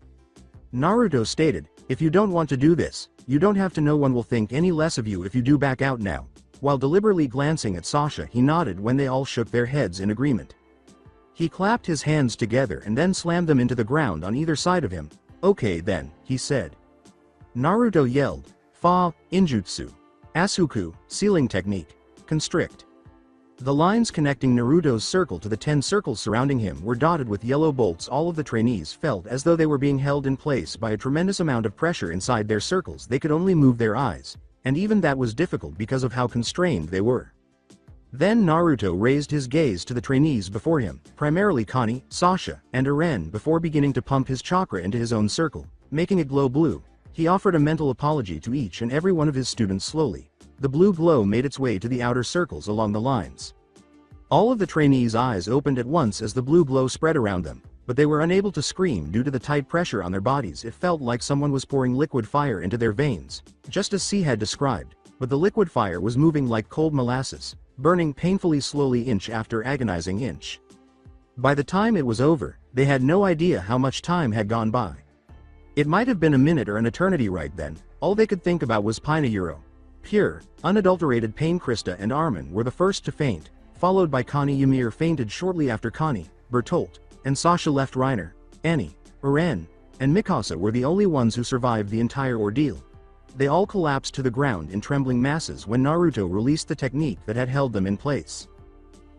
Naruto stated, if you don't want to do this, you don't have to. No one will think any less of you if you do back out now. While deliberately glancing at Sasha, he nodded when they all shook their heads in agreement. He clapped his hands together and then slammed them into the ground on either side of him. Okay then, he said. Naruto yelled, Fa, Injutsu. Asuku, sealing technique. Constrict. The lines connecting Naruto's circle to the 10 circles surrounding him were dotted with yellow bolts. All of the trainees felt as though they were being held in place by a tremendous amount of pressure inside their circles. They could only move their eyes, and even that was difficult because of how constrained they were. Then Naruto raised his gaze to the trainees before him, primarily Connie, Sasha, and Eren, before beginning to pump his chakra into his own circle, making it glow blue. He offered a mental apology to each and every one of his students slowly. The blue glow made its way to the outer circles along the lines. All of the trainees' eyes opened at once as the blue glow spread around them, but they were unable to scream due to the tight pressure on their bodies. It felt like someone was pouring liquid fire into their veins, just as C had described, but the liquid fire was moving like cold molasses, burning painfully slowly inch after agonizing inch. By the time it was over, they had no idea how much time had gone by. It might have been a minute or an eternity right then. All they could think about was Pinayuro. Pure, unadulterated pain. Krista and Armin were the first to faint, followed by Connie. Ymir fainted shortly after Connie, Bertolt, and Sasha left. Reiner, Annie, Eren, and Mikasa were the only ones who survived the entire ordeal. They all collapsed to the ground in trembling masses when Naruto released the technique that had held them in place.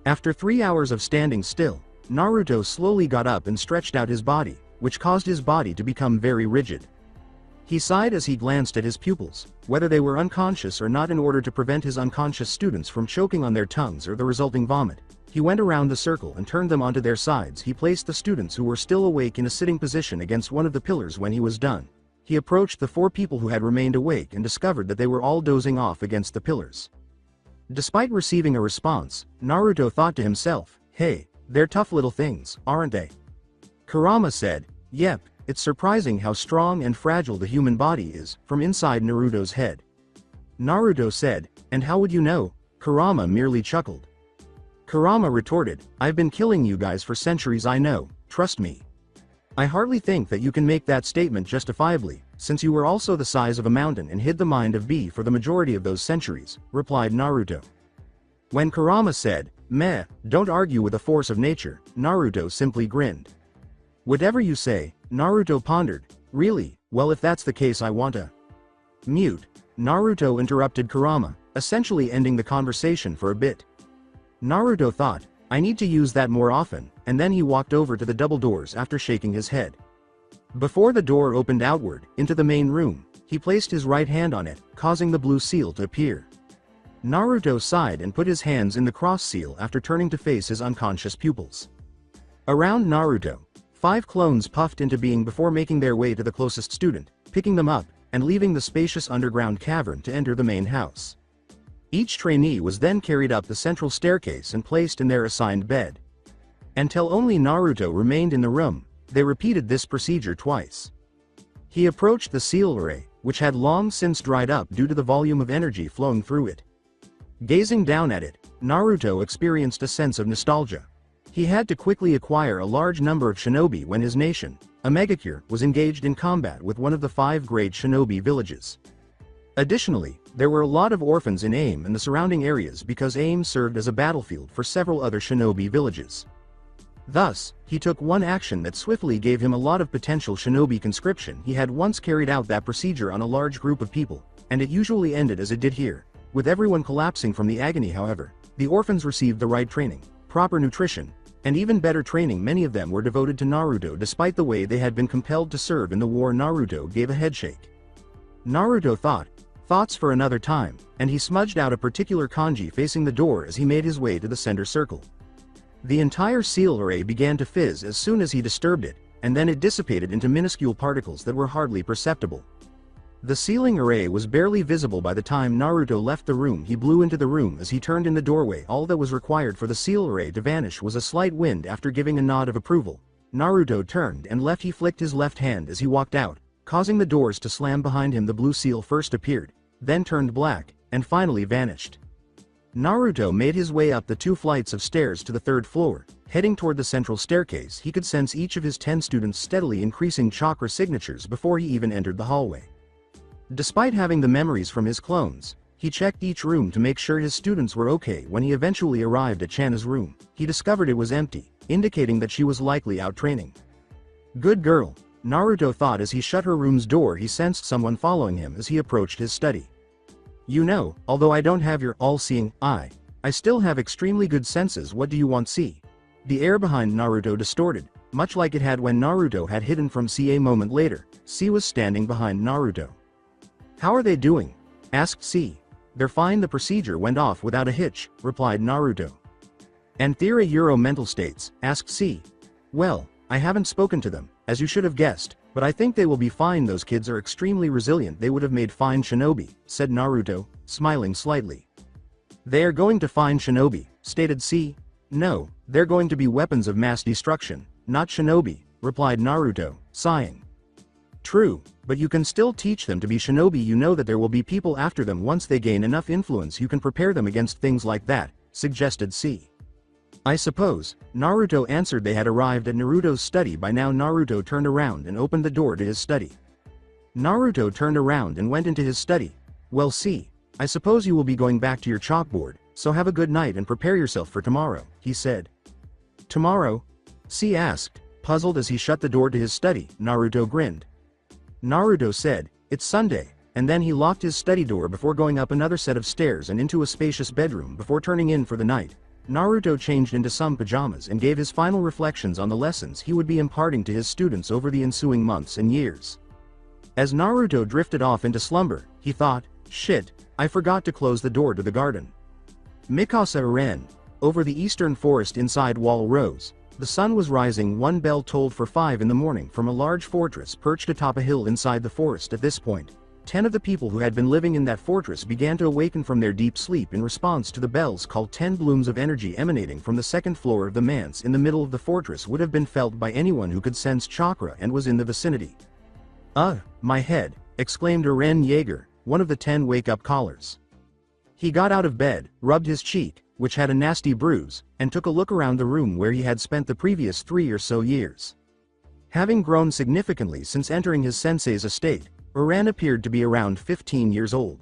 After 3 hours of standing still, Naruto slowly got up and stretched out his body, which caused his body to become very rigid. He sighed as he glanced at his pupils, whether they were unconscious or not, in order to prevent his unconscious students from choking on their tongues or the resulting vomit. He went around the circle and turned them onto their sides. He placed the students who were still awake in a sitting position against one of the pillars. When he was done, he approached the 4 people who had remained awake and discovered that they were all dozing off against the pillars. Despite receiving a response, Naruto thought to himself, "Hey, they're tough little things, aren't they?" Kurama said, "Yep, it's surprising how strong and fragile the human body is," from inside Naruto's head. Naruto said, "And how would you know?" Kurama merely chuckled. Kurama retorted, "I've been killing you guys for centuries. I know, trust me." "I hardly think that you can make that statement justifiably, since you were also the size of a mountain and hid the mind of B for the majority of those centuries," replied Naruto. When Kurama said, "Meh, don't argue with the force of nature," Naruto simply grinned. "Whatever you say," Naruto pondered. "Really? Well, if that's the case, I want to mute." Naruto interrupted Kurama, essentially ending the conversation for a bit. Naruto thought, "I need to use that more often," and then he walked over to the double doors after shaking his head. Before the door opened outward, into the main room, he placed his right hand on it, causing the blue seal to appear. Naruto sighed and put his hands in the cross seal after turning to face his unconscious pupils. Around Naruto, 5 clones puffed into being before making their way to the closest student, picking them up, and leaving the spacious underground cavern to enter the main house. Each trainee was then carried up the central staircase and placed in their assigned bed. Until only Naruto remained in the room, they repeated this procedure twice. He approached the seal array, which had long since dried up due to the volume of energy flowing through it. Gazing down at it, Naruto experienced a sense of nostalgia. He had to quickly acquire a large number of shinobi when his nation, a megacure, was engaged in combat with one of the 5 great shinobi villages. Additionally, there were a lot of orphans in AIM and the surrounding areas because AIM served as a battlefield for several other shinobi villages. Thus, he took one action that swiftly gave him a lot of potential shinobi conscription. He had once carried out that procedure on a large group of people, and it usually ended as it did here, with everyone collapsing from the agony. However, the orphans received the right training, proper nutrition, and even better training. Many of them were devoted to Naruto despite the way they had been compelled to serve in the war. Naruto gave a headshake. Naruto thought, "Thoughts for another time," and he smudged out a particular kanji facing the door as he made his way to the center circle. The entire seal array began to fizz as soon as he disturbed it, and then it dissipated into minuscule particles that were hardly perceptible. The sealing array was barely visible by the time Naruto left the room. He blew into the room as he turned in the doorway. All that was required for the seal array to vanish was a slight wind. After giving a nod of approval, Naruto turned and left. He flicked his left hand as he walked out, causing the doors to slam behind him. The blue seal first appeared, then turned black, and finally vanished. Naruto made his way up the 2 flights of stairs to the 3rd floor. Heading toward the central staircase, he could sense each of his 10 students' steadily increasing chakra signatures before he even entered the hallway. Despite having the memories from his clones, he checked each room to make sure his students were okay. When he eventually arrived at Chana's room, he discovered it was empty, indicating that she was likely out training. "Good girl," Naruto thought as he shut her room's door. He sensed someone following him as he approached his study. "You know, although I don't have your all-seeing eye, I still have extremely good senses. What do you want? See?" The air behind Naruto distorted, much like it had when Naruto had hidden from C. A moment later, C was standing behind Naruto. "How are they doing?" asked C. "They're fine, the procedure went off without a hitch," replied Naruto. "And Thera Euro mental states?" asked C. "Well, I haven't spoken to them, as you should have guessed, but I think they will be fine. Those kids are extremely resilient. They would have made fine shinobi," said Naruto, smiling slightly. "They are going to find shinobi," stated C. "No, they're going to be weapons of mass destruction, not shinobi," replied Naruto, sighing. "True, but you can still teach them to be shinobi. You know that there will be people after them. Once they gain enough influence, you can prepare them against things like that," suggested C. "I suppose," Naruto answered. They had arrived at Naruto's study by now. Naruto turned around and opened the door to his study. Naruto turned around and went into his study. "Well, C, I suppose you will be going back to your chalkboard, so have a good night and prepare yourself for tomorrow," he said. "Tomorrow?" C asked, puzzled as he shut the door to his study. Naruto grinned. Naruto said, "It's Sunday," and then he locked his study door before going up another set of stairs and into a spacious bedroom before turning in for the night. Naruto changed into some pajamas and gave his final reflections on the lessons he would be imparting to his students over the ensuing months and years. As Naruto drifted off into slumber, he thought, "Shit, I forgot to close the door to the garden." Mikasa Eren. Over the eastern forest inside Wall Rose, the sun was rising. One bell tolled for 5 in the morning from a large fortress perched atop a hill inside the forest. At this point, 10 of the people who had been living in that fortress began to awaken from their deep sleep in response to the bells called 10 blooms of energy emanating from the second floor of the manse in the middle of the fortress would have been felt by anyone who could sense chakra and was in the vicinity. "Ugh, my head," exclaimed Eren Yeager, one of the 10 wake-up callers. He got out of bed, rubbed his cheek, which had a nasty bruise, and took a look around the room where he had spent the previous 3 or so years. Having grown significantly since entering his sensei's estate, Eren appeared to be around 15 years old.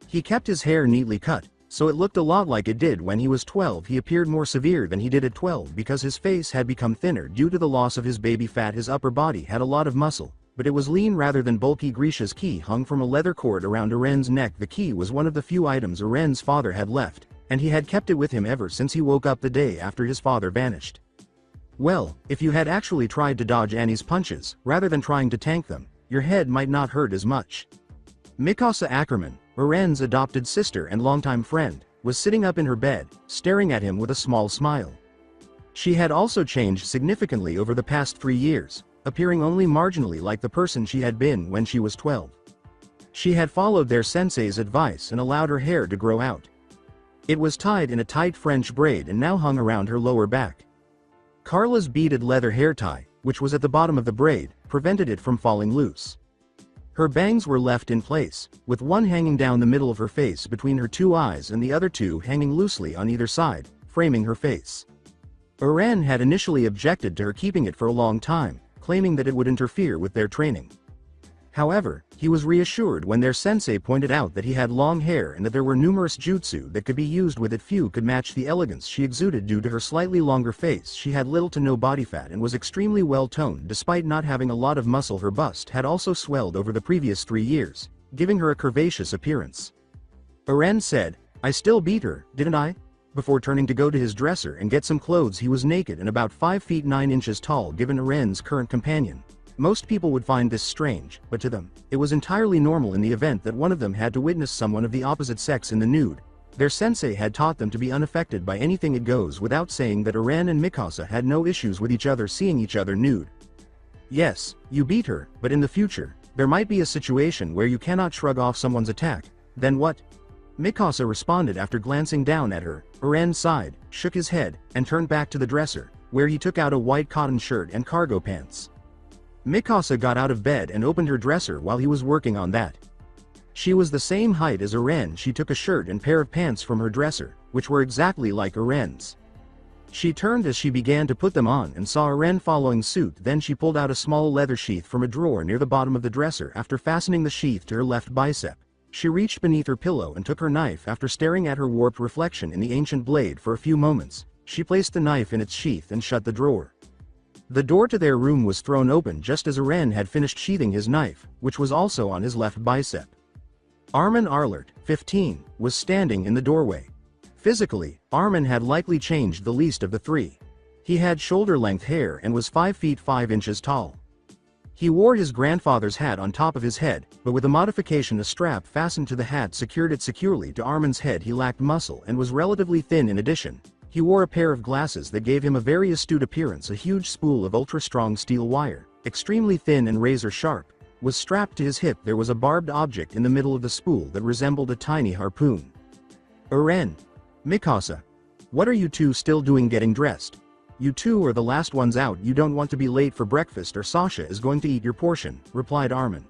He kept his hair neatly cut, so it looked a lot like it did when he was 12. He appeared more severe than he did at 12 because his face had become thinner due to the loss of his baby fat. His upper body had a lot of muscle, but it was lean rather than bulky. Grisha's key hung from a leather cord around Eren's neck. The key was one of the few items Eren's father had left, and he had kept it with him ever since he woke up the day after his father vanished. Well, if you had actually tried to dodge Annie's punches, rather than trying to tank them, your head might not hurt as much. Mikasa Ackerman, Eren's adopted sister and longtime friend, was sitting up in her bed, staring at him with a small smile. She had also changed significantly over the past 3 years, appearing only marginally like the person she had been when she was 12. She had followed their sensei's advice and allowed her hair to grow out. It was tied in a tight French braid and now hung around her lower back. Carla's beaded leather hair tie, which was at the bottom of the braid, prevented it from falling loose. Her bangs were left in place, with one hanging down the middle of her face between her 2 eyes and the other 2 hanging loosely on either side, framing her face. Eren had initially objected to her keeping it for a long time, claiming that it would interfere with their training. However, he was reassured when their sensei pointed out that he had long hair and that there were numerous jutsu that could be used with it. Few could match the elegance she exuded. Due to her slightly longer face, she had little to no body fat and was extremely well-toned despite not having a lot of muscle. Her bust had also swelled over the previous 3 years, giving her a curvaceous appearance. Eren said, "I still beat her, didn't I?" before turning to go to his dresser and get some clothes. He was naked and about 5 feet 9 inches tall. Given Eren's current companion, most people would find this strange, but to them, it was entirely normal. In the event that one of them had to witness someone of the opposite sex in the nude, their sensei had taught them to be unaffected by anything. It goes without saying that Eren and Mikasa had no issues with each other seeing each other nude. Yes, you beat her, but in the future, there might be a situation where you cannot shrug off someone's attack. Then what? Mikasa responded after glancing down at her. Eren sighed, shook his head, and turned back to the dresser, where he took out a white cotton shirt and cargo pants. Mikasa got out of bed and opened her dresser while he was working on that. She was the same height as Eren. She took a shirt and pair of pants from her dresser, which were exactly like Eren's. She turned as she began to put them on and saw Eren following suit. Then she pulled out a small leather sheath from a drawer near the bottom of the dresser. After fastening the sheath to her left bicep, she reached beneath her pillow and took her knife. After staring at her warped reflection in the ancient blade for a few moments, she placed the knife in its sheath and shut the drawer. The door to their room was thrown open just as Eren had finished sheathing his knife, which was also on his left bicep. Armin Arlert, 15, was standing in the doorway. Physically, Armin had likely changed the least of the 3. He had shoulder-length hair and was 5 feet 5 inches tall. He wore his grandfather's hat on top of his head, but with a modification, a strap fastened to the hat secured it securely to Armin's head. He lacked muscle and was relatively thin in addition. He wore a pair of glasses that gave him a very astute appearance. A huge spool of ultra-strong steel wire, extremely thin and razor-sharp, was strapped to his hip. There was a barbed object in the middle of the spool that resembled a tiny harpoon. Erwin. Mikasa. What are you two still doing getting dressed? You two are the last ones out. You don't want to be late for breakfast or Sasha is going to eat your portion, replied Armin.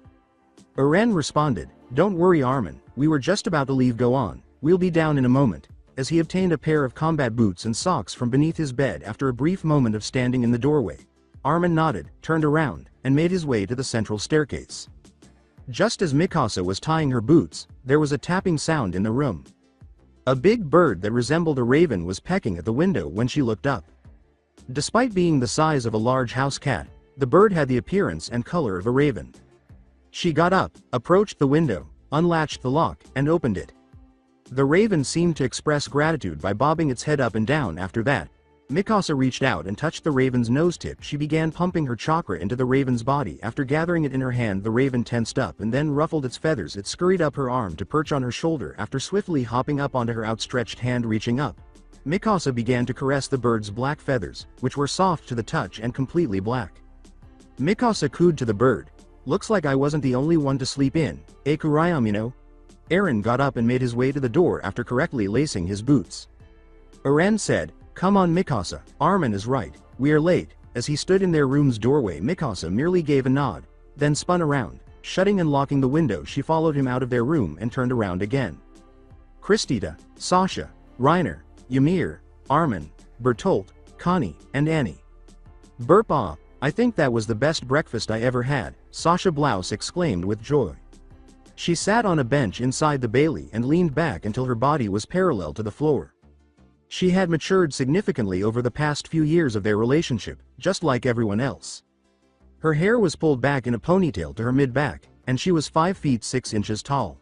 Erwin responded, don't worry Armin, we were just about to leave. Go on, we'll be down in a moment, as he obtained a pair of combat boots and socks from beneath his bed. After a brief moment of standing in the doorway, Armin nodded, turned around, and made his way to the central staircase. Just as Mikasa was tying her boots, there was a tapping sound in the room. A big bird that resembled a raven was pecking at the window when she looked up. Despite being the size of a large house cat, the bird had the appearance and color of a raven. She got up, approached the window, unlatched the lock, and opened it. The raven seemed to express gratitude by bobbing its head up and down. After that, Mikasa reached out and touched the raven's nose tip. She began pumping her chakra into the raven's body. After gathering it in her hand, the raven tensed up and then ruffled its feathers. It scurried up her arm to perch on her shoulder. After swiftly hopping up onto her outstretched hand, reaching up, Mikasa began to caress the bird's black feathers, which were soft to the touch and completely black. Mikasa cooed to the bird, looks like I wasn't the only one to sleep in, Kurayamino. Eren got up and made his way to the door after correctly lacing his boots. Eren said, come on Mikasa, Armin is right, we are late. As he stood in their room's doorway, Mikasa merely gave a nod, then spun around, shutting and locking the window. She followed him out of their room and turned around again. Kristita, Sasha, Reiner, Ymir, Armin, Bertolt, Connie, and Annie. Burp. I think that was the best breakfast I ever had, Sasha Blouse exclaimed with joy. She sat on a bench inside the Bailey and leaned back until her body was parallel to the floor. She had matured significantly over the past few years of their relationship, just like everyone else. Her hair was pulled back in a ponytail to her mid-back, and she was 5 feet 6 inches tall.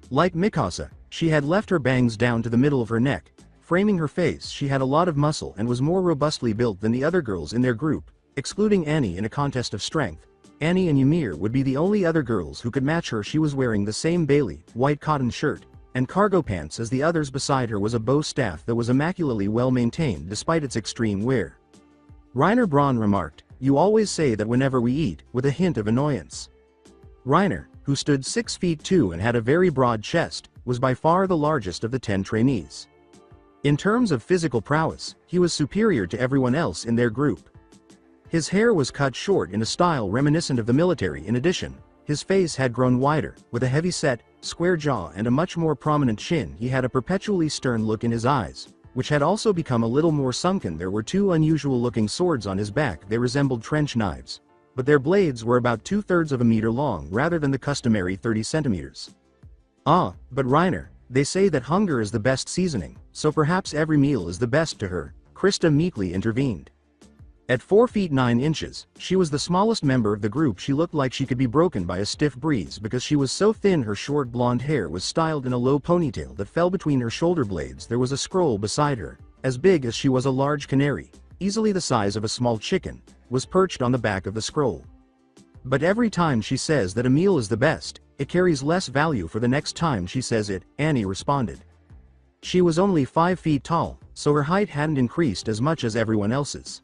Like Mikasa, she had left her bangs down to the middle of her neck, framing her face. She had a lot of muscle and was more robustly built than the other girls in their group, excluding Annie. In a contest of strength, Annie and Ymir would be the only other girls who could match her. She was wearing the same Bailey white cotton shirt and cargo pants as the others. Beside her was a bow staff that was immaculately well maintained despite its extreme wear. Reiner Braun remarked, you always say that whenever we eat, with a hint of annoyance. Reiner, who stood 6 feet 2 and had a very broad chest, was by far the largest of the 10 trainees. In terms of physical prowess, he was superior to everyone else in their group. His hair was cut short in a style reminiscent of the military. In addition, his face had grown wider, with a heavy-set, square jaw and a much more prominent chin. He had a perpetually stern look in his eyes, which had also become a little more sunken. There were 2 unusual-looking swords on his back. They resembled trench knives, but their blades were about 2/3 of a meter long rather than the customary 30 centimeters. But Reiner, they say that hunger is the best seasoning, so perhaps every meal is the best to her, Krista meekly intervened. At 4 feet 9 inches, she was the smallest member of the group. She looked like she could be broken by a stiff breeze because she was so thin. Her short blonde hair was styled in a low ponytail that fell between her shoulder blades. There was a scroll beside her, as big as she was a large canary, easily the size of a small chicken, was perched on the back of the scroll. But every time she says that a meal is the best, it carries less value for the next time she says it, Annie responded. She was only 5 feet tall, so her height hadn't increased as much as everyone else's.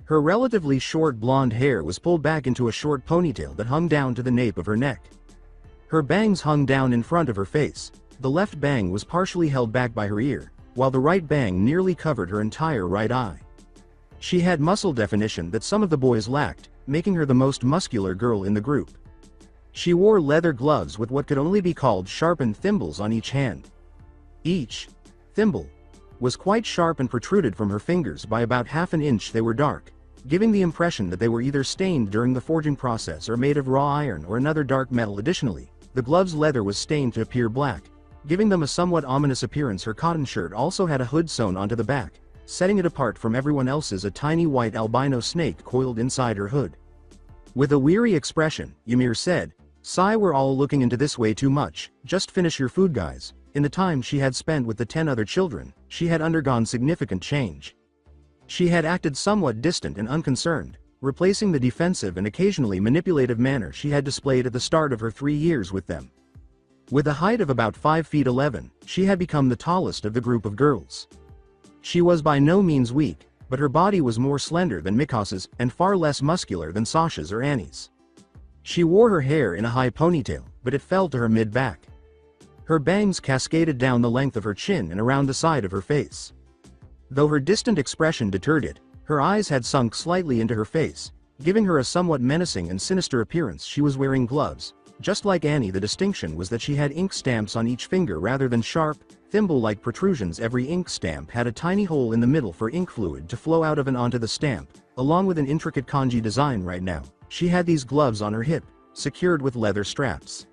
Her relatively short blonde hair was pulled back into a short ponytail that hung down to the nape of her neck. Her bangs hung down in front of her face. The left bang was partially held back by her ear, while the right bang nearly covered her entire right eye. She had muscle definition that some of the boys lacked, making her the most muscular girl in the group. She wore leather gloves with what could only be called sharpened thimbles on each hand. Each thimble was quite sharp and protruded from her fingers by about half an inch. They were dark, giving the impression that they were either stained during the forging process or made of raw iron or another dark metal. Additionally, the gloves' leather was stained to appear black, giving them a somewhat ominous appearance. Her cotton shirt also had a hood sewn onto the back, setting it apart from everyone else's. A tiny white albino snake coiled inside her hood. With a weary expression, Ymir said, "Sigh, we're all looking into this way too much. Just finish your food, guys." In the time she had spent with the 10 other children, she had undergone significant change. She had acted somewhat distant and unconcerned, replacing the defensive and occasionally manipulative manner she had displayed at the start of her 3 years with them. With a height of about 5 feet 11, she had become the tallest of the group of girls. She was by no means weak, but her body was more slender than Mikasa's and far less muscular than Sasha's or Annie's. She wore her hair in a high ponytail, but it fell to her mid-back. Her bangs cascaded down the length of her chin and around the side of her face. Though her distant expression deterred it, her eyes had sunk slightly into her face, giving her a somewhat menacing and sinister appearance. She was wearing gloves. Just like Annie, the distinction was that she had ink stamps on each finger rather than sharp, thimble-like protrusions. Every ink stamp had a tiny hole in the middle for ink fluid to flow out of and onto the stamp, along with an intricate kanji design. Right now, she had these gloves on her hip, secured with leather straps.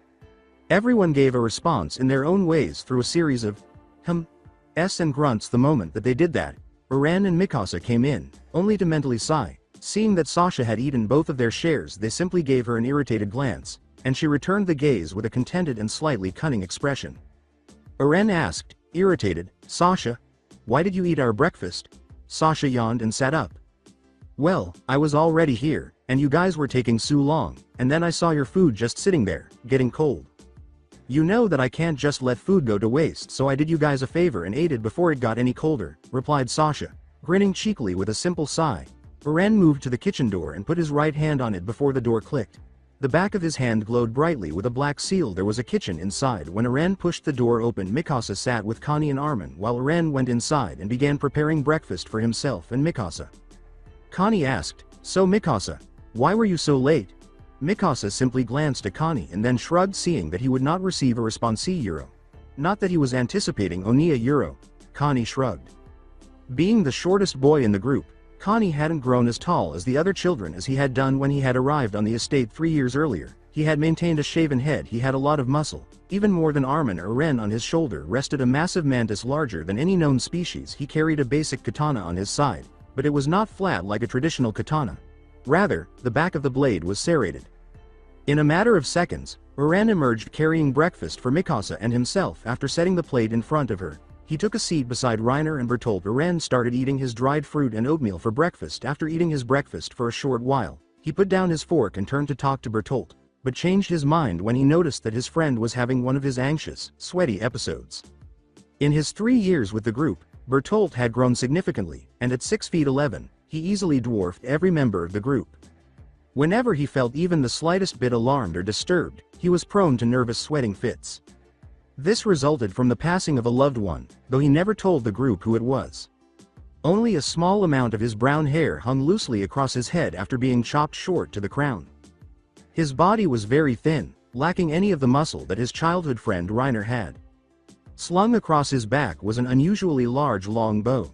Everyone gave a response in their own ways through a series of s and grunts. The moment that they did that, Erwin and Mikasa came in, only to mentally sigh. Seeing that Sasha had eaten both of their shares, they simply gave her an irritated glance, and she returned the gaze with a contented and slightly cunning expression. Erwin asked, irritated, "Sasha, why did you eat our breakfast?" Sasha yawned and sat up. "Well, I was already here, and you guys were taking so long, and then I saw your food just sitting there, getting cold. You know that I can't just let food go to waste, so I did you guys a favor and ate it before it got any colder," replied Sasha, grinning cheekily with a simple sigh. Erwin moved to the kitchen door and put his right hand on it before the door clicked. The back of his hand glowed brightly with a black seal. There was a kitchen inside. When Erwin pushed the door open, Mikasa sat with Connie and Armin while Erwin went inside and began preparing breakfast for himself and Mikasa. Connie asked, "So Mikasa, why were you so late?" Mikasa simply glanced at Connie and then shrugged, seeing that he would not receive a response. Not that he was anticipating Oniya. Connie shrugged. Being the shortest boy in the group, Connie hadn't grown as tall as the other children as he had done when he had arrived on the estate 3 years earlier. He had maintained a shaven head. He had a lot of muscle. Even more than Armin or Ren, on his shoulder rested a massive mantis larger than any known species. He carried a basic katana on his side, but it was not flat like a traditional katana. Rather, the back of the blade was serrated. In a matter of seconds, Erwin emerged carrying breakfast for Mikasa and himself. After setting the plate in front of her, he took a seat beside Reiner and Bertolt. Erwin started eating his dried fruit and oatmeal for breakfast. After eating his breakfast for a short while, he put down his fork and turned to talk to Bertolt, but changed his mind when he noticed that his friend was having one of his anxious, sweaty episodes. In his 3 years with the group, Bertolt had grown significantly, and at 6 feet 11, he easily dwarfed every member of the group. Whenever he felt even the slightest bit alarmed or disturbed, he was prone to nervous sweating fits. This resulted from the passing of a loved one, though he never told the group who it was. Only a small amount of his brown hair hung loosely across his head after being chopped short to the crown. His body was very thin, lacking any of the muscle that his childhood friend Reiner had. Slung across his back was an unusually large long bow.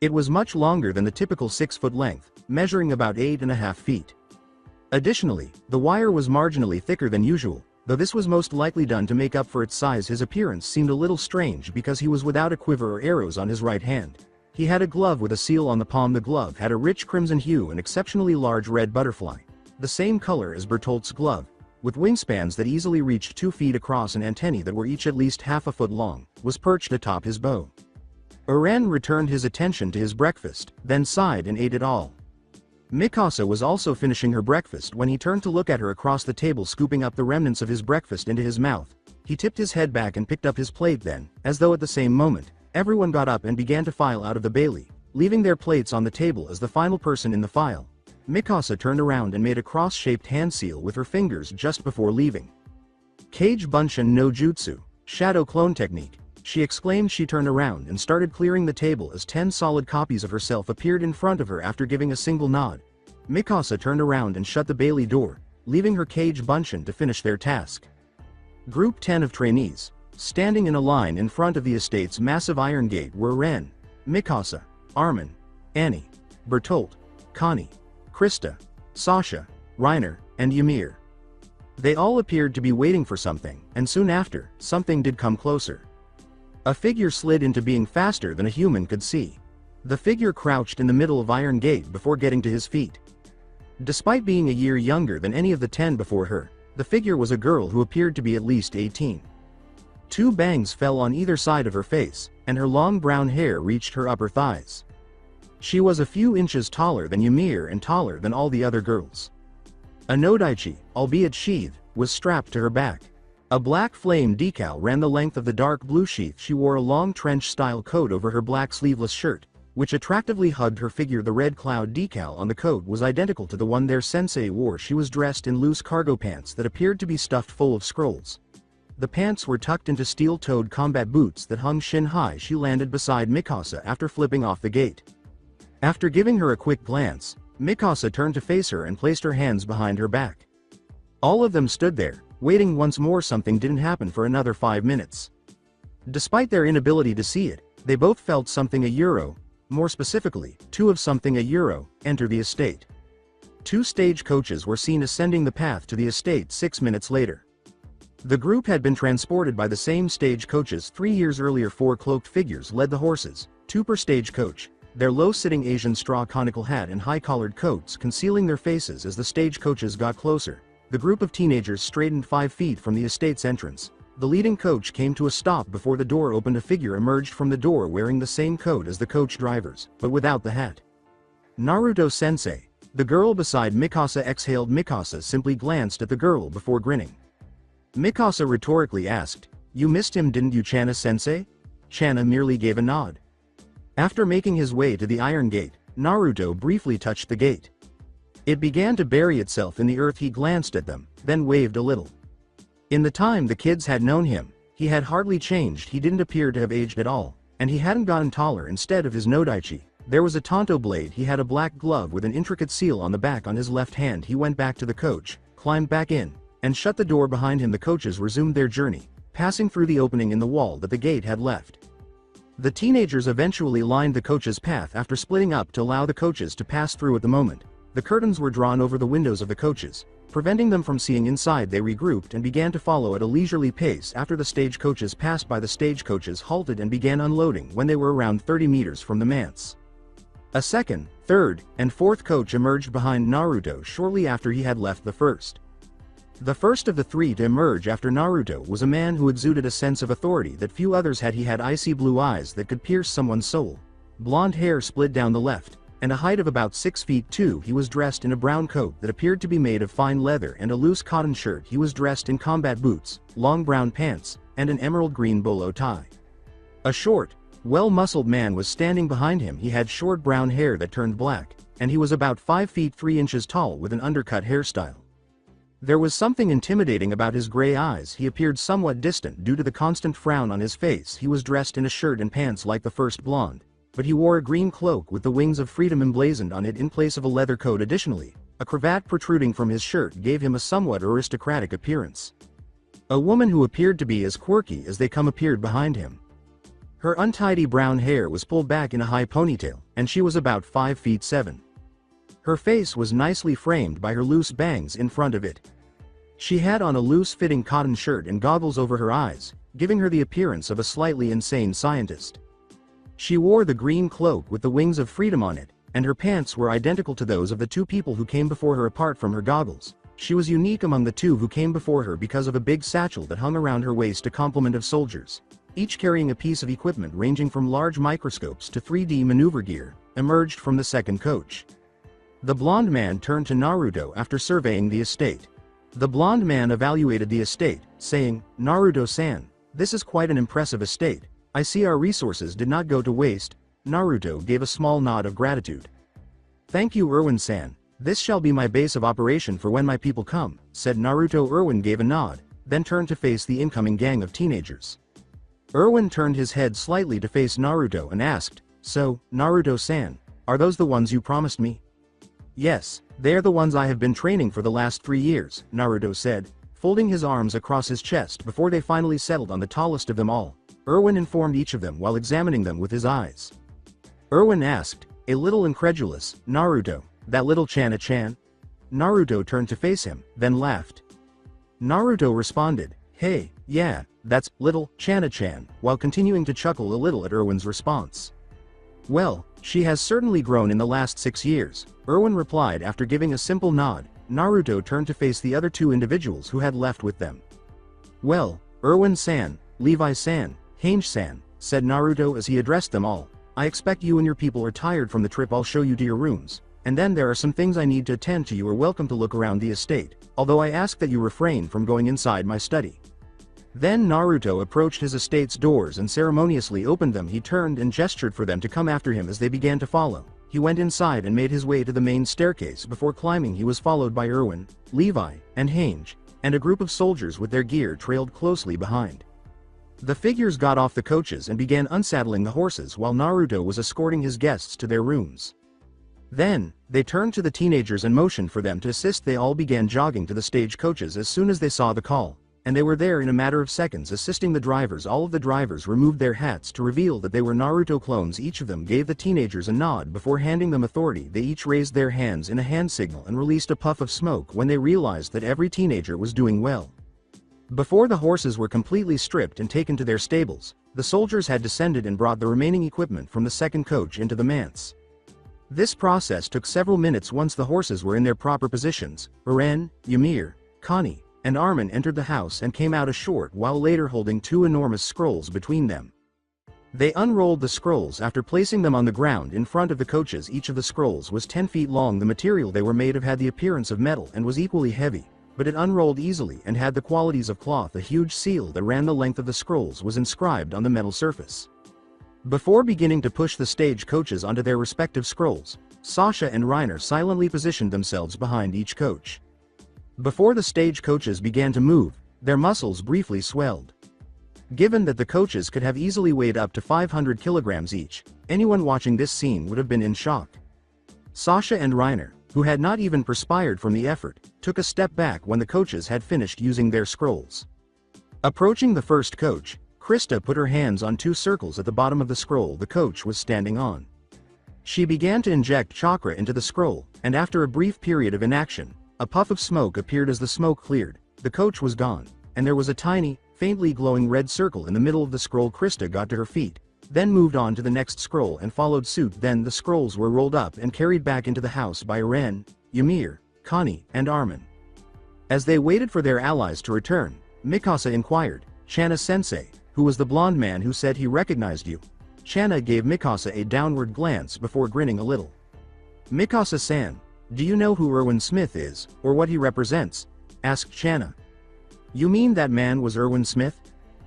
It was much longer than the typical 6-foot length, measuring about 8.5 feet. Additionally, the wire was marginally thicker than usual, though this was most likely done to make up for its size. His appearance seemed a little strange because he was without a quiver or arrows on his right hand. He had a glove with a seal on the palm. The glove had a rich crimson hue and exceptionally large red butterfly, the same color as Bertolt's glove, with wingspans that easily reached 2 feet across and antennae that were each at least half a foot long, was perched atop his bow. Erwin returned his attention to his breakfast, then sighed and ate it all. Mikasa was also finishing her breakfast when he turned to look at her across the table, scooping up the remnants of his breakfast into his mouth. He tipped his head back and picked up his plate. Then, as though at the same moment, everyone got up and began to file out of the bailey, leaving their plates on the table. As the final person in the file, Mikasa turned around and made a cross-shaped hand seal with her fingers just before leaving. "Kage Bunshin no Jutsu, Shadow Clone Technique," she exclaimed. She turned around and started clearing the table as 10 solid copies of herself appeared in front of her. After giving a single nod, Mikasa turned around and shut the bailey door, leaving her Kage Bunshin to finish their task. Group 10 of trainees, standing in a line in front of the estate's massive iron gate, were Ren, Mikasa, Armin, Annie, Bertolt, Connie, Krista, Sasha, Reiner, and Ymir. They all appeared to be waiting for something, and soon after, something did come closer. A figure slid into being faster than a human could see. The figure crouched in the middle of Iron Gate before getting to his feet. Despite being a year younger than any of the 10 before her, the figure was a girl who appeared to be at least 18. 2 bangs fell on either side of her face, and her long brown hair reached her upper thighs. She was a few inches taller than Ymir and taller than all the other girls. A nodaichi, albeit sheathed, was strapped to her back. A black flame decal ran the length of the dark blue sheath. She wore a long trench-style coat over her black sleeveless shirt, which attractively hugged her figure. The red cloud decal on the coat was identical to the one their sensei wore. She was dressed in loose cargo pants that appeared to be stuffed full of scrolls. The pants were tucked into steel-toed combat boots that hung shin-high. She landed beside Mikasa after flipping off the gate. After giving her a quick glance, Mikasa turned to face her and placed her hands behind her back. All of them stood there, waiting once more. Something didn't happen for another 5 minutes. Despite their inability to see it, they both felt something a euro, more specifically, two of something a euro, enter the estate. 2 stagecoaches were seen ascending the path to the estate 6 minutes later. The group had been transported by the same stagecoaches 3 years earlier. 4 cloaked figures led the horses, 2 per stagecoach, their low-sitting Asian straw conical hat and high-collared coats concealing their faces. As the stagecoaches got closer, the group of teenagers straightened 5 feet from the estate's entrance. The leading coach came to a stop before the door opened. A figure emerged from the door wearing the same coat as the coach drivers, but without the hat. Naruto-sensei. The girl beside Mikasa exhaled. Mikasa simply glanced at the girl before grinning. Mikasa rhetorically asked, "You missed him, didn't you, Chana-sensei?" Chana merely gave a nod. After making his way to the iron gate, Naruto briefly touched the gate. It began to bury itself in the earth. He glanced at them, then waved a little. In the time the kids had known him, he had hardly changed. He didn't appear to have aged at all, and he hadn't gotten taller. Instead of his nodaichi, there was a tanto blade. He had a black glove with an intricate seal on the back on his left hand. He went back to the coach, climbed back in, and shut the door behind him. The coaches resumed their journey, passing through the opening in the wall that the gate had left. The teenagers eventually lined the coach's path after splitting up to allow the coaches to pass through. At the moment, the curtains were drawn over the windows of the coaches, preventing them from seeing inside. They regrouped and began to follow at a leisurely pace. After the stagecoaches passed by, the stagecoaches halted and began unloading when they were around 30 meters from the manse. A second, third, and fourth coach emerged behind Naruto shortly after he had left the first. The first of the 3 to emerge after Naruto was a man who exuded a sense of authority that few others had. He had icy blue eyes that could pierce someone's soul, blonde hair split down the left, and a height of about 6 feet 2. He was dressed in a brown coat that appeared to be made of fine leather and a loose cotton shirt. He was dressed in combat boots, long brown pants, and an emerald green bolo tie. A short, well-muscled man was standing behind him. He had short brown hair that turned black, and he was about 5 feet 3 inches tall with an undercut hairstyle. There was something intimidating about his gray eyes. He appeared somewhat distant due to the constant frown on his face. He was dressed in a shirt and pants like the first blonde, but he wore a green cloak with the wings of freedom emblazoned on it in place of a leather coat. Additionally, a cravat protruding from his shirt gave him a somewhat aristocratic appearance. A woman who appeared to be as quirky as they come appeared behind him. Her untidy brown hair was pulled back in a high ponytail, and she was about 5 feet 7. Her face was nicely framed by her loose bangs in front of it. She had on a loose-fitting cotton shirt and goggles over her eyes, giving her the appearance of a slightly insane scientist. She wore the green cloak with the wings of freedom on it, and her pants were identical to those of the 2 people who came before her. Apart from her goggles, she was unique among the 2 who came before her because of a big satchel that hung around her waist, a complement of soldiers, each carrying a piece of equipment ranging from large microscopes to 3D maneuver gear, emerged from the second coach. The blonde man turned to Naruto after surveying the estate. The blonde man evaluated the estate, saying, "Naruto-san, this is quite an impressive estate. I see our resources did not go to waste." Naruto gave a small nod of gratitude. "Thank you, Erwin-san. This shall be my base of operation for when my people come," said Naruto. Erwin gave a nod, then turned to face the incoming gang of teenagers. Erwin turned his head slightly to face Naruto and asked, "So, Naruto-san, are those the ones you promised me?" "Yes, they're the ones I have been training for the last 3 years," Naruto said, folding his arms across his chest. Before they finally settled on the tallest of them all, Erwin informed each of them while examining them with his eyes. Erwin asked, a little incredulous, "Naruto, that little Chana-chan?" Naruto turned to face him, then laughed. Naruto responded, "Hey, yeah, that's little Chana-chan," while continuing to chuckle a little at Erwin's response. "Well, she has certainly grown in the last 6 years," Erwin replied after giving a simple nod. Naruto turned to face the other 2 individuals who had left with them. "Well, Erwin-san, Levi-san, Hange-san," said Naruto as he addressed them all. I expect you and your people are tired from the trip. I'll show you to your rooms. And then there are some things I need to attend to. You are welcome to look around the estate, although I ask that you refrain from going inside my study." Then Naruto approached his estate's doors and ceremoniously opened them. He turned and gestured for them to come after him as they began to follow. He went inside and made his way to the main staircase. Before climbing, he was followed by Erwin, Levi, and Hange, and a group of soldiers with their gear trailed closely behind. The figures got off the coaches and began unsaddling the horses while Naruto was escorting his guests to their rooms. Then, they turned to the teenagers and motioned for them to assist. They all began jogging to the stage coaches as soon as they saw the call, and they were there in a matter of seconds assisting the drivers. All of the drivers removed their hats to reveal that they were Naruto clones. Each of them gave the teenagers a nod before handing them authority. They each raised their hands in a hand signal and released a puff of smoke when they realized that every teenager was doing well. Before the horses were completely stripped and taken to their stables, the soldiers had descended and brought the remaining equipment from the second coach into the manse. This process took several minutes. Once the horses were in their proper positions, Eren, Ymir, Connie, and Armin entered the house and came out a short while later holding two enormous scrolls between them. They unrolled the scrolls after placing them on the ground in front of the coaches. Each of the scrolls was 10 feet long. The material they were made of had the appearance of metal and was equally heavy, but it unrolled easily and had the qualities of cloth. A huge seal that ran the length of the scrolls was inscribed on the metal surface. Before beginning to push the stage coaches onto their respective scrolls, Sasha and Reiner silently positioned themselves behind each coach. Before the stage coaches began to move, their muscles briefly swelled. Given that the coaches could have easily weighed up to 500 kilograms each, anyone watching this scene would have been in shock. Sasha and Reiner, who had not even perspired from the effort, took a step back when the coaches had finished using their scrolls. Approaching the first coach, Krista put her hands on two circles at the bottom of the scroll the coach was standing on. She began to inject chakra into the scroll, and after a brief period of inaction, a puff of smoke appeared. As the smoke cleared, the coach was gone, and there was a tiny, faintly glowing red circle in the middle of the scroll. Krista got to her feet, then moved on to the next scroll and followed suit. Then the scrolls were rolled up and carried back into the house by Eren, Ymir, Connie, and Armin. As they waited for their allies to return, Mikasa inquired, "Channa-sensei, who was the blonde man who said he recognized you?" Channa gave Mikasa a downward glance before grinning a little. "Mikasa-san, do you know who Erwin Smith is, or what he represents?" asked Channa. "You mean that man was Erwin Smith?"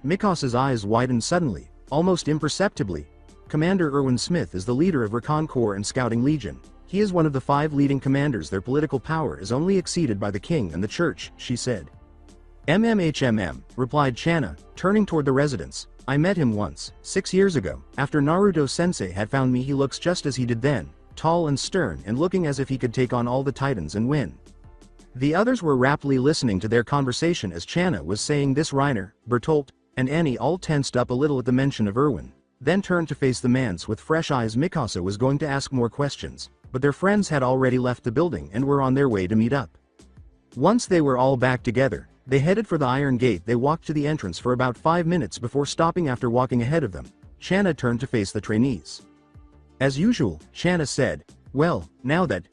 Mikasa's eyes widened suddenly, almost imperceptibly. "Commander Erwin Smith is the leader of Recon Corps and Scouting Legion. He is one of the 5 leading commanders. Their political power is only exceeded by the king and the church," she said. "MMHMM, replied Channa, turning toward the residence. "I met him once, 6 years ago, after Naruto-sensei had found me. He looks just as he did then, tall and stern and looking as if he could take on all the titans and win." The others were raptly listening to their conversation as Channa was saying this. Reiner, Bertolt, and Annie all tensed up a little at the mention of Erwin, then turned to face the manse with fresh eyes. Mikasa was going to ask more questions, but their friends had already left the building and were on their way to meet up. Once they were all back together, they headed for the Iron Gate. They walked to the entrance for about 5 minutes before stopping. After walking ahead of them, Channa turned to face the trainees. As usual, Channa said, "Well, now that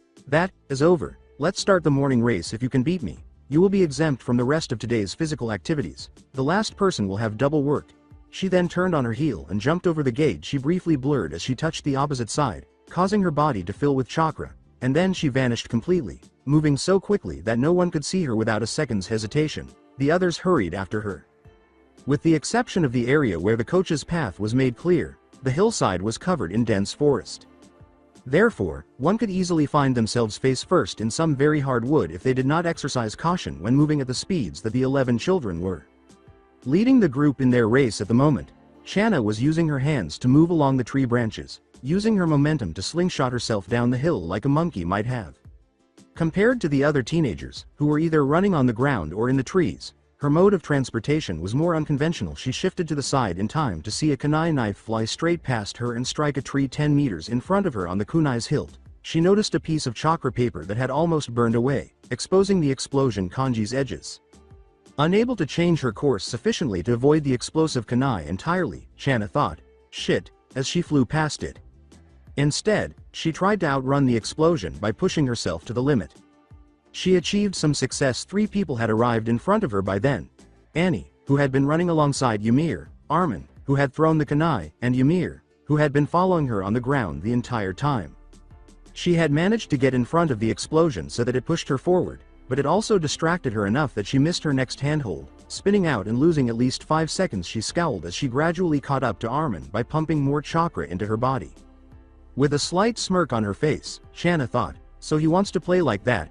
is over, let's start the morning race. If you can beat me, you will be exempt from the rest of today's physical activities. The last person will have double work." She then turned on her heel and jumped over the gate. She briefly blurred as she touched the opposite side, causing her body to fill with chakra, and then she vanished completely, moving so quickly that no one could see her without a second's hesitation. The others hurried after her. With the exception of the area where the coach's path was made clear, the hillside was covered in dense forest. Therefore, one could easily find themselves face first in some very hard wood if they did not exercise caution when moving at the speeds that the 11 children were. Leading the group in their race at the moment, Channa was using her hands to move along the tree branches, using her momentum to slingshot herself down the hill like a monkey might have. Compared to the other teenagers, who were either running on the ground or in the trees, her mode of transportation was more unconventional. She shifted to the side in time to see a kunai knife fly straight past her and strike a tree 10 meters in front of her. On the kunai's hilt, she noticed a piece of chakra paper that had almost burned away, exposing the explosion kanji's edges. Unable to change her course sufficiently to avoid the explosive kunai entirely, Channa thought, "Shit," as she flew past it. Instead, she tried to outrun the explosion by pushing herself to the limit. She achieved some success. 3 people had arrived in front of her by then. Annie, who had been running alongside Ymir, Armin, who had thrown the kunai, and Ymir, who had been following her on the ground the entire time. She had managed to get in front of the explosion so that it pushed her forward, but it also distracted her enough that she missed her next handhold. Spinning out and losing at least 5 seconds, she scowled as she gradually caught up to Armin by pumping more chakra into her body. With a slight smirk on her face, Shanna thought, so he wants to play like that,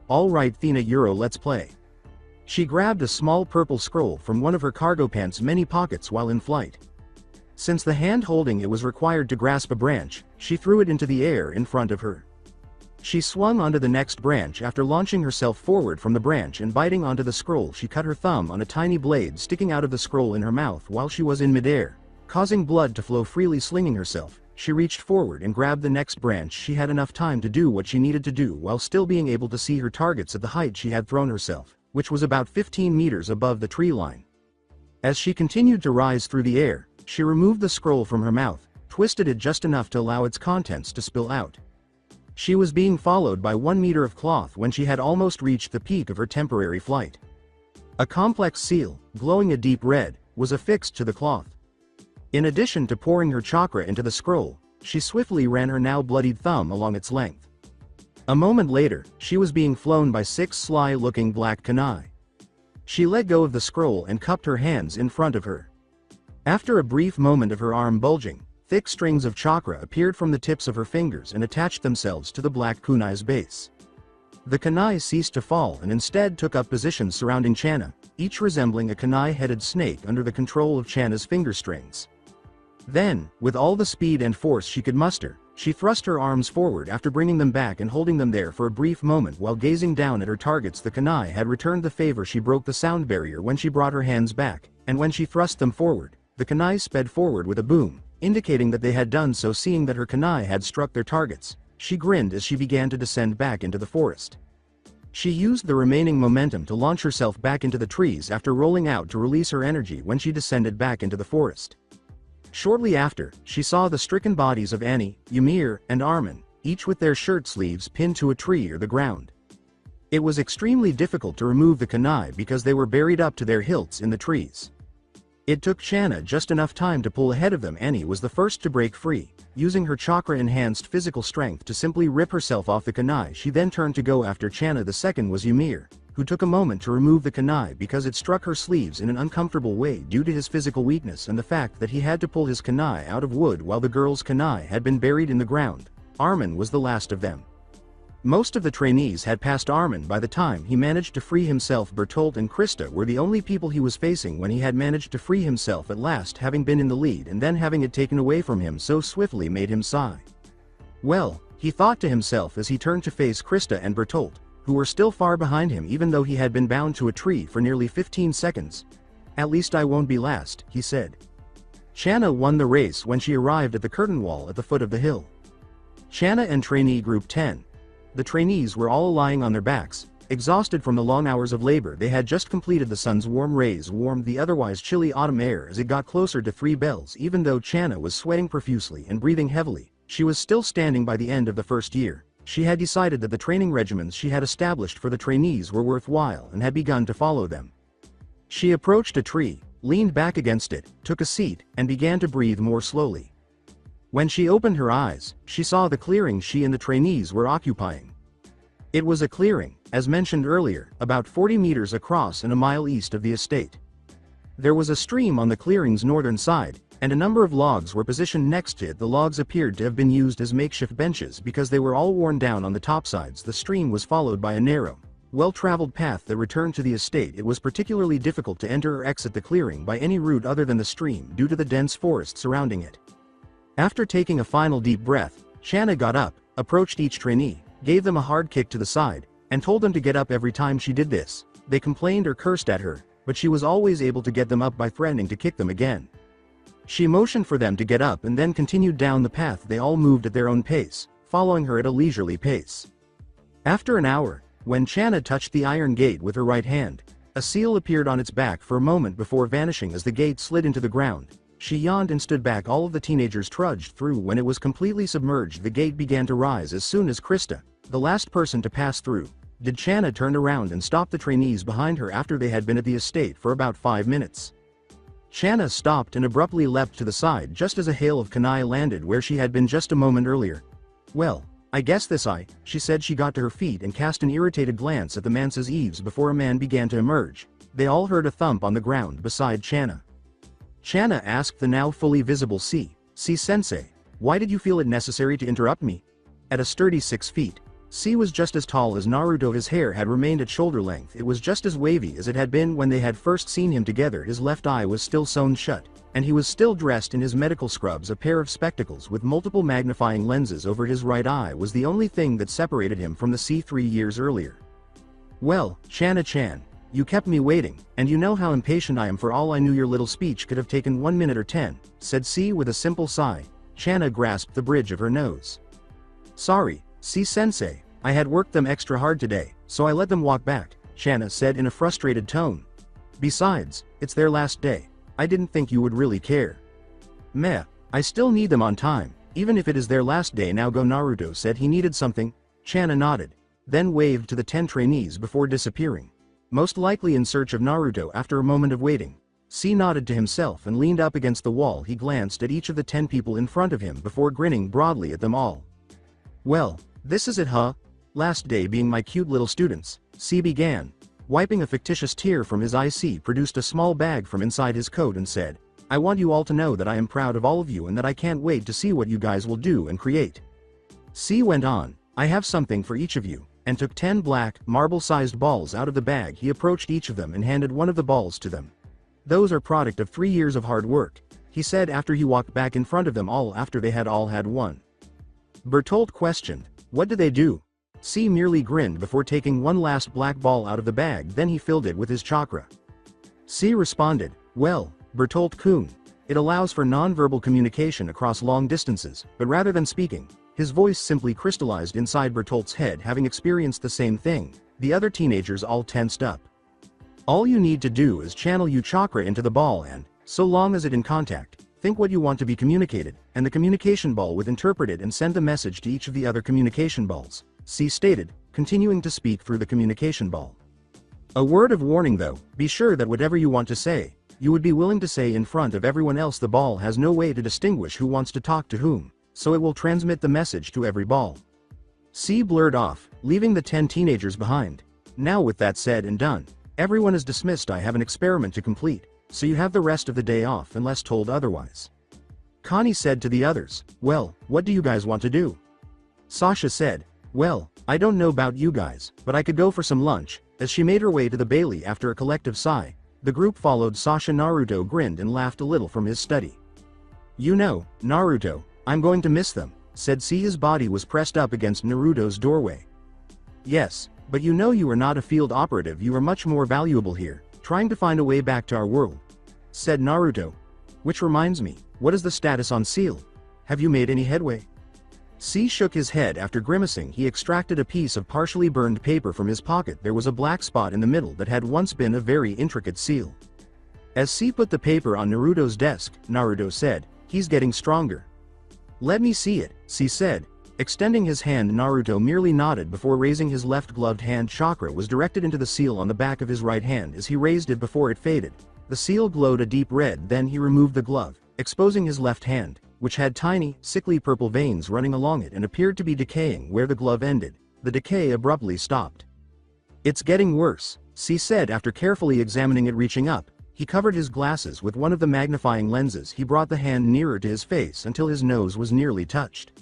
alright Thena Euro, let's play. She grabbed a small purple scroll from one of her cargo pants' many pockets while in flight. Since the hand holding it was required to grasp a branch, she threw it into the air in front of her. She swung onto the next branch. After launching herself forward from the branch and biting onto the scroll, she cut her thumb on a tiny blade sticking out of the scroll in her mouth while she was in midair, causing blood to flow freely. Slinging herself, she reached forward and grabbed the next branch. She had enough time to do what she needed to do while still being able to see her targets at the height she had thrown herself, which was about 15 meters above the tree line. As she continued to rise through the air, she removed the scroll from her mouth, twisted it just enough to allow its contents to spill out. She was being followed by 1 meter of cloth when she had almost reached the peak of her temporary flight. A complex seal, glowing a deep red, was affixed to the cloth. In addition to pouring her chakra into the scroll, she swiftly ran her now bloodied thumb along its length. A moment later, she was being flown by 6 sly-looking black kunai. She let go of the scroll and cupped her hands in front of her. After a brief moment of her arm bulging, thick strings of chakra appeared from the tips of her fingers and attached themselves to the black kunai's base. The kunai ceased to fall and instead took up positions surrounding Channa, each resembling a kunai-headed snake under the control of Channa's finger strings. Then, with all the speed and force she could muster, she thrust her arms forward after bringing them back and holding them there for a brief moment while gazing down at her targets. The kunai had returned the favor. She broke the sound barrier when she brought her hands back, and when she thrust them forward, the kunai sped forward with a boom, indicating that they had done so. Seeing that her kunai had struck their targets, she grinned as she began to descend back into the forest. She used the remaining momentum to launch herself back into the trees after rolling out to release her energy when she descended back into the forest. Shortly after, she saw the stricken bodies of Annie, Ymir, and Armin, each with their shirt sleeves pinned to a tree or the ground. It was extremely difficult to remove the kunai because they were buried up to their hilts in the trees. It took Channa just enough time to pull ahead of them. Annie was the first to break free, using her chakra-enhanced physical strength to simply rip herself off the kunai. She then turned to go after Channa. The second was Ymir, who took a moment to remove the kunai because it struck her sleeves in an uncomfortable way due to his physical weakness and the fact that he had to pull his kunai out of wood while the girl's kunai had been buried in the ground. Armin was the last of them. Most of the trainees had passed Armin by the time he managed to free himself. Bertolt and Krista were the only people he was facing when he had managed to free himself at last, having been in the lead and then having it taken away from him so swiftly made him sigh. Well, he thought to himself as he turned to face Krista and Bertolt, who were still far behind him even though he had been bound to a tree for nearly 15 seconds. At least I won't be last, he said. Channa won the race when she arrived at the curtain wall at the foot of the hill. Channa and Trainee Group 10. The trainees were all lying on their backs, exhausted from the long hours of labor they had just completed. The sun's warm rays warmed the otherwise chilly autumn air as it got closer to 3 bells. Even though Channa was sweating profusely and breathing heavily, she was still standing. By the end of the first year, she had decided that the training regimens she had established for the trainees were worthwhile and had begun to follow them. She approached a tree, leaned back against it, took a seat, and began to breathe more slowly. When she opened her eyes, she saw the clearing she and the trainees were occupying. It was a clearing, as mentioned earlier, about 40 meters across and a mile east of the estate. There was a stream on the clearing's northern side, and a number of logs were positioned next to it. The logs appeared to have been used as makeshift benches because they were all worn down on the topsides. The stream was followed by a narrow, well-traveled path that returned to the estate. It was particularly difficult to enter or exit the clearing by any route other than the stream due to the dense forest surrounding it. After taking a final deep breath, Channa got up, approached each trainee, gave them a hard kick to the side, and told them to get up. Every time she did this, they complained or cursed at her, but she was always able to get them up by threatening to kick them again. She motioned for them to get up and then continued down the path. They all moved at their own pace, following her at a leisurely pace. After an hour, when Channa touched the iron gate with her right hand, a seal appeared on its back for a moment before vanishing as the gate slid into the ground. She yawned and stood back. All of the teenagers trudged through. When it was completely submerged, the gate began to rise. As soon as Krista, the last person to pass through, did Channa turn around and stop the trainees behind her after they had been at the estate for about 5 minutes. Shanna stopped and abruptly leapt to the side just as a hail of kunai landed where she had been just a moment earlier. Well, I guess she said. She got to her feet and cast an irritated glance at the manse's eaves before a man began to emerge. They all heard a thump on the ground beside Shanna. Shanna asked the now fully visible C-sensei, why did you feel it necessary to interrupt me? At a sturdy 6 feet, C was just as tall as Naruto. His hair had remained at shoulder length. It was just as wavy as it had been when they had first seen him together. His left eye was still sewn shut, and he was still dressed in his medical scrubs. A pair of spectacles with multiple magnifying lenses over his right eye was the only thing that separated him from the C 3 years earlier. Well, Shanna-chan, you kept me waiting, and you know how impatient I am. For all I knew your little speech could have taken 1 minute or 10, said C with a simple sigh. Shanna grasped the bridge of her nose. Sorry, C-sensei, I had worked them extra hard today, so I let them walk back, Shanna said in a frustrated tone. Besides, it's their last day. I didn't think you would really care. Meh, I still need them on time, even if it is their last day. Now go. Naruto said he needed something. Shanna nodded, then waved to the 10 trainees before disappearing. Most likely in search of Naruto. After a moment of waiting, C nodded to himself and leaned up against the wall. He glanced at each of the 10 people in front of him before grinning broadly at them all. Well, this is it, huh? Last day being my cute little students, C began. Wiping a fictitious tear from his eye, C produced a small bag from inside his coat and said, I want you all to know that I am proud of all of you and that I can't wait to see what you guys will do and create. C went on, I have something for each of you, and took 10 black, marble-sized balls out of the bag. He approached each of them and handed one of the balls to them. Those are product of 3 years of hard work, he said after he walked back in front of them all after they had all had one. Bertolt questioned, what do they do? C merely grinned before taking one last black ball out of the bag. Then he filled it with his chakra. C responded, well, Bertolt-kun, it allows for non-verbal communication across long distances, but rather than speaking, his voice simply crystallized inside Bertolt's head. Having experienced the same thing, the other teenagers all tensed up. All you need to do is channel your chakra into the ball and, so long as it in contact, think what you want to be communicated, and the communication ball would interpret it and send the message to each of the other communication balls, C stated, continuing to speak through the communication ball. A word of warning though, be sure that whatever you want to say, you would be willing to say in front of everyone else. The ball has no way to distinguish who wants to talk to whom, so it will transmit the message to every ball. C blurred off, leaving the 10 teenagers behind. Now with that said and done, everyone is dismissed. I have an experiment to complete, so you have the rest of the day off unless told otherwise. Connie said to the others, well, what do you guys want to do? Sasha said, well, I don't know about you guys, but I could go for some lunch. As she made her way to the Bailey after a collective sigh, the group followed Sasha. Naruto grinned and laughed a little from his study. You know, Naruto, I'm going to miss them, said C. His body was pressed up against Naruto's doorway. Yes, but you know you are not a field operative. You are much more valuable here, trying to find a way back to our world, said Naruto. Which reminds me, what is the status on Seal? Have you made any headway? C shook his head after grimacing. He extracted a piece of partially burned paper from his pocket. There was a black spot in the middle that had once been a very intricate seal. As C put the paper on Naruto's desk, Naruto said, he's getting stronger. Let me see it, C said. Extending his hand, Naruto merely nodded before raising his left gloved hand. Chakra was directed into the seal on the back of his right hand. As he raised it before it faded, the seal glowed a deep red. Then he removed the glove, exposing his left hand, which had tiny, sickly purple veins running along it and appeared to be decaying where the glove ended. The decay abruptly stopped. It's getting worse, C said after carefully examining it. Reaching up, he covered his glasses with one of the magnifying lenses. He brought the hand nearer to his face until his nose was nearly touched.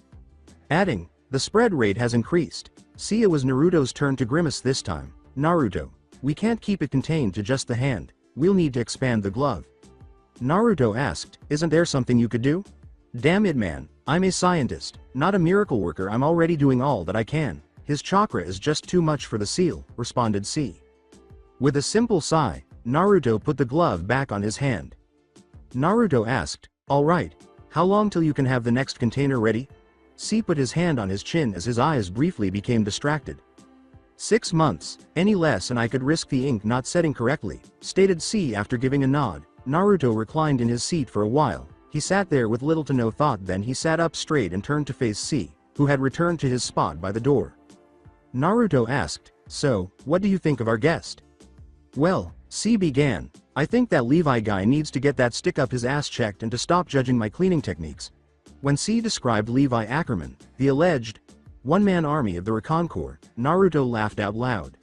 Adding, the spread rate has increased. See, it was Naruto's turn to grimace this time. Naruto, we can't keep it contained to just the hand. We'll need to expand the glove. Naruto asked, isn't there something you could do? Damn it, man, I'm a scientist, not a miracle worker. I'm already doing all that I can. His chakra is just too much for the seal, responded C. With a simple sigh, Naruto put the glove back on his hand. Naruto asked, all right, how long till you can have the next container ready? C put his hand on his chin as his eyes briefly became distracted. 6 months, any less and I could risk the ink not setting correctly, stated C after giving a nod. Naruto reclined in his seat for a while. He sat there with little to no thought. Then he sat up straight and turned to face C, who had returned to his spot by the door. Naruto asked, so, what do you think of our guest? Well, C began, I think that Levi guy needs to get that stick up his ass checked and to stop judging my cleaning techniques. When C described Levi Ackerman, the alleged one-man army of the Recon Corps, Naruto laughed out loud.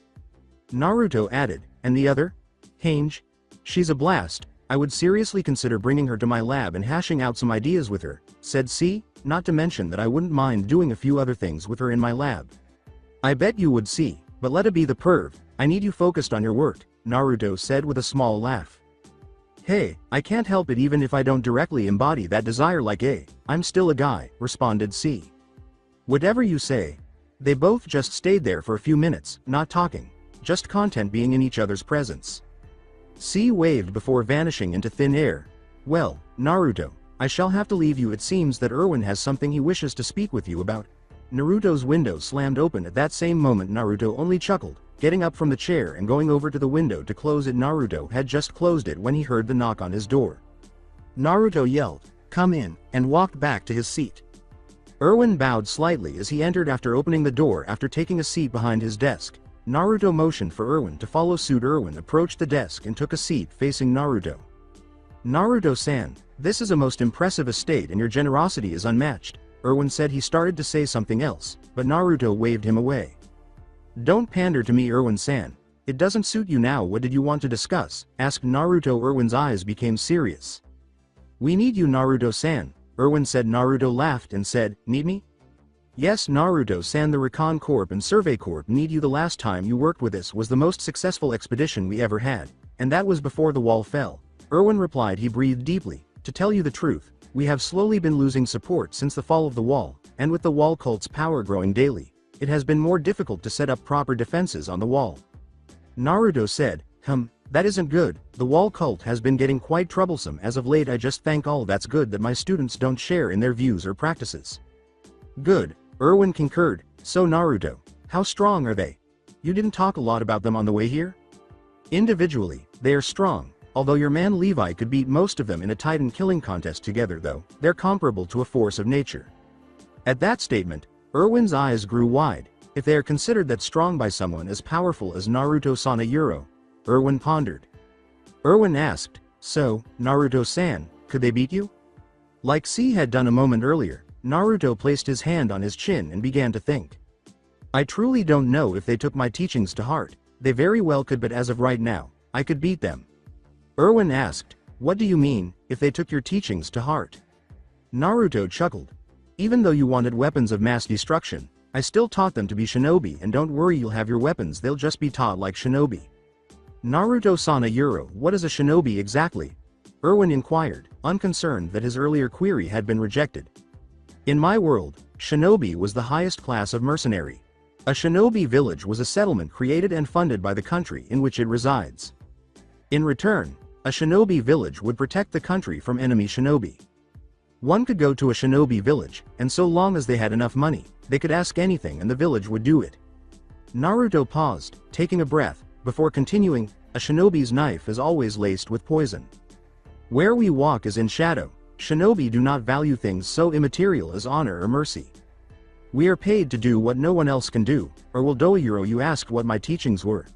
Naruto added, and the other? Hange? She's a blast. I would seriously consider bringing her to my lab and hashing out some ideas with her, said C, not to mention that I wouldn't mind doing a few other things with her in my lab. I bet you would, C, but let it be the perv. I need you focused on your work, Naruto said with a small laugh. Hey, I can't help it even if I don't directly embody that desire like A. I'm still a guy, responded C. Whatever you say. They both just stayed there for a few minutes, not talking, just content being in each other's presence. C waved before vanishing into thin air. Well, Naruto, I shall have to leave you. It seems that Erwin has something he wishes to speak with you about. Naruto's window slammed open at that same moment. Naruto only chuckled, getting up from the chair and going over to the window to close it. Naruto had just closed it when he heard the knock on his door. Naruto yelled, "Come in," and walked back to his seat. Erwin bowed slightly as he entered after opening the door. After taking a seat behind his desk, Naruto motioned for Erwin to follow suit. Erwin approached the desk and took a seat facing Naruto. Naruto-san, this is a most impressive estate and your generosity is unmatched, Erwin said. He started to say something else, but Naruto waved him away. Don't pander to me, Erwin-san. It doesn't suit you now. What did you want to discuss? Asked Naruto. Erwin's eyes became serious. We need you, Naruto-san, Erwin said. Naruto laughed and said, need me? Yes, Naruto-san, the Recon Corp and Survey Corp need you. The last time you worked with us was the most successful expedition we ever had, and that was before the wall fell, Erwin replied. He breathed deeply. To tell you the truth, we have slowly been losing support since the fall of the wall, and with the wall cult's power growing daily, it has been more difficult to set up proper defenses on the wall. Naruto said, that isn't good. The wall cult has been getting quite troublesome as of late. I just think all that's good that my students don't share in their views or practices. Good, Erwin concurred. So Naruto, how strong are they? You didn't talk a lot about them on the way here? Individually, they are strong, although your man Levi could beat most of them in a Titan killing contest. Together though, they're comparable to a force of nature. At that statement, Erwin's eyes grew wide. If they are considered that strong by someone as powerful as Naruto-san, Erwin pondered. Erwin asked, so, Naruto-san, could they beat you? Like C had done a moment earlier, Naruto placed his hand on his chin and began to think. I truly don't know if they took my teachings to heart. They very well could, but as of right now, I could beat them. Erwin asked, what do you mean, if they took your teachings to heart? Naruto chuckled. Even though you wanted weapons of mass destruction, I still taught them to be shinobi, and don't worry, you'll have your weapons, they'll just be taught like shinobi. Naruto-san, what is a shinobi exactly? Erwin inquired, unconcerned that his earlier query had been rejected. In my world, shinobi was the highest class of mercenary. A shinobi village was a settlement created and funded by the country in which it resides. In return, a shinobi village would protect the country from enemy shinobi. One could go to a shinobi village, and so long as they had enough money, they could ask anything and the village would do it. Naruto paused, taking a breath, before continuing, a shinobi's knife is always laced with poison. Where we walk is in shadow. Shinobi do not value things so immaterial as honor or mercy. We are paid to do what no one else can do, or will do. You asked what my teachings were.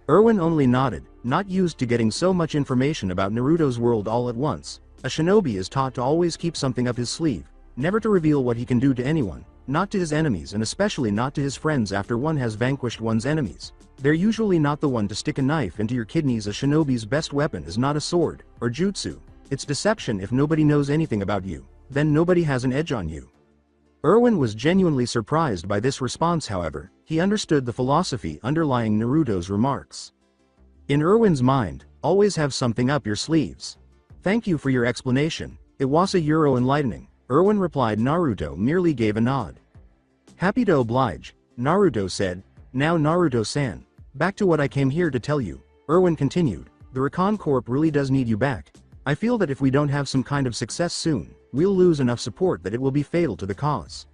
Erwin only nodded, not used to getting so much information about Naruto's world all at once. A shinobi is taught to always keep something up his sleeve, never to reveal what he can do to anyone, not to his enemies and especially not to his friends after one has vanquished one's enemies. They're usually not the one to stick a knife into your kidneys. A shinobi's best weapon is not a sword, or jutsu. It's deception. If nobody knows anything about you, then nobody has an edge on you. Erwin was genuinely surprised by this response. However, he understood the philosophy underlying Naruto's remarks. In Erwin's mind, always have something up your sleeves. Thank you for your explanation. It was enlightening, Erwin replied. Naruto merely gave a nod. Happy to oblige, Naruto said. Now Naruto-san, back to what I came here to tell you, Erwin continued. The Recon Corp really does need you back. I feel that if we don't have some kind of success soon, we'll lose enough support that it will be fatal to the cause.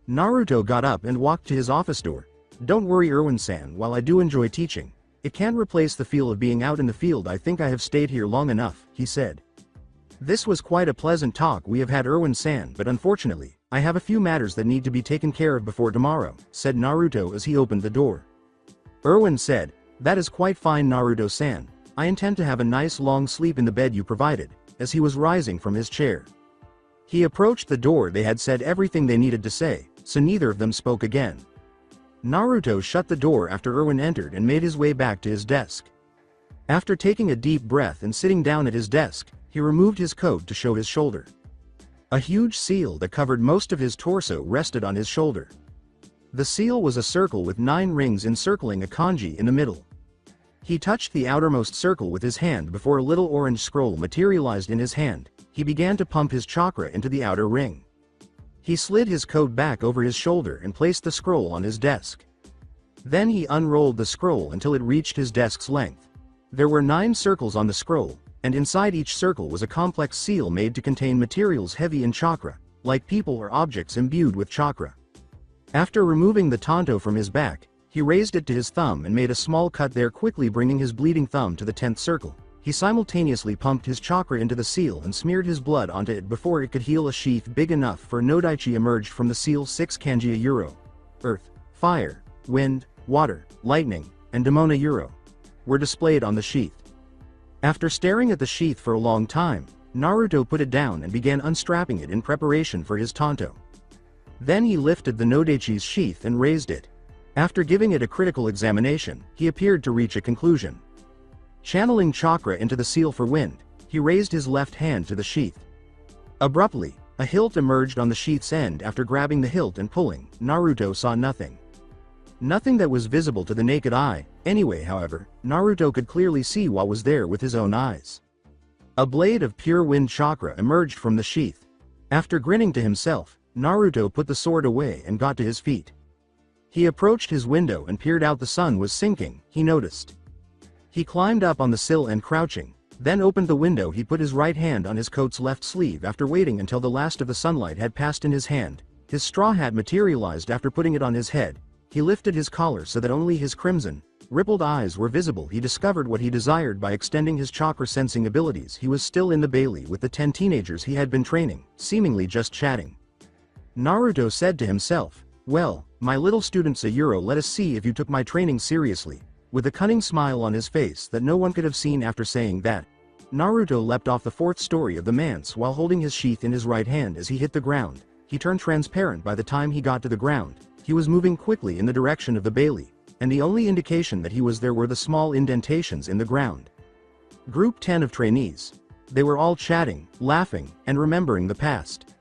Naruto got up and walked to his office door. Don't worry, Erwin-san, while I do enjoy teaching, it can't replace the feel of being out in the field. I think I have stayed here long enough, he said. This was quite a pleasant talk we have had, Erwin-san, but unfortunately, I have a few matters that need to be taken care of before tomorrow, said Naruto as he opened the door. Erwin said, that is quite fine, Naruto-san. I intend to have a nice long sleep in the bed you provided, as he was rising from his chair. He approached the door. They had said everything they needed to say, so neither of them spoke again. Naruto shut the door after Erwin entered and made his way back to his desk. After taking a deep breath and sitting down at his desk, he removed his coat to show his shoulder. A huge seal that covered most of his torso rested on his shoulder. The seal was a circle with 9 rings encircling a kanji in the middle. He touched the outermost circle with his hand before a little orange scroll materialized in his hand. He began to pump his chakra into the outer ring. He slid his coat back over his shoulder and placed the scroll on his desk. Then he unrolled the scroll until it reached his desk's length. There were 9 circles on the scroll, and inside each circle was a complex seal made to contain materials heavy in chakra, like people or objects imbued with chakra. After removing the tanto from his back, he raised it to his thumb and made a small cut there, quickly bringing his bleeding thumb to the 10th circle. He simultaneously pumped his chakra into the seal and smeared his blood onto it before it could heal. A sheath big enough for Nodaichi emerged from the seal. 6 kanji euro, earth, fire, wind, water, lightning, and demona euro were displayed on the sheath. After staring at the sheath for a long time, Naruto put it down and began unstrapping it in preparation for his tanto. Then he lifted the Nodaichi's sheath and raised it. After giving it a critical examination, he appeared to reach a conclusion. Channeling chakra into the seal for wind, he raised his left hand to the sheath. Abruptly, a hilt emerged on the sheath's end. After grabbing the hilt and pulling, Naruto saw nothing. Nothing that was visible to the naked eye. Anyway, however, Naruto could clearly see what was there with his own eyes. A blade of pure wind chakra emerged from the sheath. After grinning to himself, Naruto put the sword away and got to his feet. He approached his window and peered out. The sun was sinking, he noticed. He climbed up on the sill and, crouching, then opened the window. He put his right hand on his coat's left sleeve. After waiting until the last of the sunlight had passed in his hand, his straw hat materialized. After putting it on his head, he lifted his collar so that only his crimson, rippled eyes were visible. He discovered what he desired by extending his chakra sensing abilities. He was still in the bailey with the 10 teenagers he had been training, seemingly just chatting. Naruto said to himself, "Well, my little student Sayuro, let us see if you took my training seriously," with a cunning smile on his face that no one could have seen. After saying that, Naruto leapt off the 4th story of the manse while holding his sheath in his right hand. As he hit the ground, he turned transparent. By the time he got to the ground, he was moving quickly in the direction of the bailey, and the only indication that he was there were the small indentations in the ground. Group 10 of trainees. They were all chatting, laughing, and remembering the past.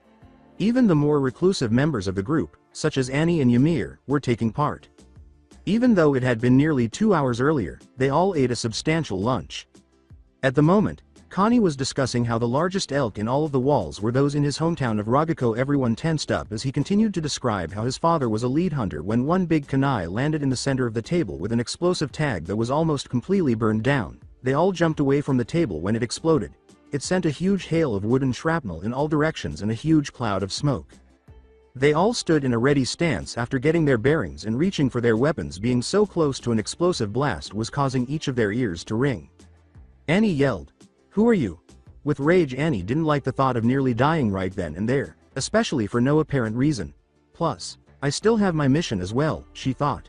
Even the more reclusive members of the group, such as Annie and Ymir, were taking part. Even though it had been nearly 2 hours earlier, they all ate a substantial lunch. At the moment, Connie was discussing how the largest elk in all of the walls were those in his hometown of Ragako. Everyone tensed up as he continued to describe how his father was a lead hunter when one big kunai landed in the center of the table with an explosive tag that was almost completely burned down. They all jumped away from the table when it exploded. It sent a huge hail of wooden shrapnel in all directions and a huge cloud of smoke. They all stood in a ready stance after getting their bearings and reaching for their weapons. Being so close to an explosive blast was causing each of their ears to ring. Annie yelled, "Who are you?" With rage, Annie didn't like the thought of nearly dying right then and there, especially for no apparent reason. Plus, I still have my mission as well, she thought.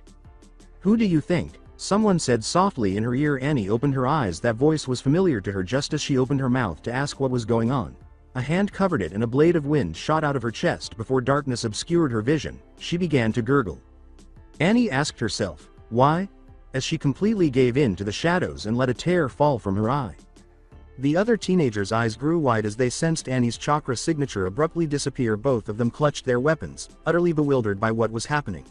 "Who do you think?" someone said softly in her ear. Annie opened her eyes. That voice was familiar to her. Just as she opened her mouth to ask what was going on, a hand covered it and a blade of wind shot out of her chest. Before darkness obscured her vision, she began to gurgle. Annie asked herself, "Why?" as she completely gave in to the shadows and let a tear fall from her eye. The other teenagers' eyes grew wide as they sensed Annie's chakra signature abruptly disappear. Both of them clutched their weapons, utterly bewildered by what was happening.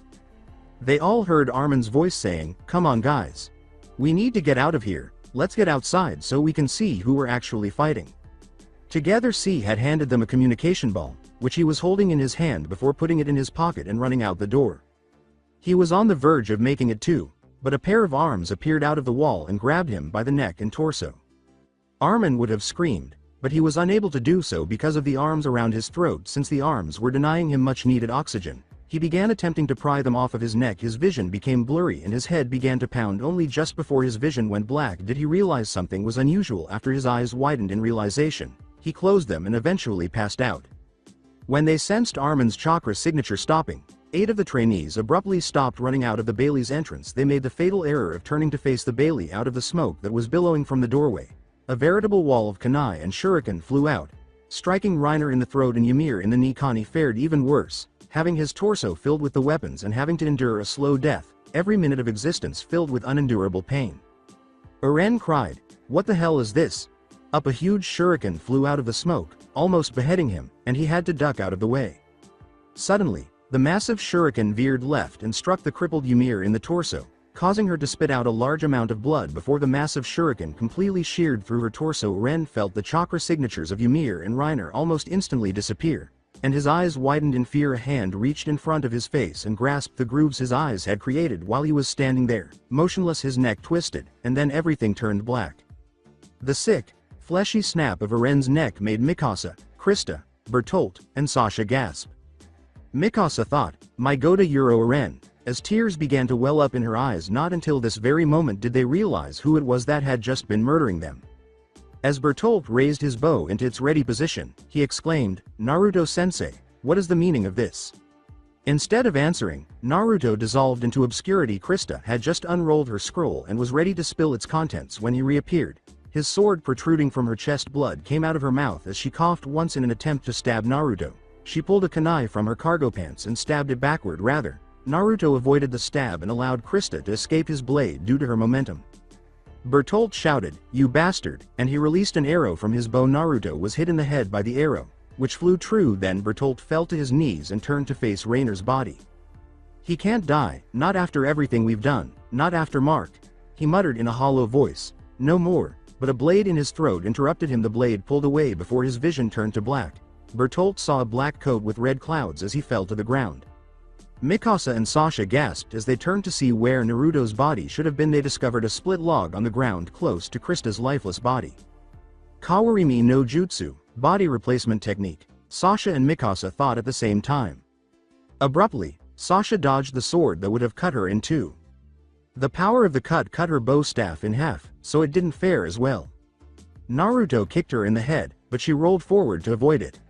They all heard Armin's voice saying, "Come on guys. We need to get out of here, let's get outside so we can see who we're actually fighting." Together C had handed them a communication ball, which he was holding in his hand before putting it in his pocket and running out the door. He was on the verge of making it too, but a pair of arms appeared out of the wall and grabbed him by the neck and torso. Armin would have screamed, but he was unable to do so because of the arms around his throat. Since the arms were denying him much needed oxygen, he began attempting to pry them off of his neck. His vision became blurry and his head began to pound. Only just before his vision went black did he realize something was unusual. After his eyes widened in realization, he closed them and eventually passed out. When they sensed Armin's chakra signature stopping, 8 of the trainees abruptly stopped running out of the Bailey's entrance. They made the fatal error of turning to face the Bailey out of the smoke that was billowing from the doorway. A veritable wall of kunai and shuriken flew out, striking Reiner in the throat and Ymir in the knee. Connie fared even worse, having his torso filled with the weapons and having to endure a slow death, every minute of existence filled with unendurable pain. Erwin cried, "What the hell is this?" Up a huge shuriken flew out of the smoke, almost beheading him, and he had to duck out of the way. Suddenly, the massive shuriken veered left and struck the crippled Ymir in the torso, causing her to spit out a large amount of blood before the massive shuriken completely sheared through her torso. Ren felt the chakra signatures of Ymir and Reiner almost instantly disappear, and his eyes widened in fear. A hand reached in front of his face and grasped the grooves his eyes had created while he was standing there, motionless. His neck twisted, and then everything turned black. The sick, fleshy snap of Eren's neck made Mikasa, Krista, Bertolt, and Sasha gasp. Mikasa thought, "My god Euro Eren," as tears began to well up in her eyes. Not until this very moment did they realize who it was that had just been murdering them. As Bertolt raised his bow into its ready position, he exclaimed, "Naruto-sensei, what is the meaning of this?" Instead of answering, Naruto dissolved into obscurity. Krista had just unrolled her scroll and was ready to spill its contents when he reappeared. His sword protruding from her chest. Blood came out of her mouth as she coughed once in an attempt to stab Naruto. She pulled a kunai from her cargo pants and stabbed it backward. Rather, Naruto avoided the stab and allowed Krista to escape his blade due to her momentum. Bertolt shouted, "You bastard," and he released an arrow from his bow. Naruto was hit in the head by the arrow, which flew true. Then Bertolt fell to his knees and turned to face Reiner's body. "He can't die, not after everything we've done, not after Mark," he muttered in a hollow voice. "No more," but a blade in his throat interrupted him. The blade pulled away before his vision turned to black. Bertolt saw a black coat with red clouds as he fell to the ground. Mikasa and Sasha gasped as they turned to see where Naruto's body should have been. They discovered a split log on the ground close to Krista's lifeless body. Kawarimi no Jutsu, body replacement technique, Sasha and Mikasa thought at the same time. Abruptly, Sasha dodged the sword that would have cut her in two. The power of the cut her bow staff in half, so it didn't fare as well. Naruto kicked her in the head, but she rolled forward to avoid it.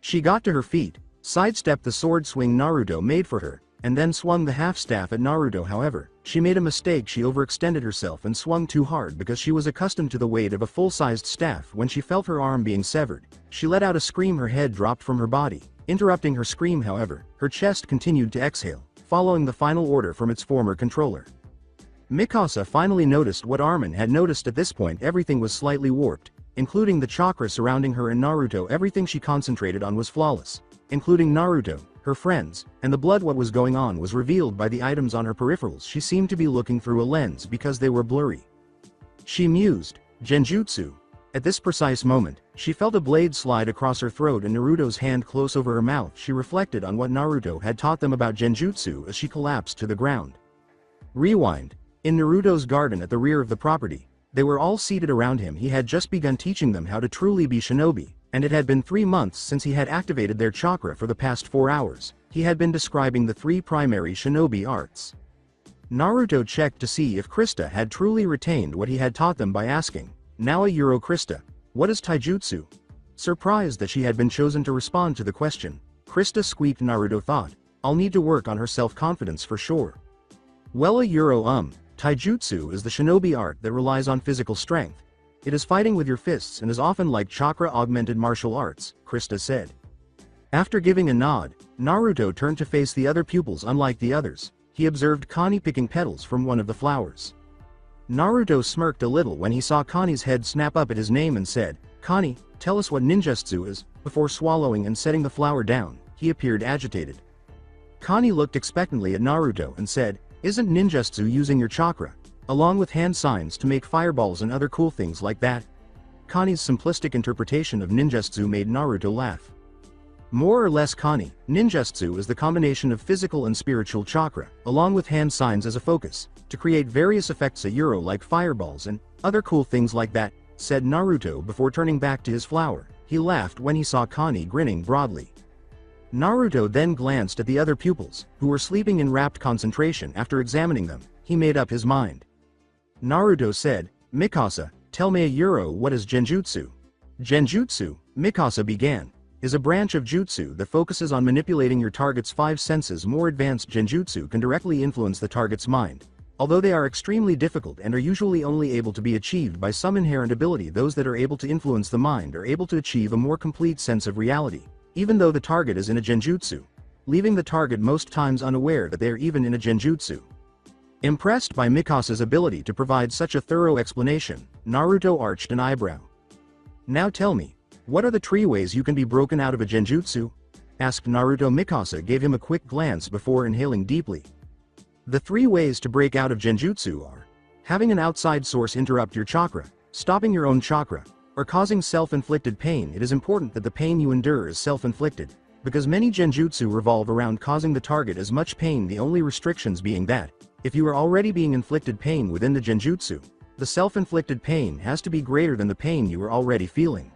She got to her feet, sidestepped the sword swing Naruto made for her, and then swung the half-staff at Naruto. However, she made a mistake. She overextended herself and swung too hard because she was accustomed to the weight of a full-sized staff. When she felt her arm being severed, she let out a scream. Her head dropped from her body, interrupting her scream. However, her chest continued to exhale, following the final order from its former controller. Mikasa finally noticed what Armin had noticed at this point. Everything was slightly warped, including the chakra surrounding her and Naruto. Everything she concentrated on was flawless, including Naruto, her friends, and the blood. What was going on was revealed by the items on her peripherals. She seemed to be looking through a lens because they were blurry. She mused, "Genjutsu." At this precise moment, she felt a blade slide across her throat and Naruto's hand close over her mouth. She reflected on what Naruto had taught them about Genjutsu as she collapsed to the ground. Rewind. In Naruto's garden at the rear of the property, they were all seated around him. He had just begun teaching them how to truly be shinobi, and it had been 3 months since he had activated their chakra. For the past 4 hours, he had been describing the 3 primary shinobi arts. Naruto checked to see if Krista had truly retained what he had taught them by asking, "Now Euro Krista, what is taijutsu?" Surprised that she had been chosen to respond to the question, Krista squeaked. Naruto thought, "I'll need to work on her self-confidence for sure." "Well Euro taijutsu is the shinobi art that relies on physical strength. It is fighting with your fists and is often like chakra-augmented martial arts," Krista said. After giving a nod, Naruto turned to face the other pupils. Unlike the others, he observed Connie picking petals from one of the flowers. Naruto smirked a little when he saw Connie's head snap up at his name and said, "Connie, tell us what ninjutsu is." Before swallowing and setting the flower down, he appeared agitated. Connie looked expectantly at Naruto and said, "Isn't ninjutsu using your chakra, along with hand signs to make fireballs and other cool things like that?" Connie's simplistic interpretation of ninjutsu made Naruto laugh. More or less Connie, ninjutsu is the combination of physical and spiritual chakra, along with hand signs as a focus, to create various effects like fireballs and other cool things like that, said Naruto before turning back to his flower. He laughed when he saw Connie grinning broadly. Naruto then glanced at the other pupils, who were sleeping in rapt concentration. After examining them, he made up his mind. Naruto said, "Mikasa, tell me what is genjutsu?" "Genjutsu," Mikasa began. is a branch of jutsu that focuses on manipulating your target's 5 senses. More advanced genjutsu can directly influence the target's mind. Although they are extremely difficult and are usually only able to be achieved by some inherent ability, those that are able to influence the mind are able to achieve a more complete sense of reality, even though the target is in a genjutsu, leaving the target most times unaware that they are even in a genjutsu. Impressed by Mikasa's ability to provide such a thorough explanation, Naruto arched an eyebrow. "Now tell me, what are the 3 ways you can be broken out of a genjutsu?" asked Naruto. Mikasa gave him a quick glance before inhaling deeply. The 3 ways to break out of genjutsu are having an outside source interrupt your chakra, stopping your own chakra, or causing self-inflicted pain. It is important that the pain you endure is self-inflicted, because many genjutsu revolve around causing the target as much pain, the only restrictions being that, if you are already being inflicted pain within the genjutsu, the self-inflicted pain has to be greater than the pain you are already feeling.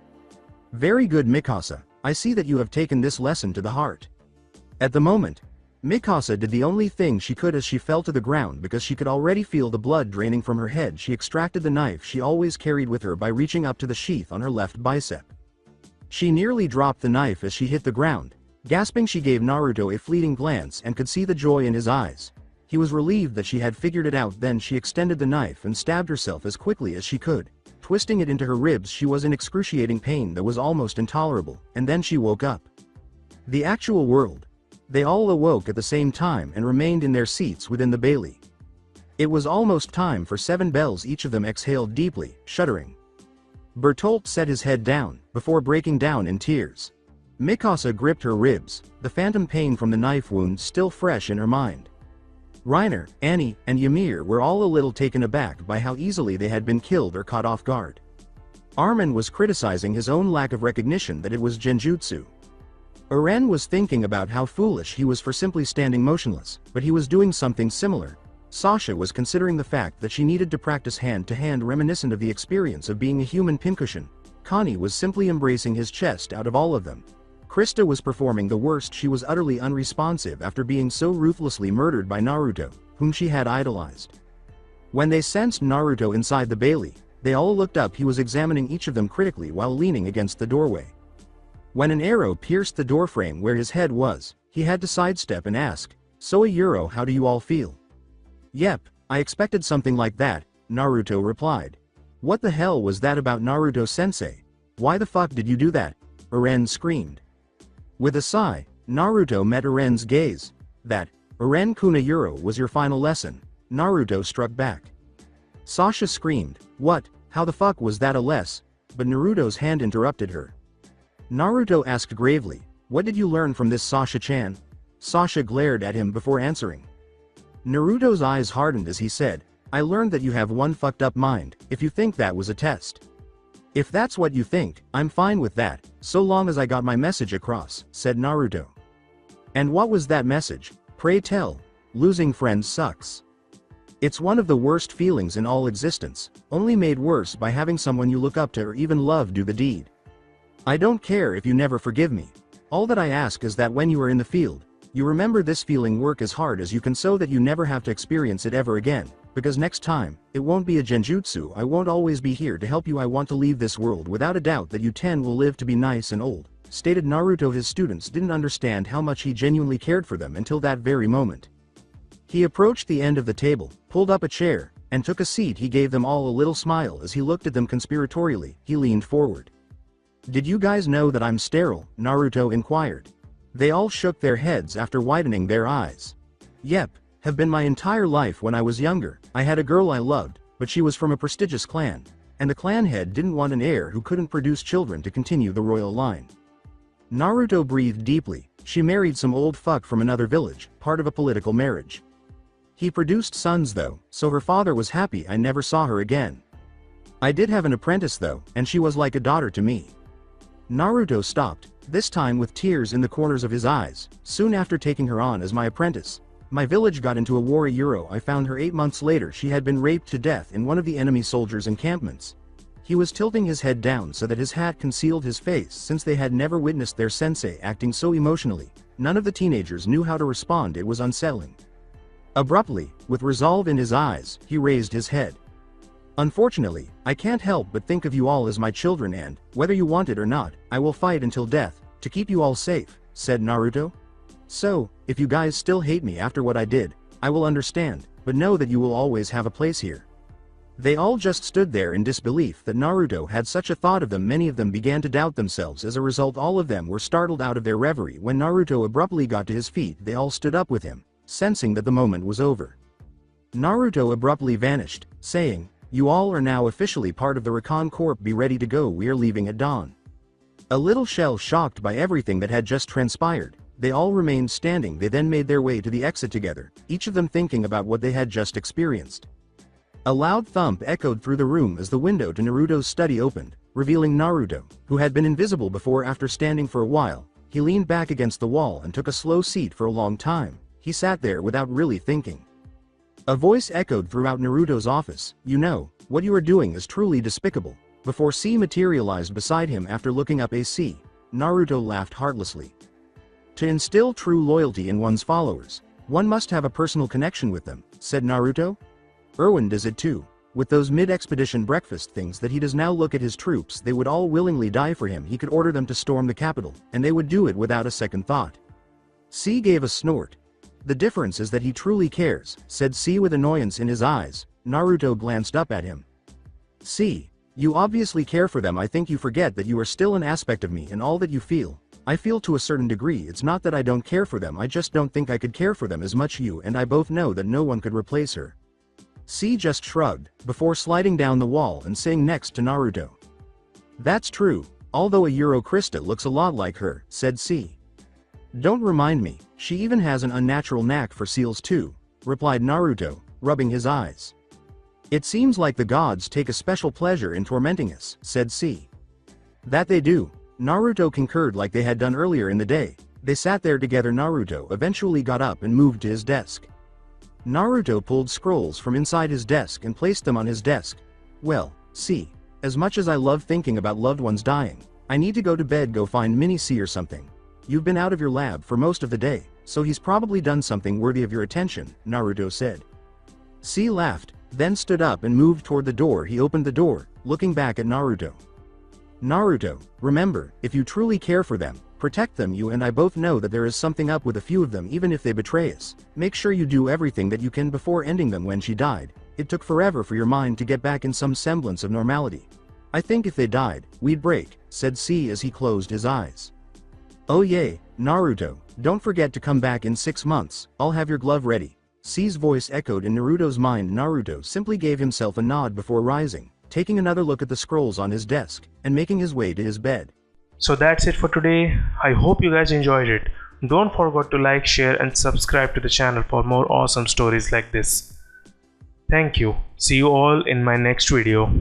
Very good, Mikasa, I see that you have taken this lesson to the heart. At the moment, Mikasa did the only thing she could as she fell to the ground because she could already feel the blood draining from her head. She extracted the knife she always carried with her by reaching up to the sheath on her left bicep. She nearly dropped the knife as she hit the ground. Gasping, she gave Naruto a fleeting glance and could see the joy in his eyes. He was relieved that she had figured it out. Then she extended the knife and stabbed herself as quickly as she could, twisting it into her ribs. She was in excruciating pain that was almost intolerable, and then she woke up. The actual world. They all awoke at the same time and remained in their seats within the bailey. It was almost time for 7 bells. Each of them exhaled deeply, shuddering. Bertolt set his head down, before breaking down in tears. Mikasa gripped her ribs, the phantom pain from the knife wound still fresh in her mind. Reiner, Annie, and Ymir were all a little taken aback by how easily they had been killed or caught off guard. Armin was criticizing his own lack of recognition that it was genjutsu. Eren was thinking about how foolish he was for simply standing motionless, but he was doing something similar. Sasha was considering the fact that she needed to practice hand-to-hand, reminiscent of the experience of being a human pincushion. Connie was simply embracing his chest out of all of them. Krista was performing the worst. She was utterly unresponsive after being so ruthlessly murdered by Naruto, whom she had idolized. When they sensed Naruto inside the bailey, they all looked up. He was examining each of them critically while leaning against the doorway. When an arrow pierced the doorframe where his head was, he had to sidestep and ask, "So Ayuro, how do you all feel?" "Yep, I expected something like that," Naruto replied. "What the hell was that about Naruto-sensei? Why the fuck did you do that?" Eren screamed. With a sigh, Naruto met Eren's gaze. "That, Eren-kun, Ayuro was your final lesson," Naruto struck back. Sasha screamed, "What, how the fuck was that a less?" But Naruto's hand interrupted her. Naruto asked gravely, "What did you learn from this, Sasha-chan?" Sasha glared at him before answering. Naruto's eyes hardened as he said, "I learned that you have one fucked up mind, if you think that was a test." "If that's what you think, I'm fine with that, so long as I got my message across," said Naruto. "And what was that message? Pray tell." "Losing friends sucks. It's one of the worst feelings in all existence, only made worse by having someone you look up to or even love do the deed. I don't care if you never forgive me. All that I ask is that when you are in the field, you remember this feeling, work as hard as you can so that you never have to experience it ever again, because next time, it won't be a genjutsu. I won't always be here to help you. I want to leave this world without a doubt that you 10 will live to be nice and old," stated Naruto. His students didn't understand how much he genuinely cared for them until that very moment. He approached the end of the table, pulled up a chair, and took a seat. He gave them all a little smile as he looked at them conspiratorially. He leaned forward. "Did you guys know that I'm sterile?" Naruto inquired. They all shook their heads after widening their eyes. "Yep, have been my entire life. When I was younger, I had a girl I loved, but she was from a prestigious clan, and the clan head didn't want an heir who couldn't produce children to continue the royal line." Naruto breathed deeply. "She married some old fuck from another village, part of a political marriage. He produced sons though, so her father was happy. I never saw her again. I did have an apprentice though, and she was like a daughter to me." Naruto stopped, this time with tears in the corners of his eyes. "Soon after taking her on as my apprentice, my village got into a war. Ayuro, I found her 8 months later. She had been raped to death in one of the enemy soldiers' encampments." He was tilting his head down so that his hat concealed his face. Since they had never witnessed their sensei acting so emotionally, none of the teenagers knew how to respond. It was unsettling. Abruptly, with resolve in his eyes, he raised his head. "Unfortunately, I can't help but think of you all as my children, and, whether you want it or not, I will fight until death," To keep you all safe, said Naruto. So, if you guys still hate me after what I did, I will understand, but know that you will always have a place here. They all just stood there in disbelief that Naruto had such a thought of them. Many of them began to doubt themselves. As a result, all of them were startled out of their reverie when Naruto abruptly got to his feet. They all stood up with him, sensing that the moment was over. Naruto abruptly vanished, saying, "You all are now officially part of the Rakan Corp. Be ready to go, we're leaving at dawn." A little shocked by everything that had just transpired, they all remained standing. They then made their way to the exit together, each of them thinking about what they had just experienced. A loud thump echoed through the room as the window to Naruto's study opened, revealing Naruto, who had been invisible before. After standing for a while, he leaned back against the wall and took a slow seat. For a long time, he sat there without really thinking. A voice echoed throughout Naruto's office, "You know, what you are doing is truly despicable." Before C materialized beside him after looking up at C, Naruto laughed heartlessly. "To instill true loyalty in one's followers, one must have a personal connection with them," said Naruto. "Erwin does it too. With those mid-expedition breakfast things that he does now. Look at his troops, they would all willingly die for him. He could order them to storm the capital, and they would do it without a second thought." C gave a snort. "The difference is that he truly cares," said C with annoyance in his eyes. Naruto glanced up at him. "C, you obviously care for them. I think you forget that you are still an aspect of me and all that you feel. I feel to a certain degree. It's not that I don't care for them, I just don't think I could care for them as much. You and I both know that no one could replace her." C just shrugged, before sliding down the wall and saying next to Naruto, "That's true, although a Euro Krista looks a lot like her," said C. "Don't remind me, she even has an unnatural knack for seals too," replied Naruto, rubbing his eyes. "It seems like the gods take a special pleasure in tormenting us," said C. "That they do," Naruto concurred, like they had done earlier in the day. They sat there together. Naruto eventually got up and moved to his desk. Naruto pulled scrolls from inside his desk and placed them on his desk. "Well, C, as much as I love thinking about loved ones dying, I need to go to bed. Go find Mini C or something. You've been out of your lab for most of the day, so he's probably done something worthy of your attention," Naruto said. C laughed, then stood up and moved toward the door. He opened the door, looking back at Naruto. "Naruto, remember, if you truly care for them, protect them. You and I both know that there is something up with a few of them. Even if they betray us, make sure you do everything that you can before ending them." When she died, it took forever for your mind to get back in some semblance of normality. "I think if they died, we'd break," said C as he closed his eyes. "Oh yay, Naruto, don't forget to come back in 6 months, I'll have your glove ready." C's voice echoed in Naruto's mind. Naruto simply gave himself a nod before rising, taking another look at the scrolls on his desk, and making his way to his bed. So that's it for today. I hope you guys enjoyed it. Don't forget to like, share and subscribe to the channel for more awesome stories like this. Thank you. See you all in my next video.